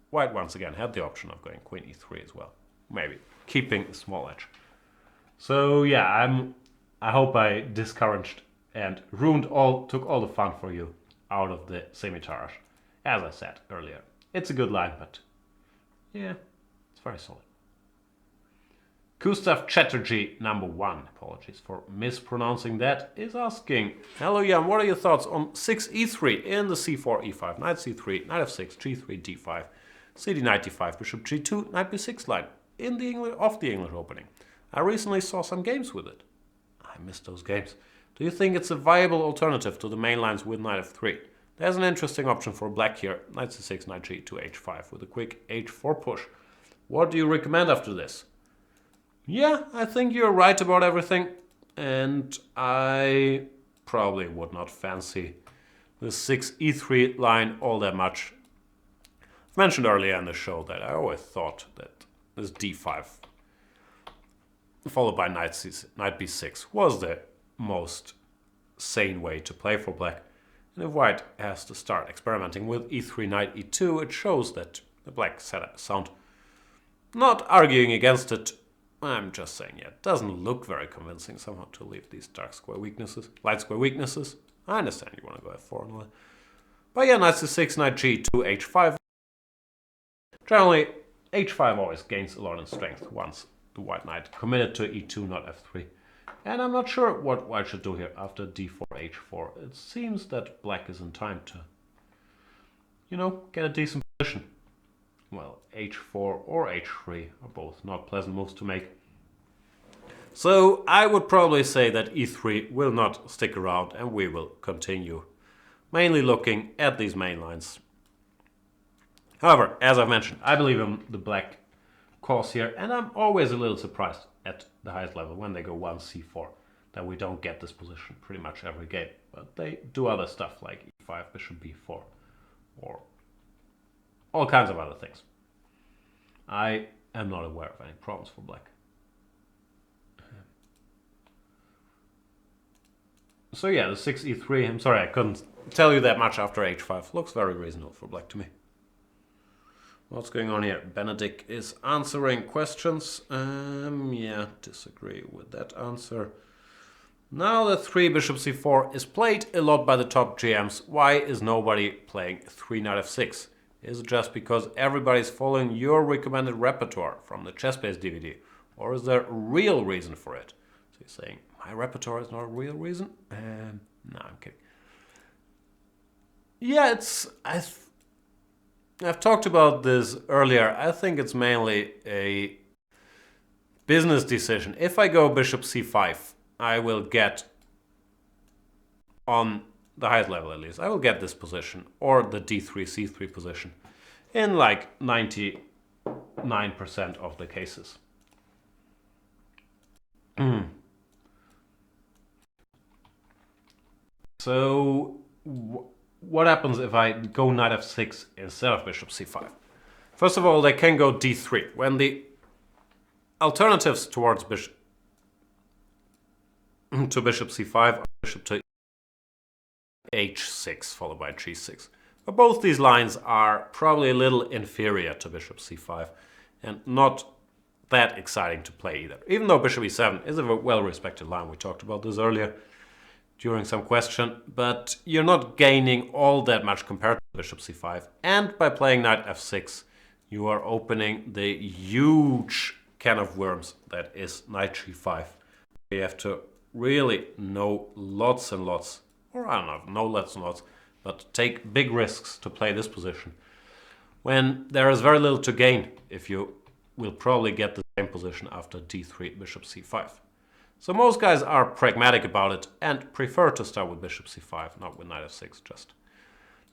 White once again had the option of going queen e3 as well. Maybe keeping a small edge. So yeah, I hope I discouraged and took all the fun for you out of the Semitarash. As I said earlier, it's a good line, but it's very solid. Gustav Chatterjee #1, apologies for mispronouncing that, is asking, hello Jan, what are your thoughts on 6e3 in the c4, e5, knight c3, knight f6, g3, d5, cd knight d5, bishop g2, knight b6 line in the English opening? I recently saw some games with it. I missed those games. Do you think it's a viable alternative to the main lines with knight f3? There's an interesting option for black here, knight c6, knight g2, h5 with a quick h4 push. What do you recommend after this? Yeah, I think you're right about everything, and I probably would not fancy the 6e3 line all that much. I've mentioned earlier in the show that I always thought that this d5 followed by knight b6 was the most sane way to play for black. And if white has to start experimenting with e3, knight e2, it shows that the black setup is sound. Not arguing against it, I'm just saying, it doesn't look very convincing somehow to leave these light square weaknesses. I understand you want to go f4 and all that. But yeah, knight c6, knight g2, h5. Generally, h5 always gains a lot in strength once the white knight committed to e2, not f3. And I'm not sure what white should do here after d4, h4. It seems that black is in time to, get a decent position. Well, h4 or h3 are both not pleasant moves to make. So I would probably say that e3 will not stick around and we will continue mainly looking at these main lines. However, as I've mentioned, I believe in the black cause here, and I'm always a little surprised at the highest level when they go 1 c4 that we don't get this position pretty much every game. But they do other stuff like e5, bishop b4, or all kinds of other things. I am not aware of any problems for black. So yeah, the 6e3, I'm sorry I couldn't tell you that much after h5. Looks very reasonable for black to me. What's going on here? Benedict is answering questions. Yeah, disagree with that answer. Now that 3 bishop c4 is played a lot by the top GMs, why is nobody playing 3 knight f6? Is it just because everybody's following your recommended repertoire from the Chess-Based DVD? Or is there a real reason for it? So you're saying, my repertoire is not a real reason? No, I'm kidding. Yeah, I've talked about this earlier. I think it's mainly a business decision. If I go bishop c5, I will get, on the highest level at least, I will get this position, or the d3, c3 position, in like 99% of the cases. So what happens if I go knight f6 instead of bishop c5? First of all, they can go d3. When the alternatives towards bishop c5 are bishop to h6 followed by g6. But both these lines are probably a little inferior to bishop c5 and not that exciting to play either. Even though bishop e7 is a well-respected line, we talked about this earlier during some question, but you're not gaining all that much compared to bishop c5. And by playing knight f6, you are opening the huge can of worms that is knight g5. You have to really know lots and lots, or I don't know lots and lots, but take big risks to play this position when there is very little to gain if you will probably get the same position after d3, bishop c5. So most guys are pragmatic about it and prefer to start with bishop c5, not with knight f6, just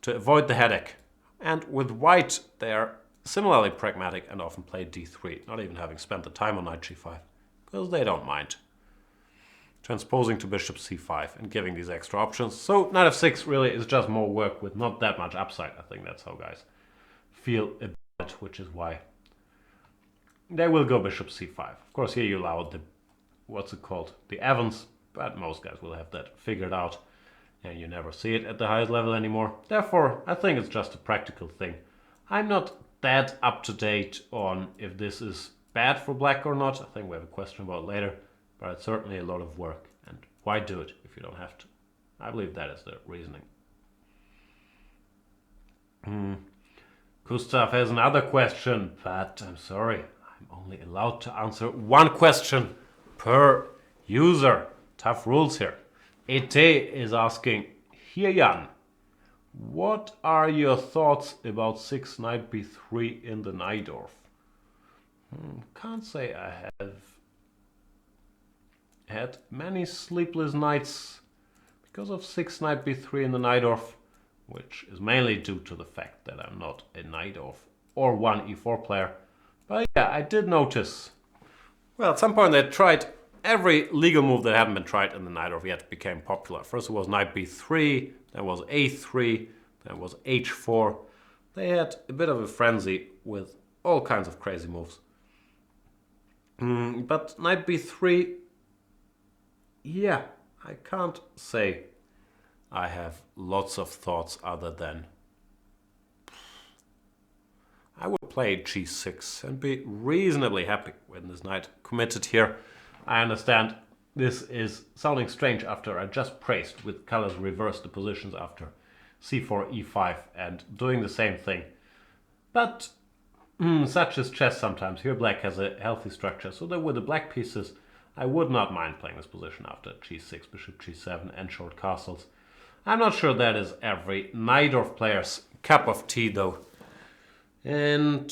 to avoid the headache. And with white, they are similarly pragmatic and often play d3, not even having spent the time on knight g5, because they don't mind transposing to bishop c5 and giving these extra options. So knight f6 really is just more work with not that much upside. I think that's how guys feel about it, which is why they will go bishop c5. Of course, here you allow the, what's it called, the Evans, but most guys will have that figured out and you never see it at the highest level anymore. Therefore, I think it's just a practical thing. I'm not that up to date on if this is bad for black or not. I think we have a question about it later, but it's certainly a lot of work. And why do it if you don't have to? I believe that is the reasoning. Gustav has another question, but I'm sorry, I'm only allowed to answer one question per user. Tough rules here. ET is asking, here Jan, what are your thoughts about 6 knight b3 in the Najdorf? Can't say I have had many sleepless nights because of 6 knight b3 in the Najdorf, which is mainly due to the fact that I'm not a Najdorf or 1e4 player. But yeah, I did notice, well, at some point they tried every legal move that hadn't been tried in the Najdorf yet became popular. First it was knight b3, then was a3, then was h4. They had a bit of a frenzy with all kinds of crazy moves. But knight b3, yeah, I can't say I have lots of thoughts other than I would play g6 and be reasonably happy when this knight committed here. I understand this is sounding strange after I just praised with colors reversed the positions after c4, e5 and doing the same thing. But such is chess sometimes. Here black has a healthy structure, so that with the black pieces I would not mind playing this position after g6, bishop g7 and short castles. I'm not sure that is every Najdorf player's cup of tea though. And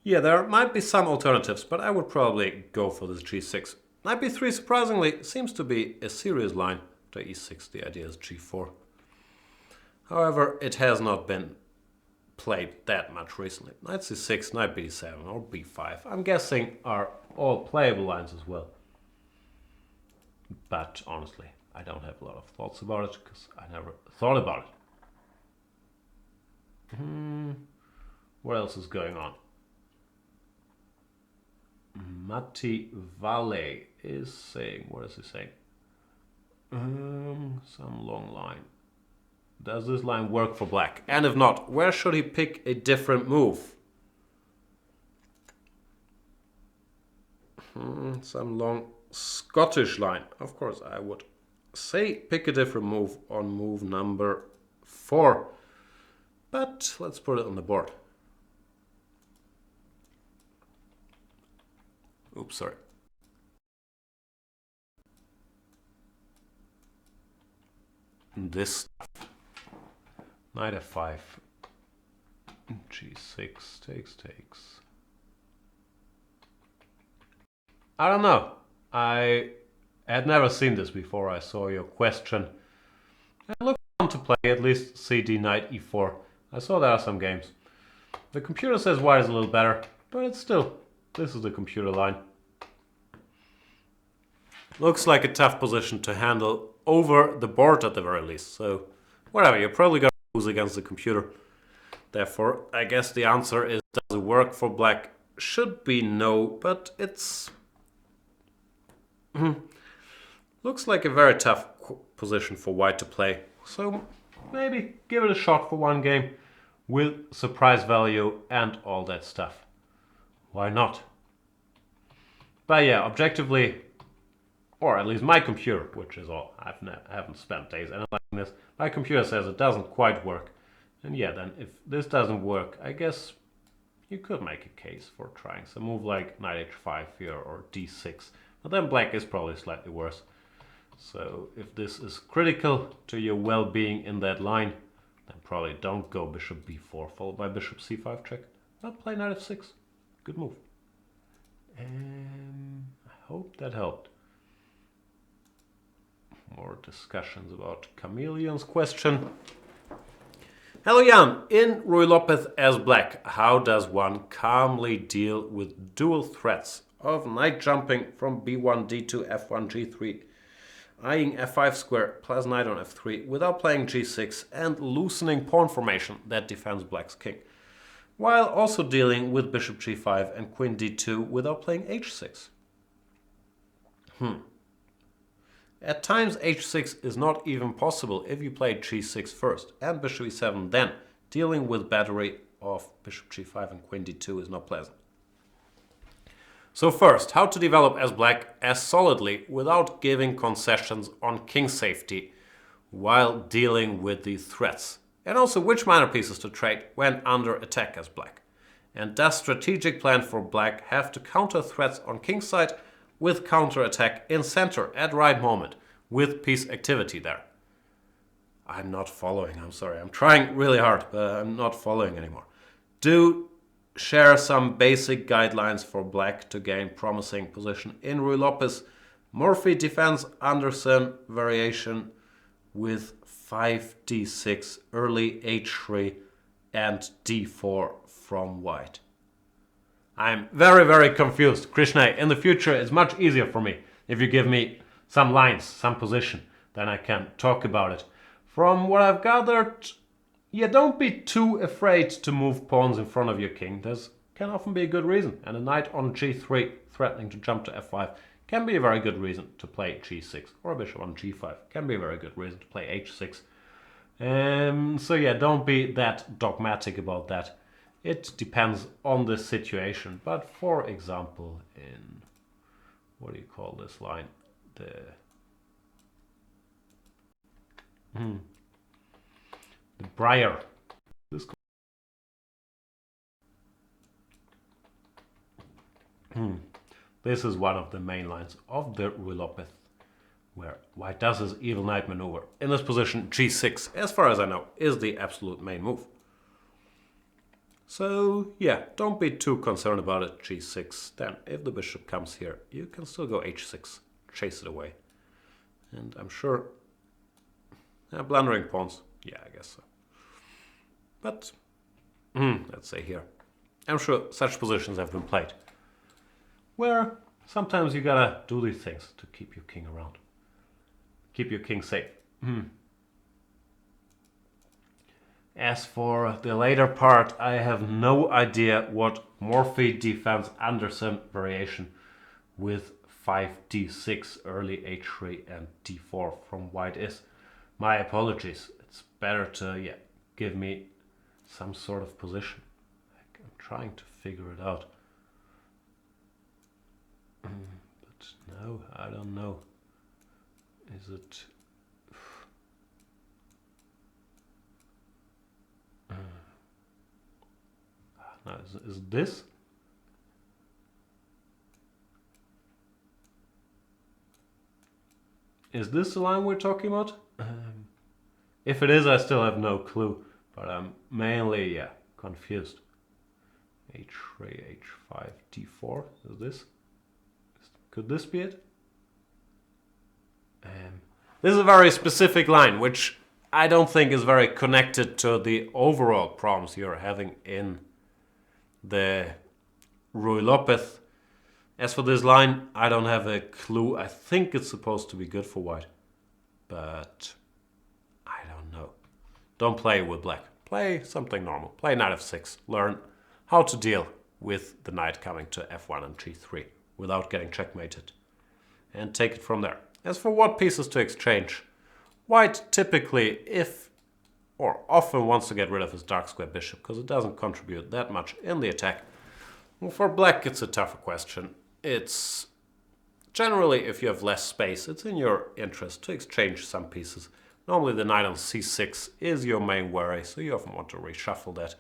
yeah, there might be some alternatives, but I would probably go for this g6. Knight b3 surprisingly seems to be a serious line. After e6 the idea is g4. However, it has not been played that much recently. Knight c6, knight b7 or b5, I'm guessing are all playable lines as well. But honestly, I don't have a lot of thoughts about it because I never thought about it. What else is going on? Matti Valle is saying, what is he saying? Some long line. Does this line work for black? And if not, where should he pick a different move? Some long Scottish line. Of course, I would say pick a different move on move number 4. But let's put it on the board. Oops, sorry. This stuff. Knight f5. g6 takes. I don't know. I had never seen this before I saw your question. It looked fun to play, at least cd knight e4. I saw there are some games. The computer says white is a little better, but it's still, this is the computer line. Looks like a tough position to handle over the board at the very least. So whatever, you're probably going to lose against the computer. Therefore, I guess the answer is, does it work for black? Should be no, but it's... looks like a very tough position for white to play. So maybe give it a shot for one game with surprise value and all that stuff. Why not? But yeah, objectively, or at least my computer, which is all, I haven't spent days analyzing this, my computer says it doesn't quite work. And yeah, then if this doesn't work, I guess you could make a case for trying some move like knight h5 here or d6. But then black is probably slightly worse. So if this is critical to your well-being in that line, then probably don't go bishop b4 followed by bishop c5 check. But play knight f6. Good move. I hope that helped. More discussions about Chameleon's question. Hello Jan, in Ruy Lopez as black, how does one calmly deal with dual threats of knight jumping from b1, d2, f1, g3, eyeing f5 square plus knight on f3 without playing g6 and loosening pawn formation that defends black's king, while also dealing with bishop g5 and queen d2 without playing h6? At times h6 is not even possible if you play g6 first and bishop e7 then. Dealing with battery of bishop g5 and queen d2 is not pleasant. So first, how to develop as black as solidly without giving concessions on king safety while dealing with these threats. And also which minor pieces to trade when under attack as black. And does strategic plan for black have to counter threats on king side with counter-attack in center at right moment, with piece activity there? I'm not following, I'm sorry. I'm trying really hard, but I'm not following anymore. Do share some basic guidelines for black to gain promising position in Ruy Lopez. Murphy defense Anderson variation with 5d6, early h3 and d4 from white. I'm very, very confused. Krishna, in the future it's much easier for me if you give me some lines, some position, then I can talk about it. From what I've gathered, yeah, don't be too afraid to move pawns in front of your king. This can often be a good reason. And a knight on g3 threatening to jump to f5 can be a very good reason to play g6. Or a bishop on g5 can be a very good reason to play h6. So yeah, don't be that dogmatic about that. It depends on the situation. But for example, in, what do you call this line? The Briar. This is one of the main lines of the Ruy Lopez, where white does his evil knight maneuver. In this position, g6, as far as I know, is the absolute main move. So yeah, don't be too concerned about it, g6. Then, if the bishop comes here, you can still go h6, chase it away. And I'm sure... blundering pawns, yeah, I guess so. But, let's say here. I'm sure such positions have been played, where sometimes you gotta do these things to keep your king around. Keep your king safe. As for the later part, I have no idea what Morphe defense Anderson variation with 5d6 early h3 and d4 from white is. My apologies. It's better to give me some sort of position. I'm trying to figure it out. But no, I don't know. Is it... No, is this? Is this the line we're talking about? If it is, I still have no clue. But I'm mainly, confused. h3, h5, d4. Is this? Could this be it? This is a very specific line, which I don't think is very connected to the overall problems you're having in the Ruy Lopez. As for this line, I don't have a clue. I think it's supposed to be good for white, but I don't know. Don't play with black. Play something normal. Play knight f6. Learn how to deal with the knight coming to f1 and g3 without getting checkmated, and take it from there. As for what pieces to exchange, white typically, often wants to get rid of his dark square bishop because it doesn't contribute that much in the attack. Well, for black, it's a tougher question. It's generally, if you have less space, it's in your interest to exchange some pieces. Normally the knight on c6 is your main worry, so you often want to reshuffle that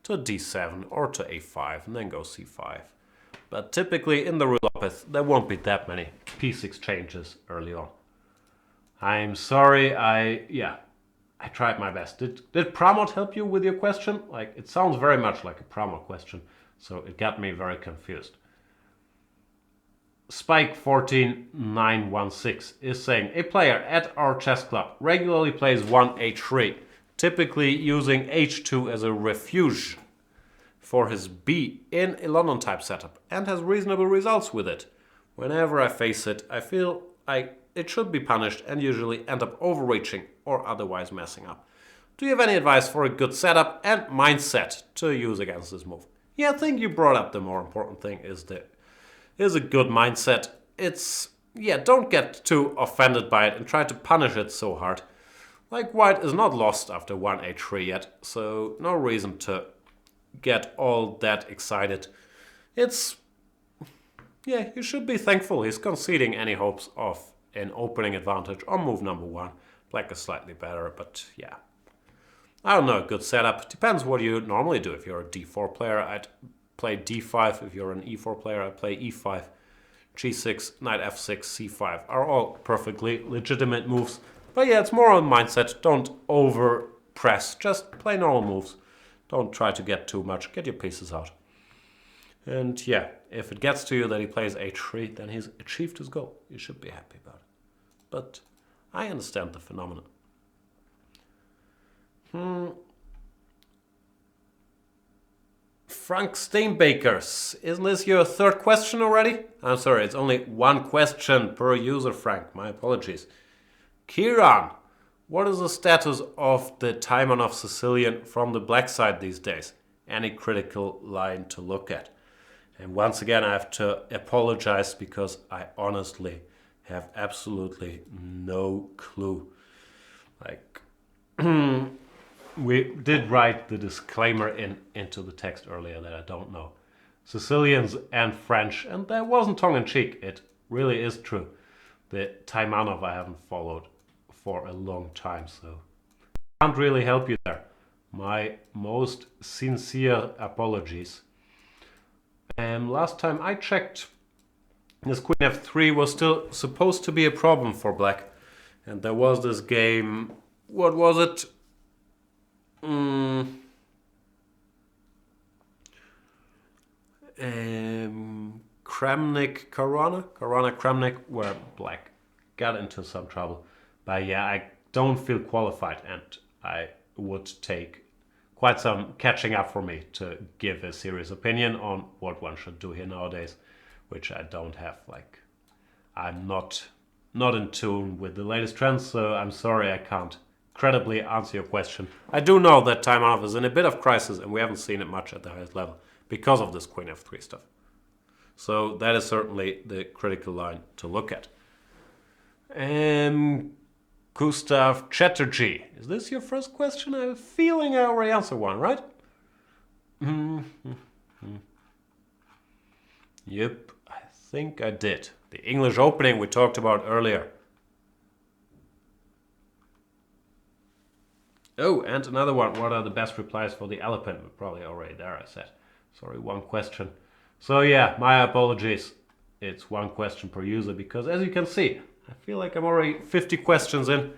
to d7 or to a5 and then go c5. But typically in the Ruy Lopez, there won't be that many piece exchanges early on. I'm sorry, I tried my best. Did Pramod help you with your question? Like, it sounds very much like a Pramod question, so it got me very confused. Spike14916 is saying, a player at our chess club regularly plays 1h3, typically using h2 as a refuge for his b in a London type setup, and has reasonable results with it. Whenever I face it, I feel it should be punished and usually end up overreaching or otherwise messing up. Do you have any advice for a good setup and mindset to use against this move? Yeah, I think you brought up the more important thing is a good mindset. Don't get too offended by it and try to punish it so hard. Like, white is not lost after 1h3 yet, so no reason to get all that excited. You should be thankful he's conceding any hopes of an opening advantage on move number 1. Black is slightly better, but yeah. I don't know, a good setup. Depends what you normally do. If you're a d4 player, I'd play d5. If you're an e4 player, I'd play e5. g6, knight f6, c5 are all perfectly legitimate moves. But yeah, it's more on mindset. Don't over press. Just play normal moves. Don't try to get too much. Get your pieces out. And yeah, if it gets to you that he plays h3, then he's achieved his goal. You should be happy about it. But I understand the phenomenon. Frank Steinbakers, isn't this your third question already? I'm sorry, it's only one question per user, Frank. My apologies. Kiran, what is the status of the Taimanov Sicilian from the black side these days? Any critical line to look at? And once again, I have to apologize because I honestly have absolutely no clue. Like, we did write the disclaimer into the text earlier that I don't know Sicilians and French, and that wasn't tongue-in-cheek. It really is true. The Taimanov I haven't followed for a long time, so I can't really help you there. My most sincere apologies. Last time I checked, this queen f3 was still supposed to be a problem for black. And there was this game, what was it? Kramnik, where black got into some trouble. But yeah, I don't feel qualified, and I would take quite some catching up for me to give a serious opinion on what one should do here nowadays, which I don't have. Like, I'm not in tune with the latest trends, so I'm sorry I can't credibly answer your question. I do know that Taimanov is in a bit of crisis, and we haven't seen it much at the highest level because of this Queen F3 stuff. So that is certainly the critical line to look at. Gustav Chatterjee. Is this your first question? I have a feeling I already answered one, right? Yep, I think I did. The English opening we talked about earlier. Oh, and another one. What are the best replies for the elephant? We're probably already there, I said. Sorry, one question. So yeah, my apologies. It's one question per user because as you can see, I feel like I'm already 50 questions in.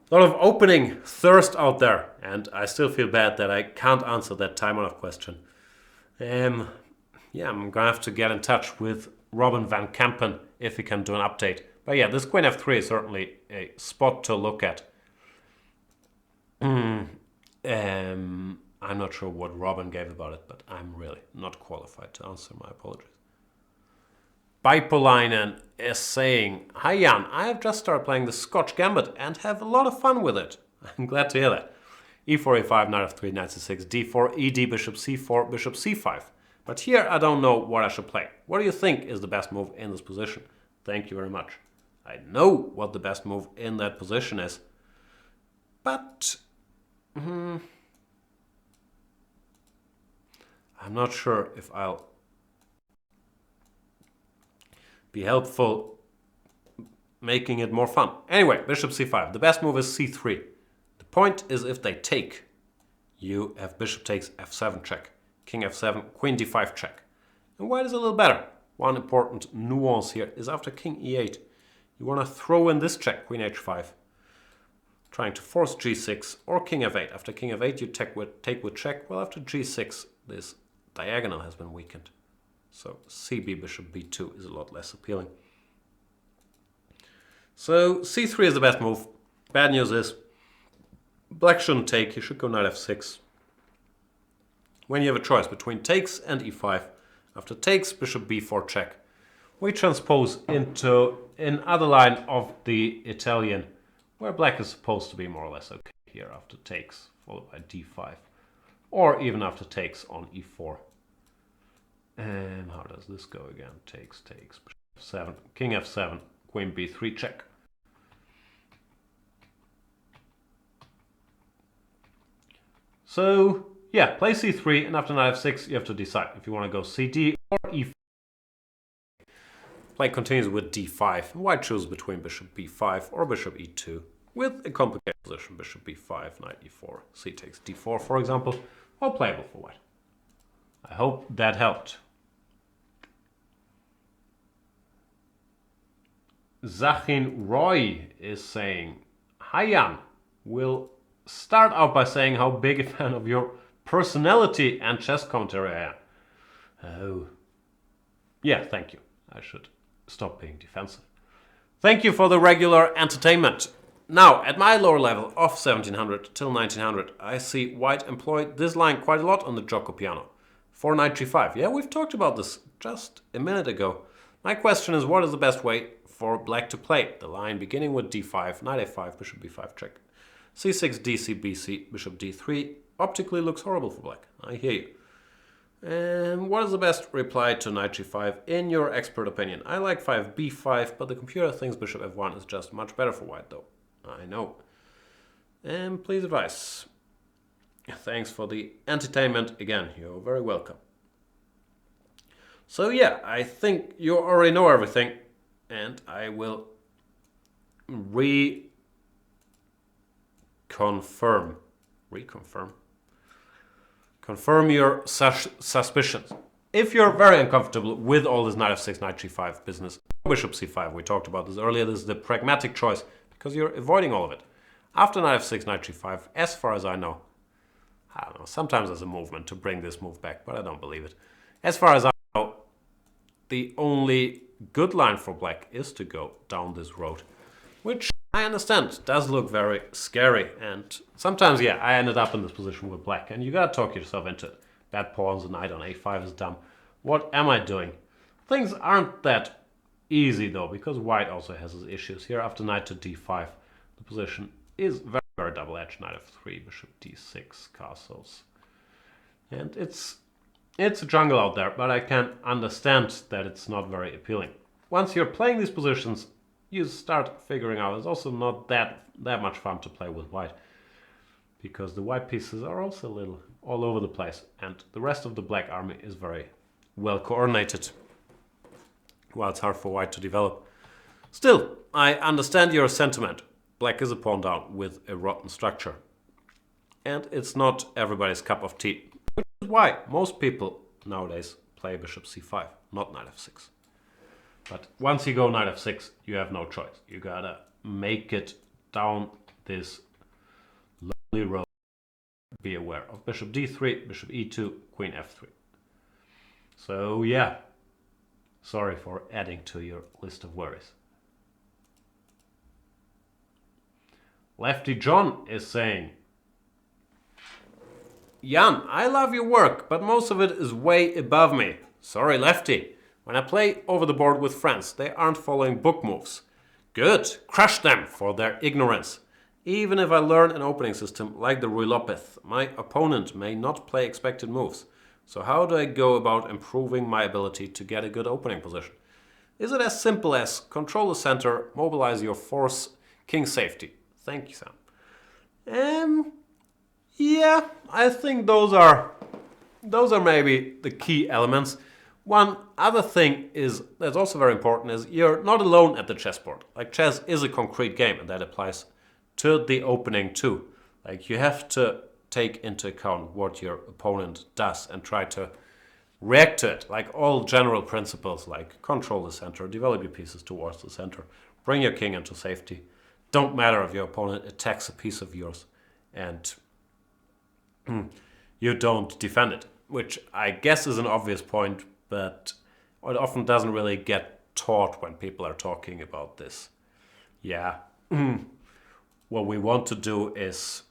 A lot of opening thirst out there, and I still feel bad that I can't answer that Taimanov question. Yeah, I'm gonna have to get in touch with Robin van Kampen if he can do an update. But yeah, this Queen F3 is certainly a spot to look at. I'm not sure what Robin gave about it, but I'm really not qualified to answer. My apologies. Bipolainen is saying, "Hi Jan, I have just started playing the Scotch Gambit and have a lot of fun with it." I'm glad to hear that. E4, E5, Knight F3, Knight C6, D4, ED, Bishop C4, Bishop C5. But here I don't know what I should play. What do you think is the best move in this position? Thank you very much. I know what the best move in that position is. But I'm not sure if I'll be helpful making it more fun. Anyway, Bishop C5. The best move is C3. The point is if they take, you have Bishop takes F7 check. King F7, Queen D5 check. And white is a little better. One important nuance here is after King E8, you want to throw in this check, Queen H5. Trying to force G6 or King F8. After King F8 you take with check. Well, after G6 this diagonal has been weakened. So CB Bishop B2 is a lot less appealing. So C3 is the best move. Bad news is black shouldn't take. You should go Knight F6. When you have a choice between takes and E5, after takes, Bishop B4 check. We transpose into another line of the Italian, where black is supposed to be more or less okay here after takes, followed by D5, or even after takes on E4. And how does this go again? Takes, Bishop F7, King F7, Queen B3 check. So yeah, play C3, and after Knight F6 you have to decide if you want to go CD or E4. Play continues with D5. White chooses between Bishop B5 or Bishop E2 with a complicated position. Bishop B5, Knight E4, C takes D4 for example. All playable for white. I hope that helped. Zachin Roy is saying, "Hi Jan, we'll start out by saying how big a fan of your personality and chess commentary I am." Oh. Yeah, thank you. I should stop being defensive. Thank you for the regular entertainment. Now, at my lower level of 1700 till 1900, I see white employed this line quite a lot on the Gioco piano. For Knight G5. Yeah, we've talked about this just a minute ago. My question is, what is the best way for black to play? The line beginning with D5, Knight A5, Bishop B5 check. C6, DC, BC, Bishop D3 optically looks horrible for black. I hear you. And what is the best reply to Knight G5 in your expert opinion? I like 5 B5, but the computer thinks Bishop F1 is just much better for white though. I know. And please advise. Thanks for the entertainment again. You're very welcome. So yeah, I think you already know everything, and I will reconfirm your suspicions. If you're very uncomfortable with all this Knight F6, Knight G5 business, Bishop C5, we talked about this earlier, this is the pragmatic choice because you're avoiding all of it. After Knight F6, Knight G5, as far as I don't know, sometimes there's a movement to bring this move back, but I don't believe it. As far as I know, the only good line for black is to go down this road, which I understand does look very scary, and sometimes, yeah, I ended up in this position with black, and you gotta talk yourself into it. Bad pawns, the knight on A5 is dumb. What am I doing? Things aren't that easy though, because white also has his issues. Here after knight to D5, the position is very very double-edged. Knight f3, bishop d6, castles. And it's a jungle out there, but I can understand that it's not very appealing. Once you're playing these positions, you start figuring out it's also not that much fun to play with white, because the white pieces are also a little all over the place, and the rest of the black army is very well coordinated, while it's hard for white to develop. Still, I understand your sentiment. Black is a pawn down with a rotten structure, and it's not everybody's cup of tea, which is why most people nowadays play bishop c5, not knight f6. But once you go knight f6, you have no choice. You gotta make it down this lonely road. Be aware of bishop d3, bishop e2, queen f3. So yeah, sorry for adding to your list of worries. Lefty John is saying, Jan, I love your work, but most of it is way above me. Sorry, Lefty. When I play over the board with friends, they aren't following book moves. Good, crush them for their ignorance. Even if I learn an opening system like the Ruy Lopez, my opponent may not play expected moves. So how do I go about improving my ability to get a good opening position? Is it as simple as control the center, mobilize your force, king safety? Thank you, Sam. Yeah, I think those are maybe the key elements. One other thing that's also very important is you're not alone at the chessboard. Like, chess is a concrete game, and that applies to the opening too. Like, you have to take into account what your opponent does and try to react to it. Like, all general principles like control the center, develop your pieces towards the center, bring your king into safety. Don't matter if your opponent attacks a piece of yours and you don't defend it, which I guess is an obvious point, but it often doesn't really get taught when people are talking about this. Yeah. What we want to do is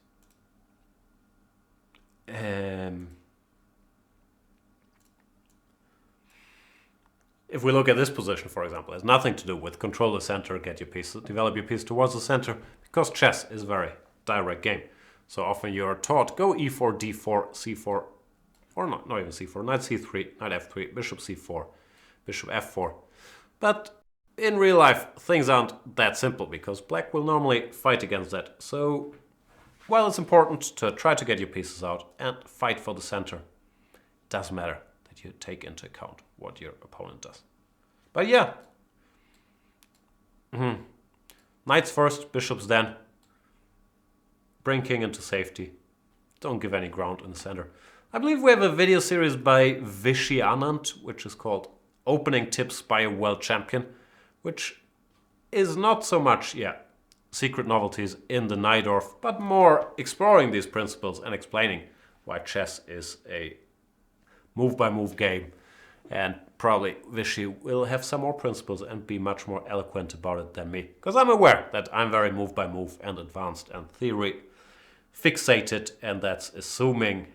if we look at this position, for example, it has nothing to do with control the center, get your piece, develop your piece towards the center, because chess is a very direct game. So often you're taught, go e4, d4, c4, or not even c4, knight c3, knight f3, bishop c4, bishop f4. But in real life, things aren't that simple, because black will normally fight against that. So, while it's important to try to get your pieces out and fight for the center, it doesn't matter that you take into account what your opponent does. But yeah. Knights first, bishops then. Bring king into safety. Don't give any ground in the center. I believe we have a video series by Vishy Anand, which is called Opening Tips by a World Champion, which is not so much, secret novelties in the Najdorf, but more exploring these principles and explaining why chess is a move-by-move game. And probably Vishy will have some more principles and be much more eloquent about it than me. Because I'm aware that I'm very move-by-move and advanced and theory fixated, and that's assuming,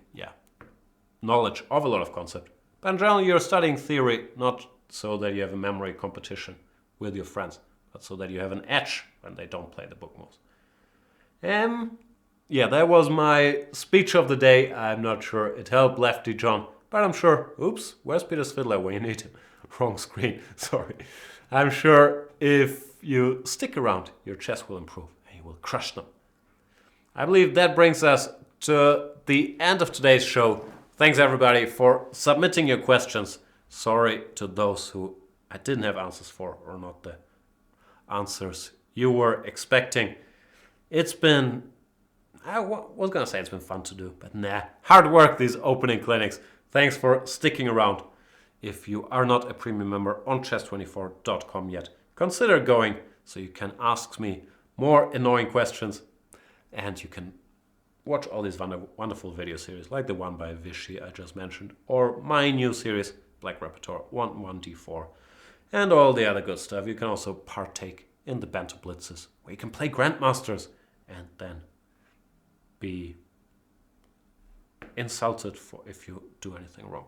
knowledge of a lot of concept. But in general, you're studying theory not so that you have a memory competition with your friends, but so that you have an edge when they don't play the book moves. That was my speech of the day. I'm not sure it helped Lefty John, but I'm sure, oops, where's Peter's fiddler when you need him? Wrong screen, sorry. I'm sure if you stick around, your chess will improve and you will crush them. I believe that brings us to the end of today's show. Thanks everybody for submitting your questions. Sorry to those who I didn't have answers for, or not the answers you were expecting. It's been, I was gonna say it's been fun to do, but nah. Hard work, these opening clinics. Thanks for sticking around. If you are not a premium member on chess24.com yet, consider going so you can ask me more annoying questions, and you can watch all these wonderful video series like the one by Vishy I just mentioned, or my new series, Black Repertoire 1-1-D4, and all the other good stuff. You can also partake in the Banter Blitzes, where you can play Grandmasters and then be insulted for if you do anything wrong.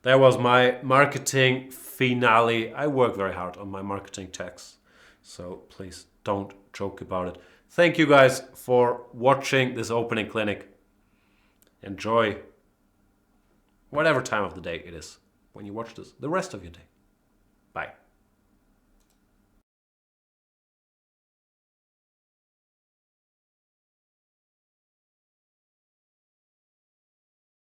That was my marketing finale. I work very hard on my marketing texts, so please don't joke about it. Thank you guys for watching this opening clinic. Enjoy whatever time of the day it is when you watch this, the rest of your day. Bye.